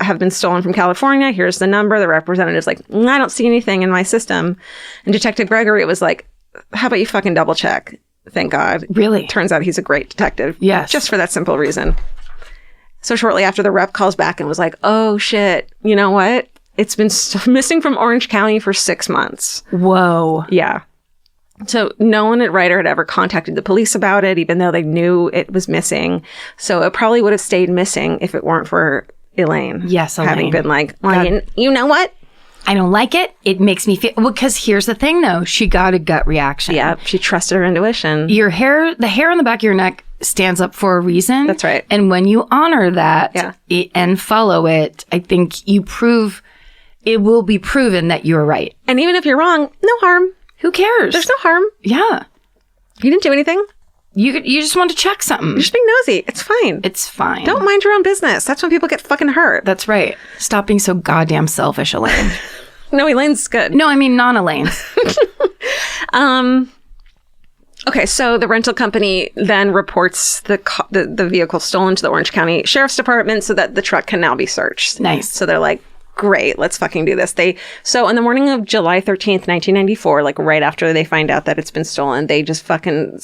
Speaker 2: have been stolen from California? Here's the number. The representative's like, I don't see anything in my system. And Detective Gregory was like, how about you fucking double check? Thank God.
Speaker 1: Really?
Speaker 2: Turns out he's a great detective.
Speaker 1: Yes.
Speaker 2: Just for that simple reason. So shortly after, the rep calls back and was like, oh shit, you know what? It's been missing from Orange County for 6 months.
Speaker 1: Whoa.
Speaker 2: Yeah. So no one at Ryder had ever contacted the police about it, even though they knew it was missing. So it probably would have stayed missing if it weren't for Elaine.
Speaker 1: Yes, Elaine.
Speaker 2: Having been like, well, you know what?
Speaker 1: I don't like it. It makes me feel... Well, because here's the thing, though. She got a gut reaction.
Speaker 2: Yeah, she trusted her intuition.
Speaker 1: The hair on the back of your neck stands up for a reason.
Speaker 2: That's right.
Speaker 1: And when you honor that and follow it, I think it will be proven that you're right.
Speaker 2: And even if you're wrong, no harm.
Speaker 1: Who cares?
Speaker 2: There's no harm.
Speaker 1: Yeah.
Speaker 2: You didn't do anything.
Speaker 1: You just want to check something.
Speaker 2: You're just being nosy. It's fine.
Speaker 1: It's fine.
Speaker 2: Don't mind your own business. That's when people get fucking hurt.
Speaker 1: That's right. Stop being so goddamn selfish, Elaine.
Speaker 2: No, Elaine's good.
Speaker 1: No, I mean non-Elaine.
Speaker 2: Okay, so the rental company then reports the vehicle stolen to the Orange County Sheriff's Department so that the truck can now be searched.
Speaker 1: Nice.
Speaker 2: So they're like, great, let's fucking do this. So on the morning of July 13th, 1994, like right after they find out that it's been stolen, they just fucking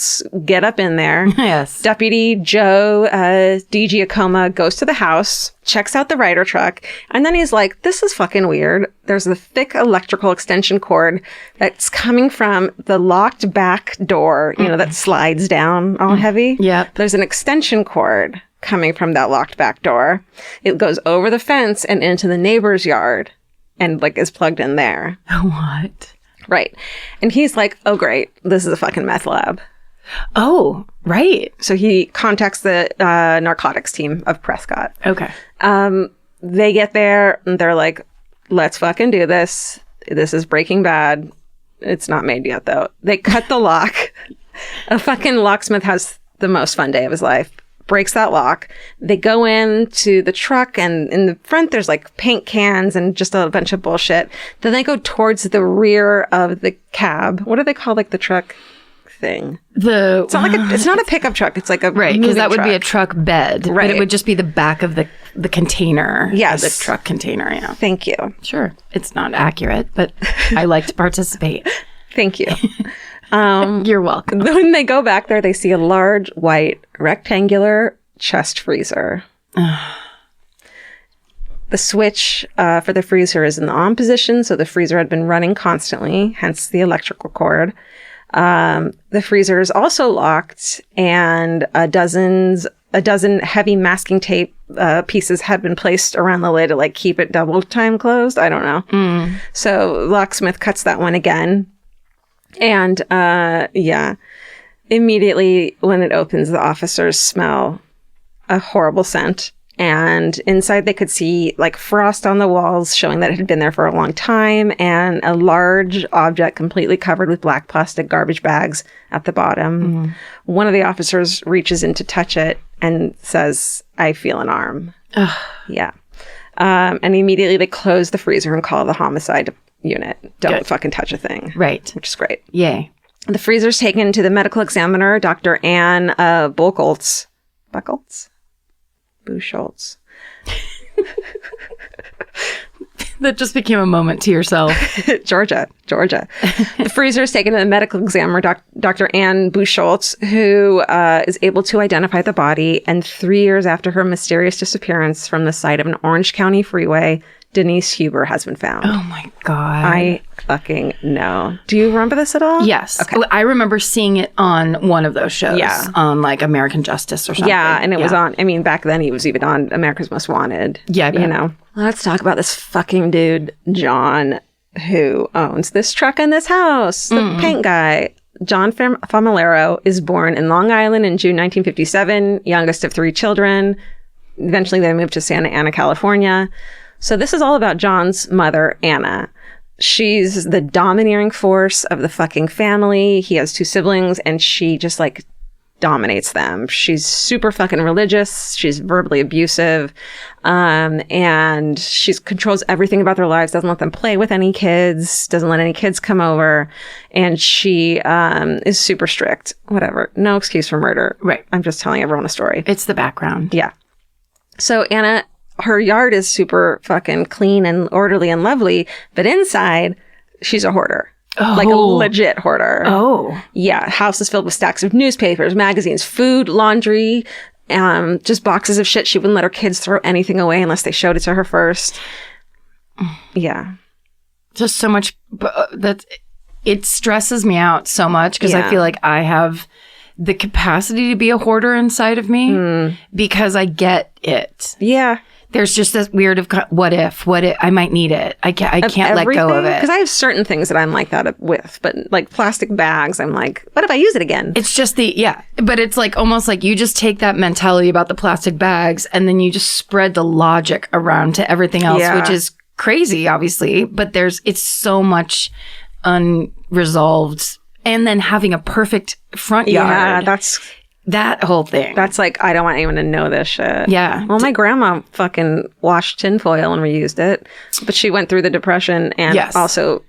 Speaker 2: get up in there.
Speaker 1: Yes.
Speaker 2: Deputy Joe DiGiacomo goes to the house, checks out the Ryder truck, and then he's like, this is fucking weird. There's a thick electrical extension cord that's coming from the locked back door, that slides down all heavy.
Speaker 1: Yep.
Speaker 2: There's an extension cord coming from that locked back door. It goes over the fence and into the neighbor's yard and is plugged in there.
Speaker 1: What?
Speaker 2: Right. And he's like, oh, great. This is a fucking meth lab.
Speaker 1: Oh, right.
Speaker 2: So he contacts the narcotics team of Prescott.
Speaker 1: Okay.
Speaker 2: They get there and they're like, let's fucking do this. This is Breaking Bad. It's not made yet, though. They cut the lock. A fucking locksmith has the most fun day of his life. Breaks that lock. They go into the truck and in the front there's paint cans and just a bunch of bullshit. Then they go towards the rear of the cab. What do they call the truck? thing.
Speaker 1: It's
Speaker 2: It's not a pickup truck. It's like a
Speaker 1: right, because that would be a
Speaker 2: truck.
Speaker 1: truck bed.
Speaker 2: Right.
Speaker 1: But it would just be the back of the container.
Speaker 2: Yes.
Speaker 1: The truck container, yeah.
Speaker 2: Thank you.
Speaker 1: Sure. It's not accurate, but I like to participate.
Speaker 2: Thank you.
Speaker 1: You're welcome.
Speaker 2: When they go back there, they see a large, white, rectangular chest freezer. The switch for the freezer is in the on position, so the freezer had been running constantly, hence the electrical cord. The freezer is also locked, and a dozen heavy masking tape pieces had been placed around the lid to like keep it double time closed. I don't know. So locksmith cuts that one again. And immediately when it opens, the officers smell a horrible scent. And inside they could see like frost on the walls showing that it had been there for a long time, and a large object completely covered with black plastic garbage bags at the bottom. One of the officers reaches in to touch it and says, "I feel an arm." Yeah. And immediately they close the freezer and call the homicide unit. Don't fucking touch a thing.
Speaker 1: Right.
Speaker 2: Which is great.
Speaker 1: Yay.
Speaker 2: The freezer's taken to the medical examiner, Dr. Ann Buchholz. Buchholz.
Speaker 1: That just became a moment to yourself.
Speaker 2: Georgia. The freezer is taken to the medical examiner, Dr. Ann Buchholz, who is able to identify the body. And 3 years after her mysterious disappearance from the site of an Orange County freeway, Denise Huber has been found.
Speaker 1: Oh my God.
Speaker 2: I fucking know. Do you remember this at all?
Speaker 1: Yes.
Speaker 2: Okay.
Speaker 1: I remember seeing it on one of those shows.
Speaker 2: Yeah.
Speaker 1: On like American Justice or something.
Speaker 2: Yeah, and it was on, I mean, back then he was even on America's Most Wanted.
Speaker 1: Yeah, I bet.
Speaker 2: You know. Let's talk about this fucking dude, John, who owns this truck and this house. The paint guy. John Familaro is born in Long Island in June 1957, youngest of 3 children. Eventually they moved to Santa Ana, California. So this is all about John's mother, Anna. She's the domineering force of the fucking family. He has 2 siblings, and she just like dominates them. She's super fucking religious. She's verbally abusive. And she controls everything about their lives, doesn't let them play with any kids, doesn't let any kids come over. And she is super strict. Whatever. No excuse for murder.
Speaker 1: Right.
Speaker 2: I'm just telling everyone a story.
Speaker 1: It's the background.
Speaker 2: Yeah. So Anna, her yard is super fucking clean and orderly and lovely, but inside, she's a hoarder.
Speaker 1: Oh.
Speaker 2: Like a legit hoarder.
Speaker 1: Oh.
Speaker 2: Yeah. House is filled with stacks of newspapers, magazines, food, laundry, just boxes of shit. She wouldn't let her kids throw anything away unless they showed it to her first. Yeah.
Speaker 1: Just so much that it stresses me out so much because I feel like I have the capacity to be a hoarder inside of me because I get it.
Speaker 2: Yeah.
Speaker 1: There's just this weird of what if I might need it. I can't let go of it.
Speaker 2: Because I have certain things that I'm like that with, but like plastic bags, I'm like, what if I use it again?
Speaker 1: It's just but it's like almost like you just take that mentality about the plastic bags and then you just spread the logic around to everything else, which is crazy, obviously, but it's so much unresolved. And then having a perfect front yard.
Speaker 2: Yeah, that's
Speaker 1: that whole thing.
Speaker 2: That's like, I don't want anyone to know this shit.
Speaker 1: Yeah.
Speaker 2: Well, my grandma fucking washed tinfoil and reused it, but she went through the Depression and also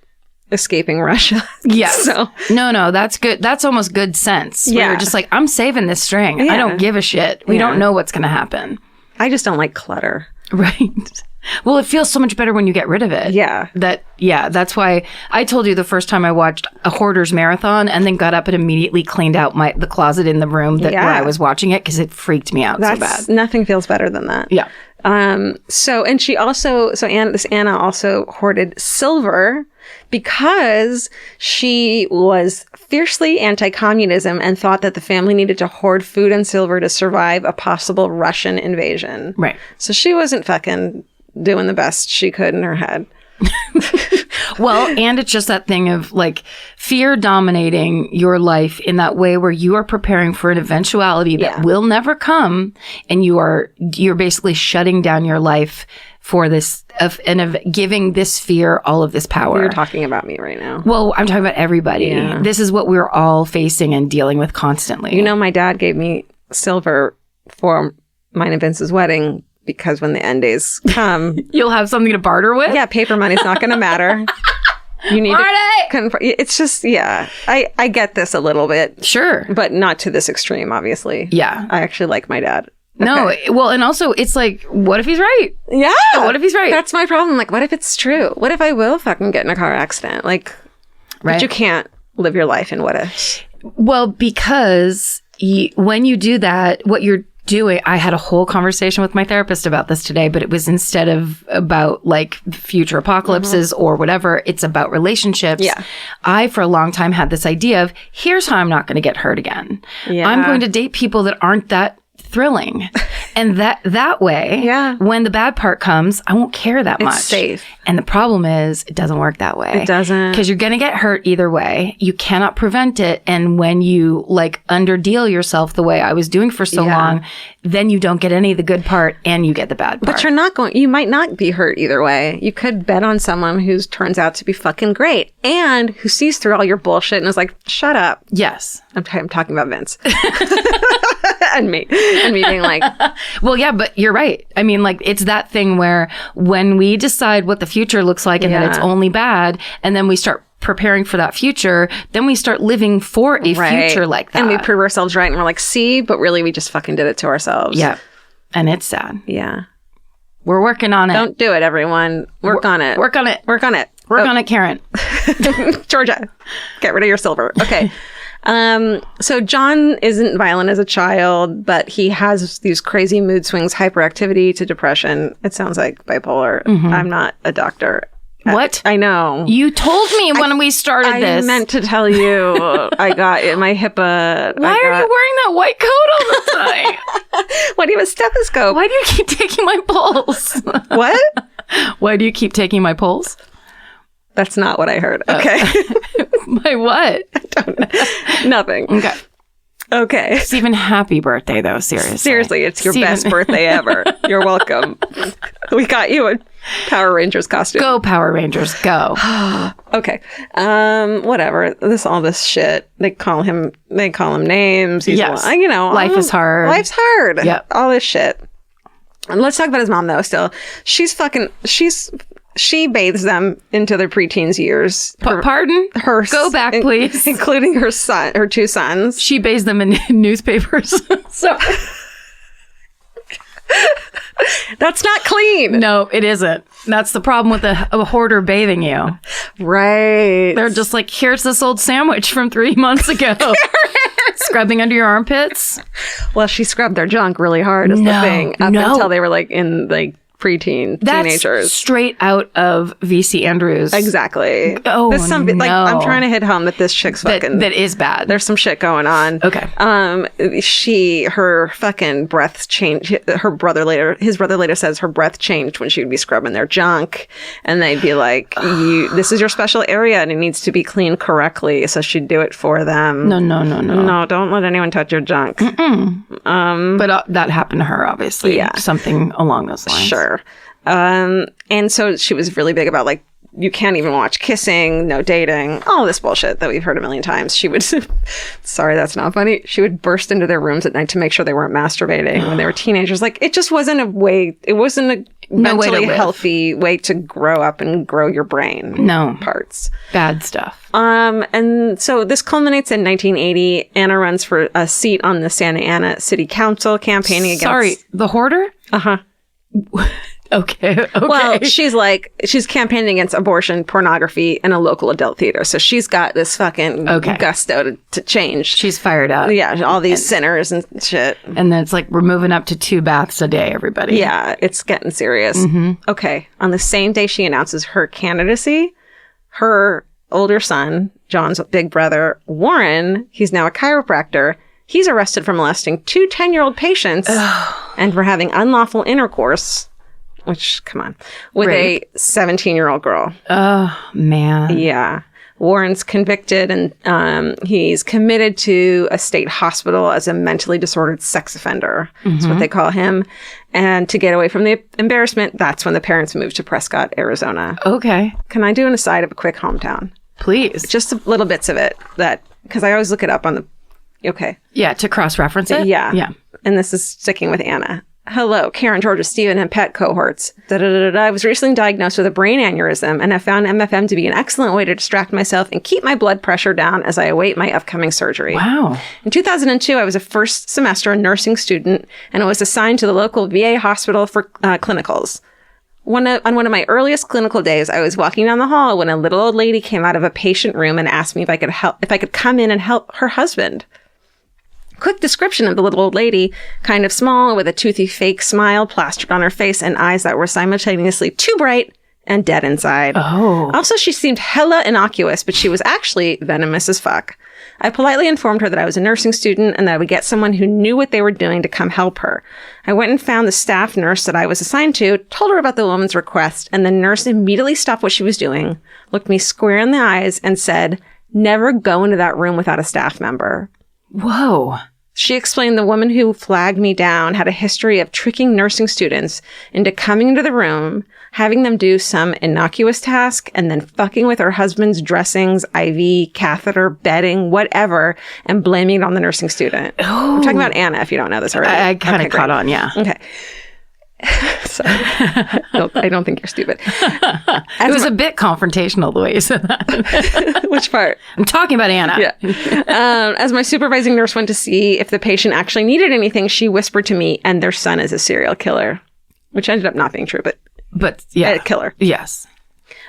Speaker 2: escaping Russia.
Speaker 1: Yes.
Speaker 2: So
Speaker 1: no, that's good. That's almost good sense.
Speaker 2: Yeah.
Speaker 1: You're just like, I'm saving this string.
Speaker 2: Yeah.
Speaker 1: I don't give a shit. We don't know what's going to happen.
Speaker 2: I just don't like clutter.
Speaker 1: Right. Well, it feels so much better when you get rid of it.
Speaker 2: Yeah.
Speaker 1: That's why I told you the first time I watched a Hoarders Marathon and then got up and immediately cleaned out the closet in the room where I was watching it because it freaked me out so bad.
Speaker 2: Nothing feels better than that.
Speaker 1: Yeah.
Speaker 2: This Anna also hoarded silver because she was fiercely anti-communism and thought that the family needed to hoard food and silver to survive a possible Russian invasion.
Speaker 1: Right.
Speaker 2: So she wasn't fucking doing the best she could in her head.
Speaker 1: Well, and it's just that thing of like fear dominating your life in that way where you are preparing for an eventuality that will never come, and you're basically shutting down your life for this of giving this fear all of this power.
Speaker 2: You're talking about me right now.
Speaker 1: Well, I'm talking about everybody.
Speaker 2: Yeah.
Speaker 1: This is what we're all facing and dealing with constantly.
Speaker 2: You know, my dad gave me silver for mine and Vince's wedding because when the end days come,
Speaker 1: you'll have something to barter with?
Speaker 2: Yeah, paper money's not going to matter. You need
Speaker 1: Marty!
Speaker 2: It's just, yeah. I get this a little bit.
Speaker 1: Sure.
Speaker 2: But not to this extreme, obviously.
Speaker 1: Yeah.
Speaker 2: I actually like my dad.
Speaker 1: No, well, and also it's like, what if he's right?
Speaker 2: Yeah.
Speaker 1: What if he's right?
Speaker 2: That's my problem. Like, what if it's true? What if I will fucking get in a car accident? Like,
Speaker 1: Right.
Speaker 2: but you can't live your life in what ifs.
Speaker 1: Well, because when you do that, what you're doing, I had a whole conversation with my therapist about this today, but it was instead of about like future apocalypses or whatever, it's about relationships.
Speaker 2: Yeah.
Speaker 1: I, for a long time, had this idea of here's how I'm not going to get hurt again.
Speaker 2: Yeah.
Speaker 1: I'm going to date people that aren't that thrilling. And that way,
Speaker 2: Yeah.
Speaker 1: when the bad part comes, I won't care that much.
Speaker 2: It's safe.
Speaker 1: And the problem is, it doesn't work that way.
Speaker 2: It doesn't.
Speaker 1: Because you're going to get hurt either way. You cannot prevent it. And when you like underdeal yourself the way I was doing for so long, then you don't get any of the good part and you get the bad part.
Speaker 2: But you might not be hurt either way. You could bet on someone who turns out to be fucking great and who sees through all your bullshit and is like, shut up.
Speaker 1: Yes.
Speaker 2: I'm talking about Vince. and me being like,
Speaker 1: Well, yeah, but you're right. I mean, like, it's that thing where when we decide what the future looks like and that it's only bad, and then we start preparing for that future, then we start living for a future like that.
Speaker 2: And we prove ourselves right and we're like, see, but really we just fucking did it to ourselves.
Speaker 1: Yeah. And it's sad.
Speaker 2: Yeah.
Speaker 1: We're working on it.
Speaker 2: Don't do it, everyone. Work on it.
Speaker 1: Work on it.
Speaker 2: Work on it.
Speaker 1: Work on it, Karen.
Speaker 2: Georgia, get rid of your silver. Okay. So John isn't violent as a child, but he has these crazy mood swings, hyperactivity to depression. It sounds like bipolar. I'm not a doctor.
Speaker 1: What?
Speaker 2: I know.
Speaker 1: You told me when we started this.
Speaker 2: I meant to tell you. I got it. My HIPAA.
Speaker 1: Why are you wearing that white coat all the time?
Speaker 2: Why do you have a stethoscope?
Speaker 1: Why do you keep taking my pulse?
Speaker 2: What?
Speaker 1: Why do you keep taking my pulse?
Speaker 2: That's not what I heard. Okay.
Speaker 1: My what?
Speaker 2: Nothing.
Speaker 1: Okay.
Speaker 2: Okay.
Speaker 1: Stephen, happy birthday, though. Seriously.
Speaker 2: Seriously, it's your
Speaker 1: Stephen.
Speaker 2: best birthday ever. You're welcome. We got you a Power Rangers costume.
Speaker 1: Go, Power Rangers, go.
Speaker 2: Okay. Whatever. All this shit. They call him names. He's
Speaker 1: Yes.
Speaker 2: life
Speaker 1: is hard.
Speaker 2: Life's hard.
Speaker 1: Yep.
Speaker 2: All this shit. And let's talk about his mom though, still. She bathes them into their preteens years.
Speaker 1: Pardon? Go back, please.
Speaker 2: Including her two sons.
Speaker 1: She bathes them in newspapers. So
Speaker 2: That's not clean.
Speaker 1: no, it isn't. That's the problem with a hoarder bathing you.
Speaker 2: Right.
Speaker 1: They're just like, here's this old sandwich from 3 months ago. Scrubbing under your armpits.
Speaker 2: Well, she scrubbed their junk really hard is the thing. Up until they were like in like preteen teenagers.
Speaker 1: That's straight out of V.C. Andrews.
Speaker 2: Exactly.
Speaker 1: Oh,
Speaker 2: There's some, like,
Speaker 1: no.
Speaker 2: I'm trying to hit home that this chick's fucking...
Speaker 1: That is bad.
Speaker 2: There's some shit going on.
Speaker 1: Okay.
Speaker 2: Her fucking breath changed. His brother later says her breath changed when she would be scrubbing their junk. And they'd be like, this is your special area and it needs to be cleaned correctly. So she'd do it for them.
Speaker 1: No.
Speaker 2: No, don't let anyone touch your junk.
Speaker 1: But that happened to her, obviously.
Speaker 2: Yeah.
Speaker 1: Something along those lines.
Speaker 2: Sure. And so she was really big about like, you can't even watch kissing, no dating, all this bullshit that we've heard a million times. She would, sorry, that's not funny. She would burst into their rooms at night to make sure they weren't masturbating when they were teenagers. Like, it just wasn't it wasn't a mentally healthy way to grow up and grow your brain.
Speaker 1: No.
Speaker 2: Parts.
Speaker 1: Bad stuff.
Speaker 2: And so this culminates in 1980. Anna runs for a seat on the Santa Ana City Council campaigning against...
Speaker 1: Sorry, the hoarder?
Speaker 2: Uh-huh.
Speaker 1: Okay.
Speaker 2: Well, she's campaigning against abortion, pornography, and a local adult theater. So she's got this fucking gusto to change.
Speaker 1: She's fired up.
Speaker 2: Yeah, all these sinners and shit.
Speaker 1: And then it's like, we're moving up to 2 baths a day, everybody.
Speaker 2: Yeah, it's getting serious. Okay. On the same day she announces her candidacy, her older son, John's big brother, Warren, he's now a chiropractor. He's arrested for molesting 2 10-year-old patients and for having unlawful intercourse. Which, come on, with a 17-year-old girl.
Speaker 1: Oh, man.
Speaker 2: Yeah. Warren's convicted and he's committed to a state hospital as a mentally disordered sex offender. That's what they call him. And to get away from the embarrassment, that's when the parents moved to Prescott, Arizona.
Speaker 1: Okay.
Speaker 2: Can I do an aside of a quick hometown?
Speaker 1: Please.
Speaker 2: Just little bits of it because I always look it up on the... Okay.
Speaker 1: Yeah, to cross-reference it?
Speaker 2: Yeah.
Speaker 1: Yeah.
Speaker 2: And this is sticking with Anna. Hello, Karen, Georgia, Stephen, and pet cohorts. I was recently diagnosed with a brain aneurysm and have found MFM to be an excellent way to distract myself and keep my blood pressure down as I await my upcoming surgery.
Speaker 1: Wow.
Speaker 2: In 2002, I was a first semester nursing student and was assigned to the local VA hospital for clinicals. On one of my earliest clinical days, I was walking down the hall when a little old lady came out of a patient room and asked me if I could come in and help her husband. Quick description of the little old lady, kind of small, with a toothy fake smile plastered on her face and eyes that were simultaneously too bright and dead inside.
Speaker 1: Oh.
Speaker 2: Also, she seemed hella innocuous, but she was actually venomous as fuck. I politely informed her that I was a nursing student and that I would get someone who knew what they were doing to come help her. I went and found the staff nurse that I was assigned to, told her about the woman's request, and the nurse immediately stopped what she was doing, looked me square in the eyes, and said, "Never go into that room without a staff member."
Speaker 1: Whoa.
Speaker 2: She explained the woman who flagged me down had a history of tricking nursing students into coming into the room, having them do some innocuous task, and then fucking with her husband's dressings, IV, catheter, bedding, whatever, and blaming it on the nursing student.
Speaker 1: Oh.
Speaker 2: I'm talking about Anna, if you don't know this already.
Speaker 1: I kind of
Speaker 2: Okay,
Speaker 1: caught
Speaker 2: great.
Speaker 1: on, yeah.
Speaker 2: Okay. Sorry. I don't think you're stupid.
Speaker 1: It was a bit confrontational the way you said that.
Speaker 2: Which part?
Speaker 1: I'm talking about Anna.
Speaker 2: Yeah. As my supervising nurse went to see if the patient actually needed anything, she whispered to me, "And their son is a serial killer," which ended up not being true, but
Speaker 1: yeah.
Speaker 2: a killer.
Speaker 1: Yes.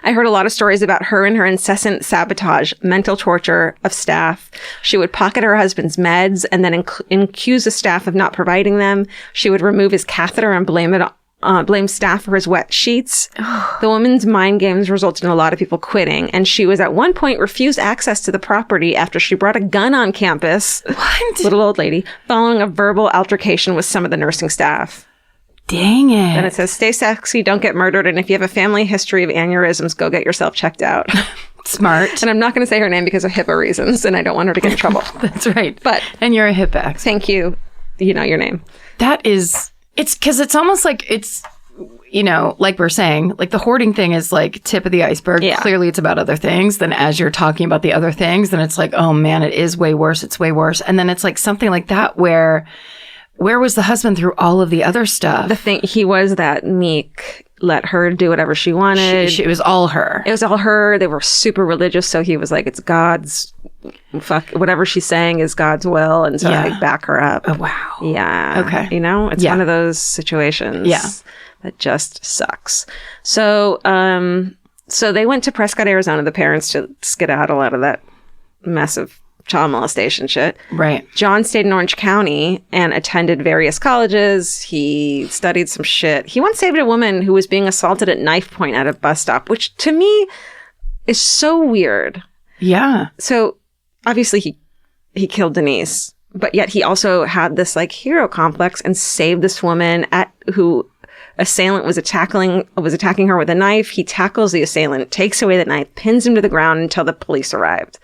Speaker 2: I heard a lot of stories about her and her incessant sabotage, mental torture of staff. She would pocket her husband's meds and then accuse the staff of not providing them. She would remove his catheter and blame staff for his wet sheets. The woman's mind games resulted in a lot of people quitting, and she was at one point refused access to the property after she brought a gun on campus.
Speaker 1: What?
Speaker 2: Little old lady, following a verbal altercation with some of the nursing staff.
Speaker 1: Dang it.
Speaker 2: And it says, "Stay sexy, don't get murdered, and if you have a family history of aneurysms, go get yourself checked out."
Speaker 1: Smart.
Speaker 2: And I'm not going to say her name because of HIPAA reasons, and I don't want her to get in trouble.
Speaker 1: That's right.
Speaker 2: But
Speaker 1: and you're a hip ex.
Speaker 2: thank you. You know your name.
Speaker 1: That is, it's because it's almost like it's, you know, like we're saying, like the hoarding thing is like tip of the iceberg.
Speaker 2: Yeah.
Speaker 1: Clearly it's about other things. Then as you're talking about the other things, then it's like, oh man, it is way worse. It's way worse. And then it's like something like that where was the husband through all of the other stuff?
Speaker 2: The thing, he was that meek, let her do whatever she wanted.
Speaker 1: It was all her.
Speaker 2: It was all her. They were super religious, so he was like, it's God's, whatever she's saying is God's will, and so
Speaker 1: Yeah.
Speaker 2: I back her up.
Speaker 1: Oh, wow.
Speaker 2: Yeah.
Speaker 1: Okay.
Speaker 2: You know, it's
Speaker 1: Yeah.
Speaker 2: one of those situations
Speaker 1: Yeah.
Speaker 2: that just sucks. So, so they went to Prescott, Arizona, the parents, to skedaddle out of that mess of child molestation shit.
Speaker 1: Right.
Speaker 2: John stayed in Orange County and attended various colleges. He studied some shit. He once saved a woman who was being assaulted at knife point at a bus stop, which to me is so weird.
Speaker 1: Yeah.
Speaker 2: So obviously he killed Denise, but yet he also had this like hero complex and saved this woman who assailant was attacking her with a knife. He tackles the assailant, takes away the knife, pins him to the ground until the police arrived.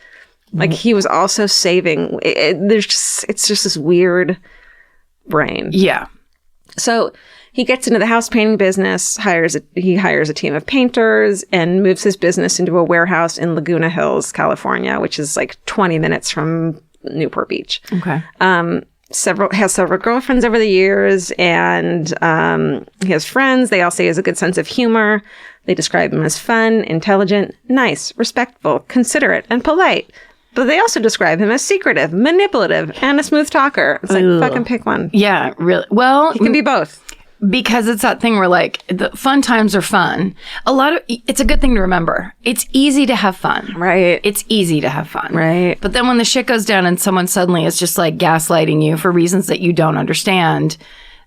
Speaker 2: Like he was also saving. It's just this weird brain.
Speaker 1: Yeah.
Speaker 2: So he gets into the house painting business. He hires a team of painters and moves his business into a warehouse in Laguna Hills, California, which is like 20 minutes from Newport Beach.
Speaker 1: Okay.
Speaker 2: Has several girlfriends over the years, and he has friends. They all say he has a good sense of humor. They describe him as fun, intelligent, nice, respectful, considerate, and polite. But they also describe him as secretive, manipulative, and a smooth talker. It's like, fucking pick one.
Speaker 1: Yeah, really. Well,
Speaker 2: He can be both.
Speaker 1: because it's that thing where like the fun times are fun. It's a good thing to remember. It's easy to have fun.
Speaker 2: Right.
Speaker 1: It's easy to have fun.
Speaker 2: Right.
Speaker 1: But then when the shit goes down and someone suddenly is just like gaslighting you for reasons that you don't understand,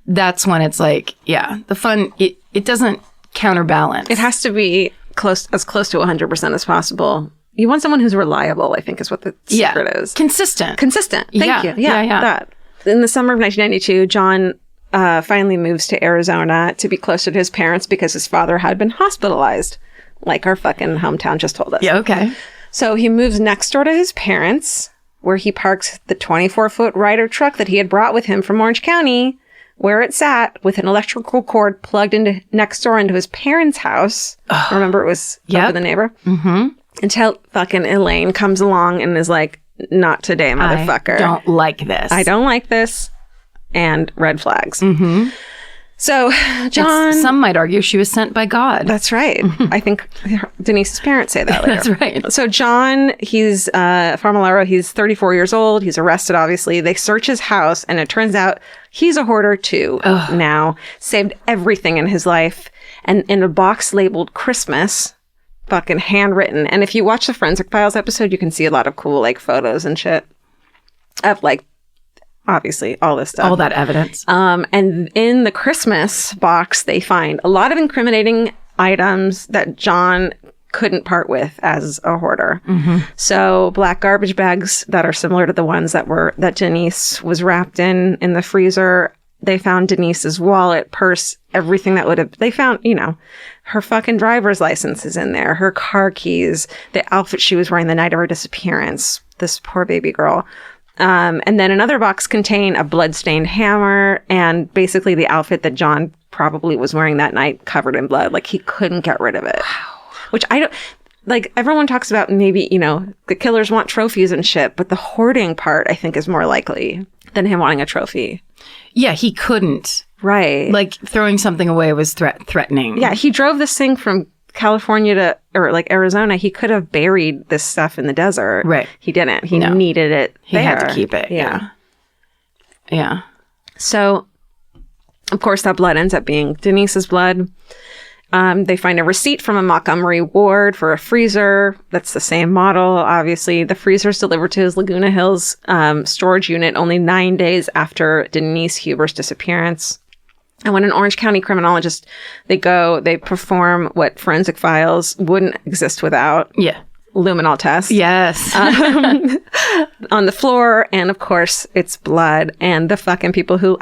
Speaker 1: that's when it's like, yeah, the fun, it doesn't counterbalance.
Speaker 2: It has to be as close to 100% as possible. You want someone who's reliable, I think is what the secret is.
Speaker 1: Consistent.
Speaker 2: Consistent. Thank
Speaker 1: Yeah,
Speaker 2: you.
Speaker 1: yeah.
Speaker 2: That. In the summer of 1992, John finally moves to Arizona to be closer to his parents because his father had been hospitalized, like our fucking hometown just told us.
Speaker 1: Yeah, okay.
Speaker 2: So he moves next door to his parents, where he parks the 24-foot Ryder truck that he had brought with him from Orange County, where it sat with an electrical cord plugged into next door into his parents' house. Remember, it was up with the neighbor? Mm-hmm. Until fucking Elaine comes along and is like, not today, motherfucker.
Speaker 1: I don't like this.
Speaker 2: I don't like this. And red flags. Mm-hmm. So John,
Speaker 1: Some might argue she was sent by God.
Speaker 2: that's right. I think Denise's parents say that later.
Speaker 1: That's right.
Speaker 2: So John, he's Famolaro. He's 34 years old. He's arrested, obviously. They search his house, and it turns out he's a hoarder too. Now saved everything in his life, and in a box labeled Christmas, fucking handwritten. And if you watch the Forensic Files episode, you can see a lot of cool like photos and shit of like obviously all this stuff,
Speaker 1: All that evidence.
Speaker 2: and in the Christmas box, they find a lot of incriminating items that John couldn't part with as a hoarder. So black garbage bags that are similar to the ones that Denise was wrapped in the freezer. They found Denise's wallet, purse, everything that would have, they found, her fucking driver's license is in there, her car keys, the outfit she was wearing the night of her disappearance, this poor baby girl. And then another box contained a blood-stained hammer and basically the outfit that John probably was wearing that night covered in blood. Like, he couldn't get rid of it. Wow. Which I don't... Like, everyone talks about maybe, the killers want trophies and shit, but the hoarding part, I think, is more likely than him wanting a trophy.
Speaker 1: Yeah, he couldn't.
Speaker 2: Right.
Speaker 1: Like, throwing something away was threatening.
Speaker 2: Yeah, he drove this thing from California or Arizona. He could have buried this stuff in the desert.
Speaker 1: Right.
Speaker 2: He didn't. He needed it
Speaker 1: He
Speaker 2: there.
Speaker 1: had to keep it. Yeah.
Speaker 2: So, of course, that blood ends up being Denise's blood. They find a receipt from a Montgomery ward for a freezer. That's the same model, obviously. The freezer's delivered to his Laguna Hills storage unit only 9 days after Denise Huber's disappearance. And when an Orange County criminologist, they perform what Forensic Files wouldn't exist without.
Speaker 1: Yeah.
Speaker 2: Luminol test.
Speaker 1: Yes.
Speaker 2: On the floor, and of course it's blood. And the fucking people who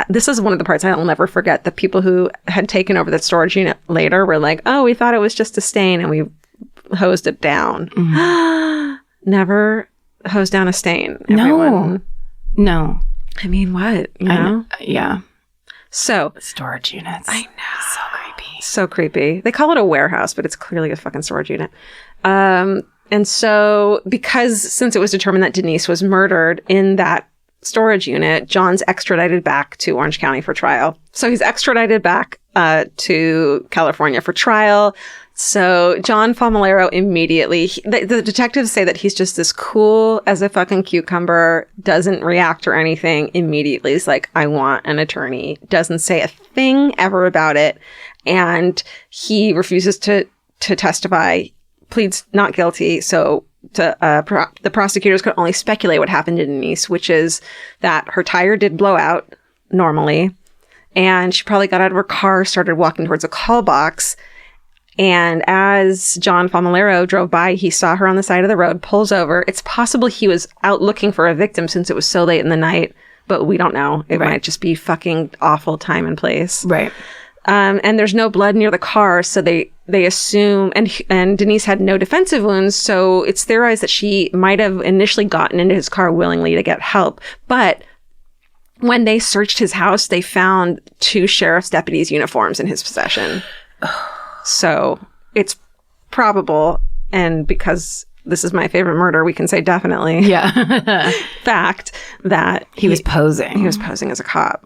Speaker 2: this is one of the parts I'll never forget. The people who had taken over that storage unit later were like, oh, we thought it was just a stain and we hosed it down. Never hose down a stain, everyone.
Speaker 1: No.
Speaker 2: I mean, what? You know?
Speaker 1: Yeah.
Speaker 2: So
Speaker 1: Storage units.
Speaker 2: I know.
Speaker 1: So creepy.
Speaker 2: So creepy. They call it a warehouse, but it's clearly a fucking storage unit. And so, since it was determined that Denise was murdered in that storage unit, John's extradited back to Orange County for trial. So he's extradited back to California for trial. So John Famolaro immediately, the detectives say that he's just this cool as a fucking cucumber, doesn't react or anything immediately. He's like, I want an attorney. Doesn't say a thing ever about it. And he refuses to testify, pleads not guilty. So the prosecutors could only speculate what happened to Denise, which is that her tire did blow out normally. And she probably got out of her car, started walking towards a call box. And as John Famolaro drove by, he saw her on the side of the road, pulls over. It's possible he was out looking for a victim since it was so late in the night, but we don't know. It might just be fucking awful time and place.
Speaker 1: Right.
Speaker 2: And there's no blood near the car, so they assume, and Denise had no defensive wounds, so it's theorized that she might have initially gotten into his car willingly to get help. But when they searched his house, they found 2 sheriff's deputies' uniforms in his possession. So it's probable, and because this is my favorite murder, we can say definitely fact that
Speaker 1: he was posing.
Speaker 2: He was posing as a cop.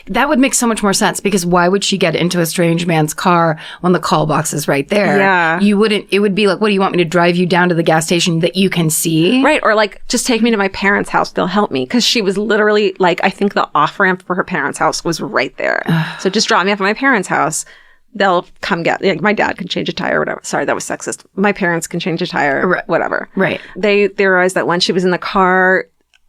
Speaker 1: That would make so much more sense, because why would she get into a strange man's car when the call box is right there?
Speaker 2: Yeah.
Speaker 1: It would be like, what do you want me to drive you down to the gas station that you can see?
Speaker 2: Right. Or like, just take me to my parents' house. They'll help me. Because she was literally like, I think the off ramp for her parents' house was right there. So just drop me off at my parents' house. They'll come get, like, my dad can change a tire or whatever. Sorry, that was sexist. My parents can change a tire, whatever.
Speaker 1: Right.
Speaker 2: They theorized that when she was in the car,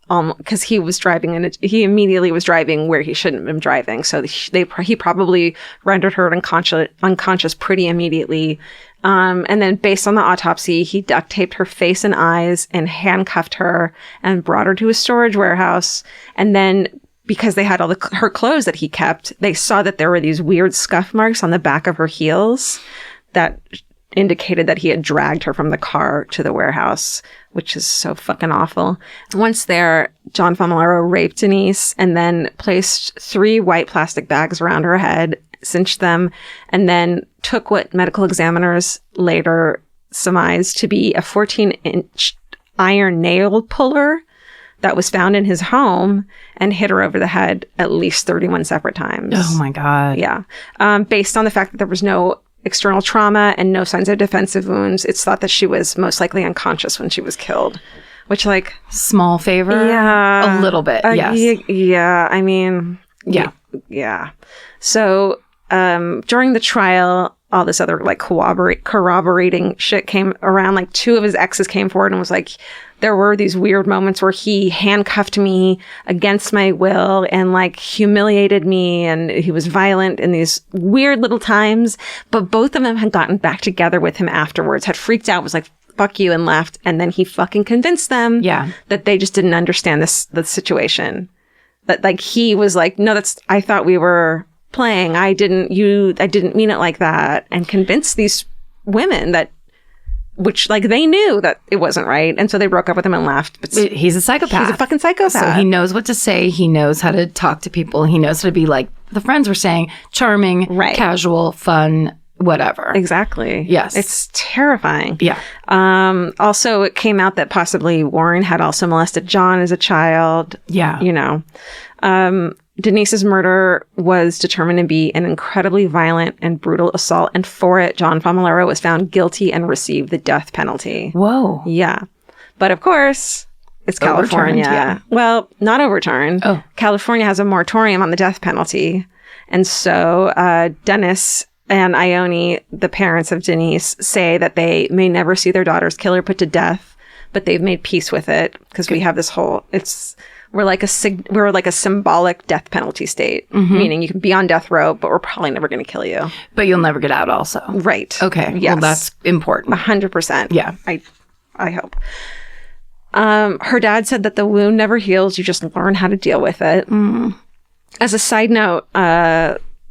Speaker 2: because he was driving, and he immediately was driving where he shouldn't have been driving. So he probably rendered her unconscious pretty immediately. And then based on the autopsy, he duct taped her face and eyes and handcuffed her and brought her to a storage warehouse. And then, because they had all her clothes that he kept, they saw that there were these weird scuff marks on the back of her heels that indicated that he had dragged her from the car to the warehouse, which is so fucking awful. Once there, John Famolaro raped Denise and then placed 3 white plastic bags around her head, cinched them, and then took what medical examiners later surmised to be a 14-inch iron nail puller that was found in his home and hit her over the head at least 31 separate times.
Speaker 1: Oh my God.
Speaker 2: Yeah. Based on the fact that there was no external trauma and no signs of defensive wounds, it's thought that she was most likely unconscious when she was killed. Which, like...
Speaker 1: Small favor?
Speaker 2: Yeah.
Speaker 1: A little bit, yes.
Speaker 2: Yeah. I mean...
Speaker 1: Yeah.
Speaker 2: Yeah. So, during the trial, all this other, like, corroborating shit came around. Like, 2 of his exes came forward and was like, there were these weird moments where he handcuffed me against my will and, like, humiliated me, and he was violent in these weird little times. But both of them had gotten back together with him afterwards, had freaked out, was like, fuck you, and left. And then he fucking convinced them that they just didn't understand the situation. That, like, he was like, no, I thought we were playing. I didn't mean it like that. And convinced these women which, like, they knew that it wasn't right. And so they broke up with him and left. But
Speaker 1: he's a psychopath.
Speaker 2: He's a fucking psychopath.
Speaker 1: So he knows what to say. He knows how to talk to people. He knows how to be, like the friends were saying, charming, casual, fun, whatever.
Speaker 2: Exactly.
Speaker 1: Yes.
Speaker 2: It's terrifying.
Speaker 1: Yeah.
Speaker 2: Also, it came out that possibly Warren had also molested John as a child.
Speaker 1: Yeah.
Speaker 2: You know. Denise's murder was determined to be an incredibly violent and brutal assault, and for it, John Famularo was found guilty and received the death penalty.
Speaker 1: Whoa.
Speaker 2: Yeah. But of course, it's California.
Speaker 1: Yeah.
Speaker 2: Well, not overturned.
Speaker 1: Oh.
Speaker 2: California has a moratorium on the death penalty. And so Dennis and Ione, the parents of Denise, say that they may never see their daughter's killer put to death, but they've made peace with it because we have this whole... We're like a symbolic death penalty state, meaning you can be on death row, but we're probably never going to kill you.
Speaker 1: But you'll never get out also.
Speaker 2: Right.
Speaker 1: Okay.
Speaker 2: Yes.
Speaker 1: Well, that's important.
Speaker 2: 100%.
Speaker 1: Yeah.
Speaker 2: I hope. Her dad said that the wound never heals. You just learn how to deal with it. As a side note,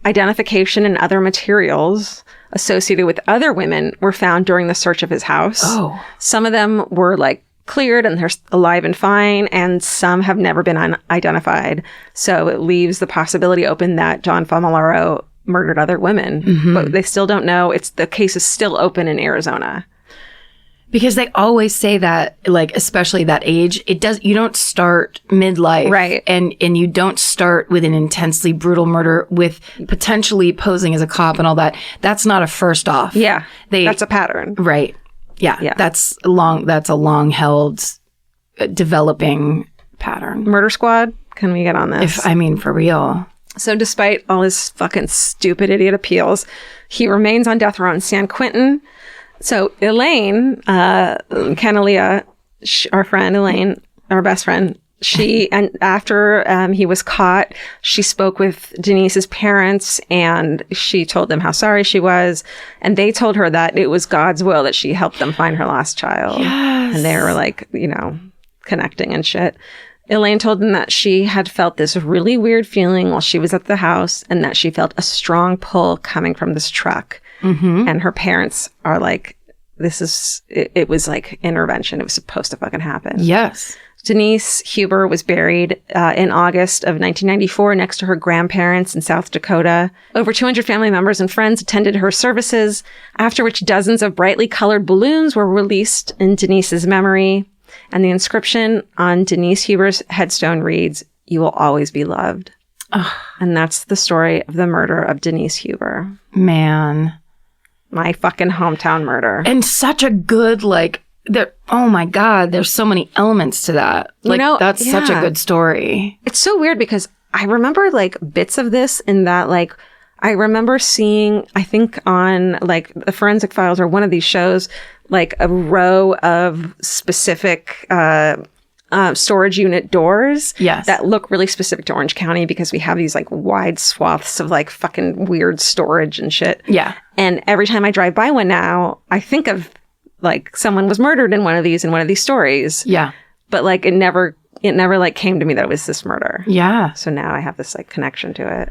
Speaker 2: identification and other materials associated with other women were found during the search of his house.
Speaker 1: Oh.
Speaker 2: Some of them were, like, cleared and they're alive and fine, and some have never been identified. So it leaves the possibility open that John Famularo murdered other women, but they still don't know. The case is still open in Arizona.
Speaker 1: Because they always say that, like, especially that age, you don't start midlife.
Speaker 2: Right.
Speaker 1: And you don't start with an intensely brutal murder with potentially posing as a cop and all that. That's not a first off.
Speaker 2: Yeah. That's a pattern.
Speaker 1: Right. Yeah. That's a long held developing pattern.
Speaker 2: Murder Squad, can we get on this?
Speaker 1: For real.
Speaker 2: So despite all his fucking stupid idiot appeals, he remains on death row in San Quentin. So Elaine, Canalia, our friend Elaine, our best friend, and after he was caught, she spoke with Denise's parents and she told them how sorry she was. And they told her that it was God's will that she helped them find her lost child.
Speaker 1: Yes.
Speaker 2: And they were like, connecting and shit. Elaine told them that she had felt this really weird feeling while she was at the house and that she felt a strong pull coming from this truck. And her parents are like, it was like intervention. It was supposed to fucking happen.
Speaker 1: Yes.
Speaker 2: Denise Huber was buried in August of 1994 next to her grandparents in South Dakota. Over 200 family members and friends attended her services, after which dozens of brightly colored balloons were released in Denise's memory. And the inscription on Denise Huber's headstone reads, "You will always be loved." And that's the story of the murder of Denise Huber.
Speaker 1: Man.
Speaker 2: My fucking hometown murder.
Speaker 1: And such a good, oh my God, there's so many elements to that. That's such a good story.
Speaker 2: It's so weird because I remember bits of this in that I remember seeing, I think on the Forensic Files or one of these shows, a row of specific storage unit doors that look really specific to Orange County because we have these wide swaths of fucking weird storage and shit.
Speaker 1: Yeah.
Speaker 2: And every time I drive by one now, I think of someone was murdered in one of these stories.
Speaker 1: Yeah.
Speaker 2: But it never came to me that it was this murder.
Speaker 1: Yeah.
Speaker 2: So now I have this connection to it.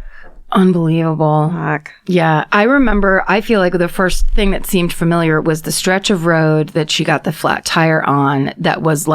Speaker 1: Unbelievable.
Speaker 2: Fuck.
Speaker 1: Yeah. I feel like the first thing that seemed familiar was the stretch of road that she got the flat tire on that was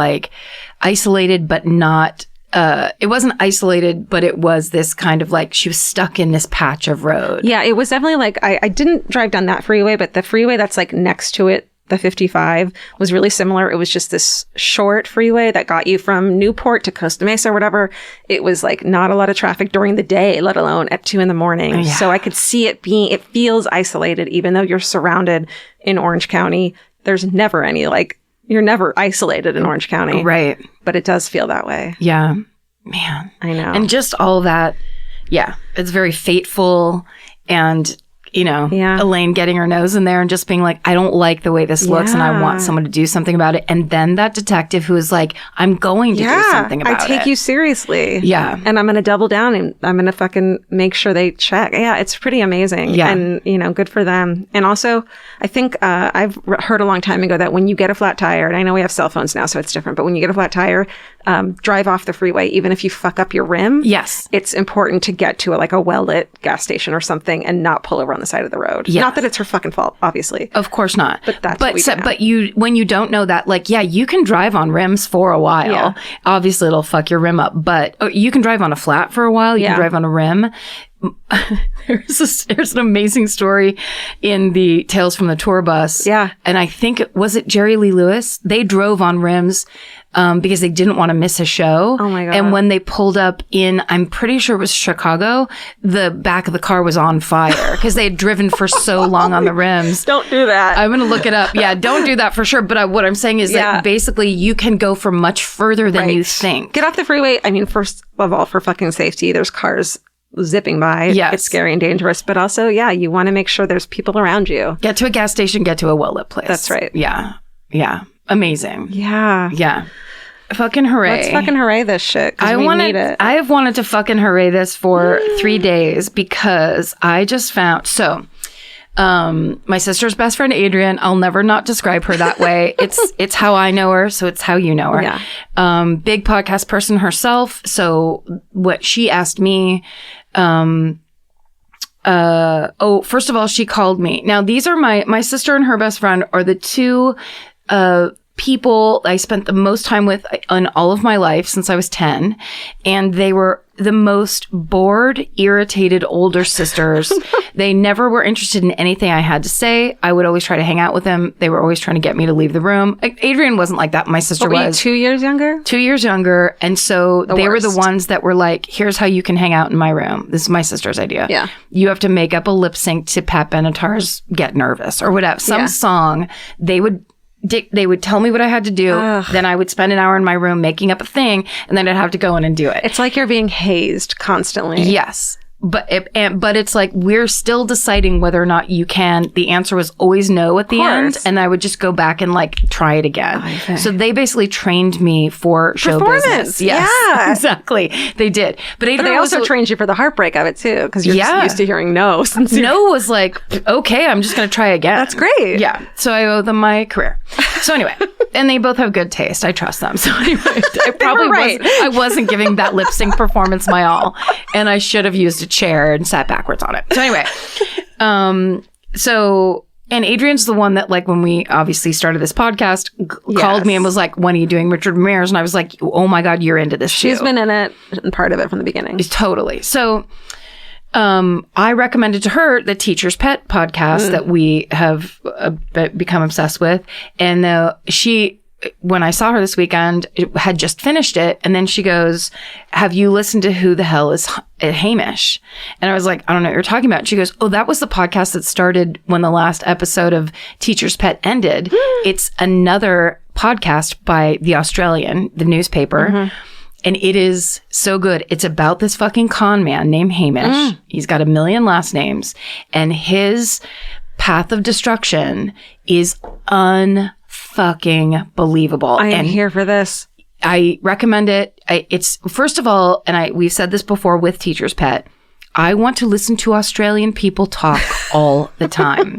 Speaker 1: isolated, but not, it wasn't isolated, but it was this kind of she was stuck in this patch of road.
Speaker 2: Yeah. It was definitely I didn't drive down that freeway, but the freeway that's next to it, the 55 was really similar. It was just this short freeway that got you from Newport to Costa Mesa or whatever. It was like not a lot of traffic during the day, let alone at 2 a.m.
Speaker 1: Yeah.
Speaker 2: So I could see it feels isolated, even though you're surrounded in Orange County. There's never any, like, you're never isolated in Orange County.
Speaker 1: Right.
Speaker 2: But it does feel that way.
Speaker 1: Yeah. Man.
Speaker 2: I know.
Speaker 1: And just all that. Yeah. It's very fateful. And, you know, Elaine getting her nose in there and just being like, I don't like the way this looks and I want someone to do something about it. And then that detective who is like, I'm going to do something about it.
Speaker 2: I take you seriously.
Speaker 1: Yeah.
Speaker 2: And I'm going to double down and I'm going to fucking make sure they check. Yeah, it's pretty amazing.
Speaker 1: Yeah.
Speaker 2: And, you know, good for them. And also, I think I've heard a long time ago that when you get a flat tire, and I know we have cell phones now, so it's different, but when you get a flat tire, drive off the freeway, even if you fuck up your rim.
Speaker 1: Yes.
Speaker 2: It's important to get to a well-lit gas station or something and not pull over on the side of the road.
Speaker 1: Yeah.
Speaker 2: Not that it's her fucking fault, obviously.
Speaker 1: Of course not.
Speaker 2: But that's what we do now.
Speaker 1: But when you don't know that, like, yeah, you can drive on rims for a while.
Speaker 2: Yeah.
Speaker 1: Obviously, it'll fuck your rim up, but you can drive on a flat for a while. You can drive on a rim. There's an amazing story in the Tales from the Tour Bus.
Speaker 2: Yeah.
Speaker 1: And I think, was it Jerry Lee Lewis? They drove on rims because they didn't want to miss a show.
Speaker 2: Oh my God.
Speaker 1: And when they pulled up in, I'm pretty sure it was Chicago, the back of the car was on fire because they had driven for so long on the rims.
Speaker 2: Don't do that.
Speaker 1: I'm going to look it up. Yeah, don't do that for sure. But what I'm saying is that basically you can go for much further than you think.
Speaker 2: Get off the freeway. I mean, first of all, for fucking safety, there's cars zipping by.
Speaker 1: Yes.
Speaker 2: It's scary and dangerous. But also, you want to make sure there's people around you.
Speaker 1: Get to a gas station, get to a well-lit place.
Speaker 2: That's right.
Speaker 1: Yeah. Yeah. Amazing.
Speaker 2: Yeah.
Speaker 1: Yeah. Fucking hooray.
Speaker 2: Let's fucking hooray this shit, because we need it.
Speaker 1: I have wanted to fucking hooray this for 3 days because I just found... So... my sister's best friend, Adrian, I'll never not describe her that way. It's how I know her, so it's how you know her.
Speaker 2: Yeah.
Speaker 1: Big podcast person herself. So what she asked me, first of all, she called me. Now, these are my sister and her best friend are the two, people I spent the most time with in all of my life since I was 10. And they were the most bored, irritated older sisters. They never were interested in anything I had to say. I would always try to hang out with them. They were always trying to get me to leave the room. Adrian wasn't like that. My sister
Speaker 2: Were you
Speaker 1: was
Speaker 2: 2 years younger?
Speaker 1: 2 years younger. And so they were the
Speaker 2: worst.
Speaker 1: ones that were like, here's how you can hang out in my room. This is my sister's idea.
Speaker 2: Yeah.
Speaker 1: You have to make up a lip sync to Pat Benatar's Get Nervous or whatever. Some song. They would tell me what I had to do. Then I would spend an hour in my room making up a thing, and then I'd have to go in and do it.
Speaker 2: It's like you're being hazed constantly.
Speaker 1: Yes. But it's like we're still deciding whether or not you can. The answer was always no at the end, and I would just go back and like try it again.
Speaker 2: Okay.
Speaker 1: So they basically trained me for show business. Yes,
Speaker 2: yeah,
Speaker 1: exactly. They did. But
Speaker 2: they also trained you for the heartbreak of it too, because you're just used to hearing no. Since
Speaker 1: no was like, okay, I'm just going to try again.
Speaker 2: That's great.
Speaker 1: Yeah. So I owe them my career. So anyway, and they both have good taste. I trust them. So anyway, I probably I wasn't giving that lip sync performance my all, and I should have used a chair and sat backwards on it. So anyway, and Adrian's the one that, like, when we obviously started this podcast, called me and was like, when are you doing Richard Ramirez? And I was like, oh my God, you're into this
Speaker 2: She's been in it and part of it from the beginning.
Speaker 1: Totally. So I recommended to her the Teacher's Pet podcast that we have become obsessed with. And when I saw her this weekend, had just finished it. And then she goes, have you listened to Who the Hell is Hamish? And I was like, I don't know what you're talking about. She goes, oh, that was the podcast that started when the last episode of Teacher's Pet ended. It's another podcast by The Australian, the newspaper. And it is so good. It's about this fucking con man named Hamish. He's got 1 million last names. And his path of destruction is unfucking believable.
Speaker 2: I am here for this.
Speaker 1: I recommend it. It's, first of all, and we've said this before with Teacher's Pet, I want to listen to Australian people talk all the time.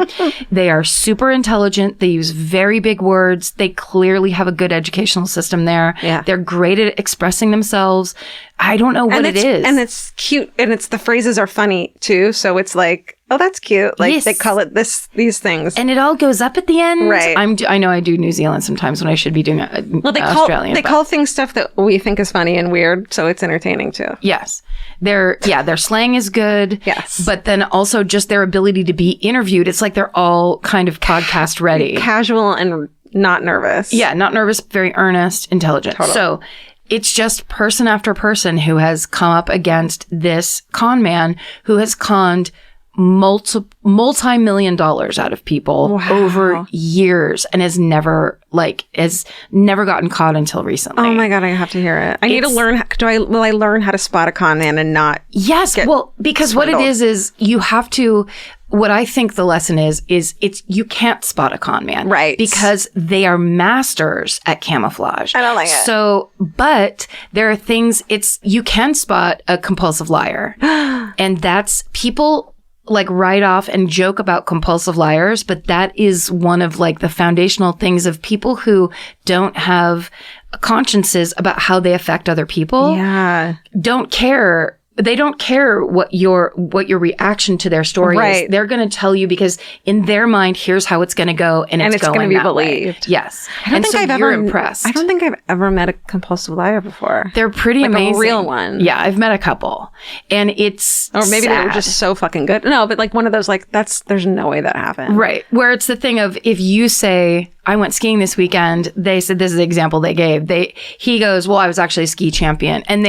Speaker 1: They are super intelligent. They use very big words. They clearly have a good educational system there.
Speaker 2: Yeah.
Speaker 1: They're great at expressing themselves. I don't know what it is.
Speaker 2: And it's cute. And the phrases are funny too. So it's like, oh, that's cute. Like
Speaker 1: Yes.
Speaker 2: they call it these things.
Speaker 1: And it all goes up at the end.
Speaker 2: Right.
Speaker 1: I know I do New Zealand sometimes when I should be doing
Speaker 2: Well, they
Speaker 1: Australian.
Speaker 2: call things stuff that we think is funny and weird, so it's entertaining too.
Speaker 1: Yes. Their slang is good.
Speaker 2: Yes.
Speaker 1: But then also just their ability to be interviewed. It's like they're all kind of podcast ready.
Speaker 2: Casual and not nervous.
Speaker 1: Yeah, not nervous, very earnest, intelligent.
Speaker 2: Totally.
Speaker 1: So it's just person after person who has come up against this con man who has conned multi-million dollars out of people over years and has never gotten caught until recently.
Speaker 2: Oh my God, I have to hear it. I need to learn. Will I learn how to spot a con man and not?
Speaker 1: Yes. Well, because
Speaker 2: swindled?
Speaker 1: what it is you have to, what I think the lesson is you can't spot a con man.
Speaker 2: Right.
Speaker 1: Because they are masters at camouflage.
Speaker 2: I don't like it.
Speaker 1: So, but there are things, you can spot a compulsive liar. And that's people like write off and joke about compulsive liars, but that is one of like the foundational things of people who don't have consciences about how they affect other people.
Speaker 2: Yeah.
Speaker 1: Don't care. They don't care what your reaction to their story
Speaker 2: Right.
Speaker 1: is. They're going to tell you because in their mind, here's how it's going to go, and it's going
Speaker 2: going to be
Speaker 1: that way.
Speaker 2: believed.
Speaker 1: Yes,
Speaker 2: I don't think I've
Speaker 1: you're
Speaker 2: ever
Speaker 1: impressed.
Speaker 2: I don't think I've ever met a compulsive liar before.
Speaker 1: They're pretty
Speaker 2: like
Speaker 1: amazing.
Speaker 2: a real one.
Speaker 1: Yeah, I've met a couple, and it's
Speaker 2: Or maybe they were
Speaker 1: sad.
Speaker 2: just so fucking good. No, but like one of those like there's no way that happened.
Speaker 1: Right. Where it's the thing of if you say, I went skiing this weekend, they said, this is the example they gave. He goes, well, I was actually a ski champion. And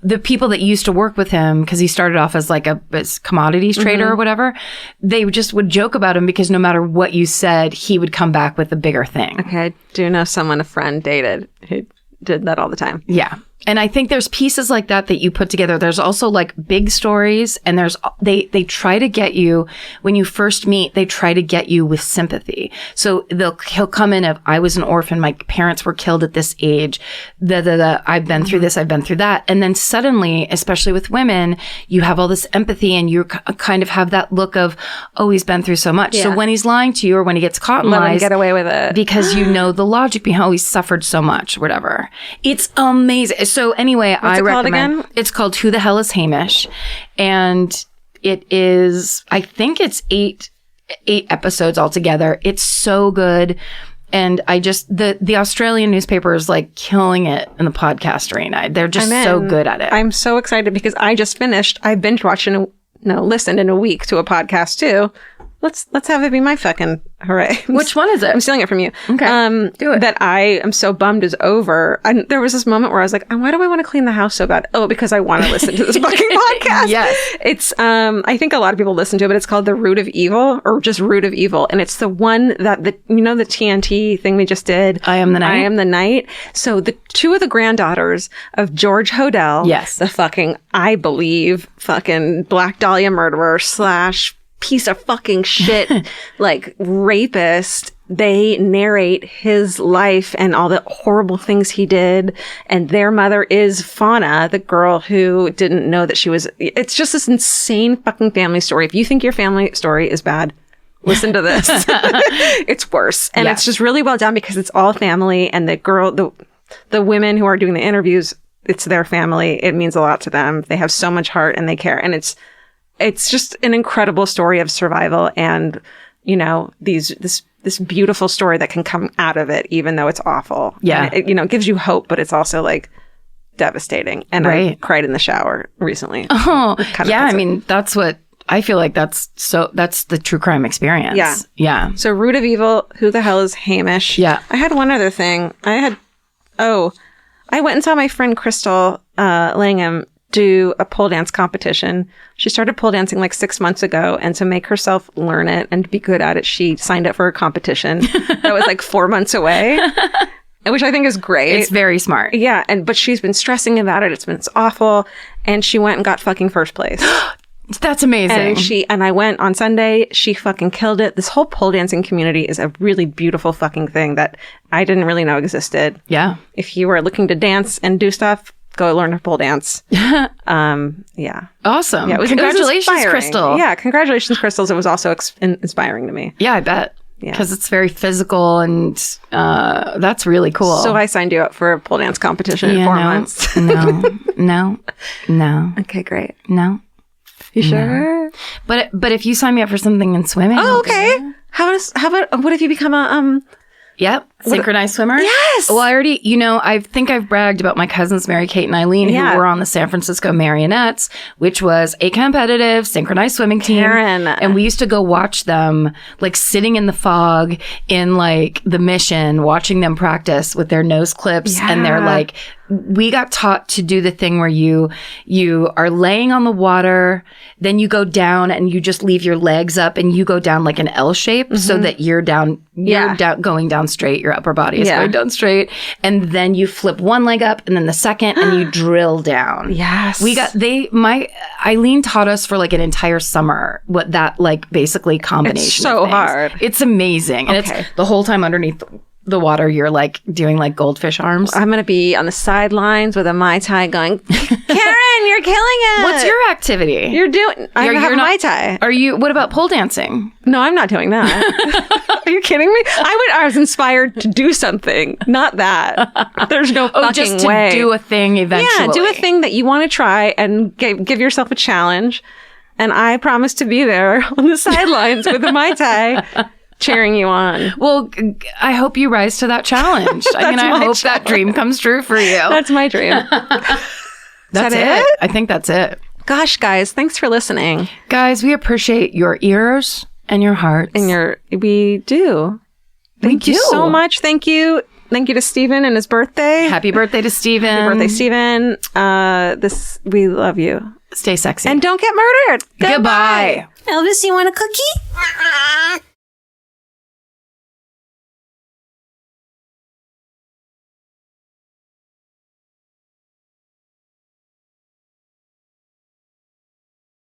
Speaker 1: the people that used to work with him, because he started off as like as commodities trader or whatever, they just would joke about him because no matter what you said, he would come back with a bigger thing.
Speaker 2: Okay, I do know someone a friend dated who did that all the time.
Speaker 1: Yeah. And I think there's pieces like that you put together. There's also like big stories, and they try to get you, when you first meet, they try to get you with sympathy. So he'll come in of, I was an orphan, my parents were killed at this age, I've been through this, I've been through that. And then suddenly, especially with women, you have all this empathy and you kind of have that look of, oh, he's been through so much.
Speaker 2: Yeah.
Speaker 1: So when he's lying to you or when he gets caught in
Speaker 2: Let him
Speaker 1: lies,
Speaker 2: get away with it.
Speaker 1: because you know the logic behind how he suffered so much, whatever. It's amazing. So anyway, I
Speaker 2: it called
Speaker 1: recommend.
Speaker 2: again?
Speaker 1: It's called Who the Hell is Hamish, and it is. I think it's eight episodes altogether. It's so good, and I just the Australian newspaper is like killing it in the podcast arena. They're just so good at it.
Speaker 2: I'm so excited because I just finished. I binge watched listened in a week to a podcast too. Let's have it be my fucking hooray.
Speaker 1: Which one is it?
Speaker 2: I'm stealing it from you.
Speaker 1: Okay. Do it.
Speaker 2: That I am so bummed is over. There was this moment where I was like, why do I want to clean the house so bad? Oh, because I want to listen to this fucking podcast.
Speaker 1: Yes.
Speaker 2: It's, I think a lot of people listen to it, but it's called The Root of Evil or just Root of Evil. And it's the one that the TNT thing we just did.
Speaker 1: I Am the Night?
Speaker 2: I Am the Night. So the two of the granddaughters of George Hodel.
Speaker 1: Yes.
Speaker 2: The fucking, I believe, fucking Black Dahlia murderer / piece of fucking shit, like rapist. They narrate his life and all the horrible things he did. And their mother is Fauna, the girl who didn't know that she was. It's just this insane fucking family story. If you think your family story is bad, listen to this. It's worse. And it's just really well done because it's all family. And the women who are doing the interviews, it's their family. It means a lot to them. They have so much heart and they care. And it's just an incredible story of survival and, this beautiful story that can come out of it, even though it's awful.
Speaker 1: Yeah.
Speaker 2: And it gives you hope, but it's also like devastating. And I cried in the shower recently.
Speaker 1: Oh, yeah. I
Speaker 2: puts
Speaker 1: mean, that's what I feel like. That's the true crime experience.
Speaker 2: Yeah.
Speaker 1: Yeah.
Speaker 2: So Root of Evil, Who the Hell is Hamish?
Speaker 1: Yeah.
Speaker 2: I had one other thing. I went and saw my friend Crystal Langham do a pole dance competition. She started pole dancing like 6 months ago, and to make herself learn it and be good at it, she signed up for a competition that was like 4 months away, which I think is great.
Speaker 1: It's very smart.
Speaker 2: Yeah, but she's been stressing about it. It's awful, and she went and got fucking first place.
Speaker 1: That's amazing.
Speaker 2: And I went on Sunday. She fucking killed it. This whole pole dancing community is a really beautiful fucking thing that I didn't really know existed.
Speaker 1: Yeah.
Speaker 2: If you were looking to dance and do stuff, go learn to pole dance. Yeah.
Speaker 1: Awesome.
Speaker 2: Yeah,
Speaker 1: Congratulations,
Speaker 2: inspiring.
Speaker 1: Crystal.
Speaker 2: Yeah, congratulations, Crystals. It was also inspiring to me.
Speaker 1: Yeah, I bet.
Speaker 2: Yeah.
Speaker 1: Because it's very physical and that's really cool.
Speaker 2: So I signed you up for a pole dance competition in 4 months.
Speaker 1: No.
Speaker 2: Okay, great.
Speaker 1: No.
Speaker 2: You sure?
Speaker 1: But if you sign me up for something in swimming.
Speaker 2: Oh, okay. How about what if you become a
Speaker 1: Yep. Synchronized swimmer?
Speaker 2: Yes.
Speaker 1: Well, I already, I think I've bragged about my cousins, Mary Kate and Eileen, who were on the San Francisco Marionettes, which was a competitive synchronized swimming team.
Speaker 2: Karen.
Speaker 1: And we used to go watch them, like sitting in the fog in like the Mission, watching them practice with their nose clips.
Speaker 2: Yeah.
Speaker 1: And they're like, we got taught to do the thing where you are laying on the water, then you go down and you just leave your legs up and you go down like an L shape so that you're down, going down straight. Your upper body is going down straight. And then you flip one leg up and then the second and you drill down.
Speaker 2: Yes.
Speaker 1: Eileen taught us for like an entire summer what that like basically combination
Speaker 2: It's so
Speaker 1: of things.
Speaker 2: hard.
Speaker 1: It's amazing. And it's the whole time underneath the water, you're like doing like goldfish arms.
Speaker 2: I'm going to be on the sidelines with a Mai Tai going, Karen, you're killing it.
Speaker 1: What's your activity?
Speaker 2: I'm having Mai Tai.
Speaker 1: What about pole dancing?
Speaker 2: No, I'm not doing that. Are you kidding me? I was inspired to do something, not that. There's no fucking
Speaker 1: just to
Speaker 2: way.
Speaker 1: do a thing eventually.
Speaker 2: Yeah, do a thing that you want to try and give yourself a challenge. And I promise to be there on the sidelines with a Mai Tai. Cheering you on.
Speaker 1: Well, I hope you rise to that challenge. I hope that dream comes true for you.
Speaker 2: That's my dream.
Speaker 1: That's it. I think that's it.
Speaker 2: Gosh, guys, thanks for listening.
Speaker 1: Guys, we appreciate your ears and your hearts.
Speaker 2: We do. Thank you so much. Thank you. Thank you to Stephen and his birthday.
Speaker 1: Happy birthday to Stephen.
Speaker 2: Happy birthday, Stephen. We love you.
Speaker 1: Stay sexy.
Speaker 2: And don't get murdered.
Speaker 1: Goodbye.
Speaker 4: Elvis, you want a cookie?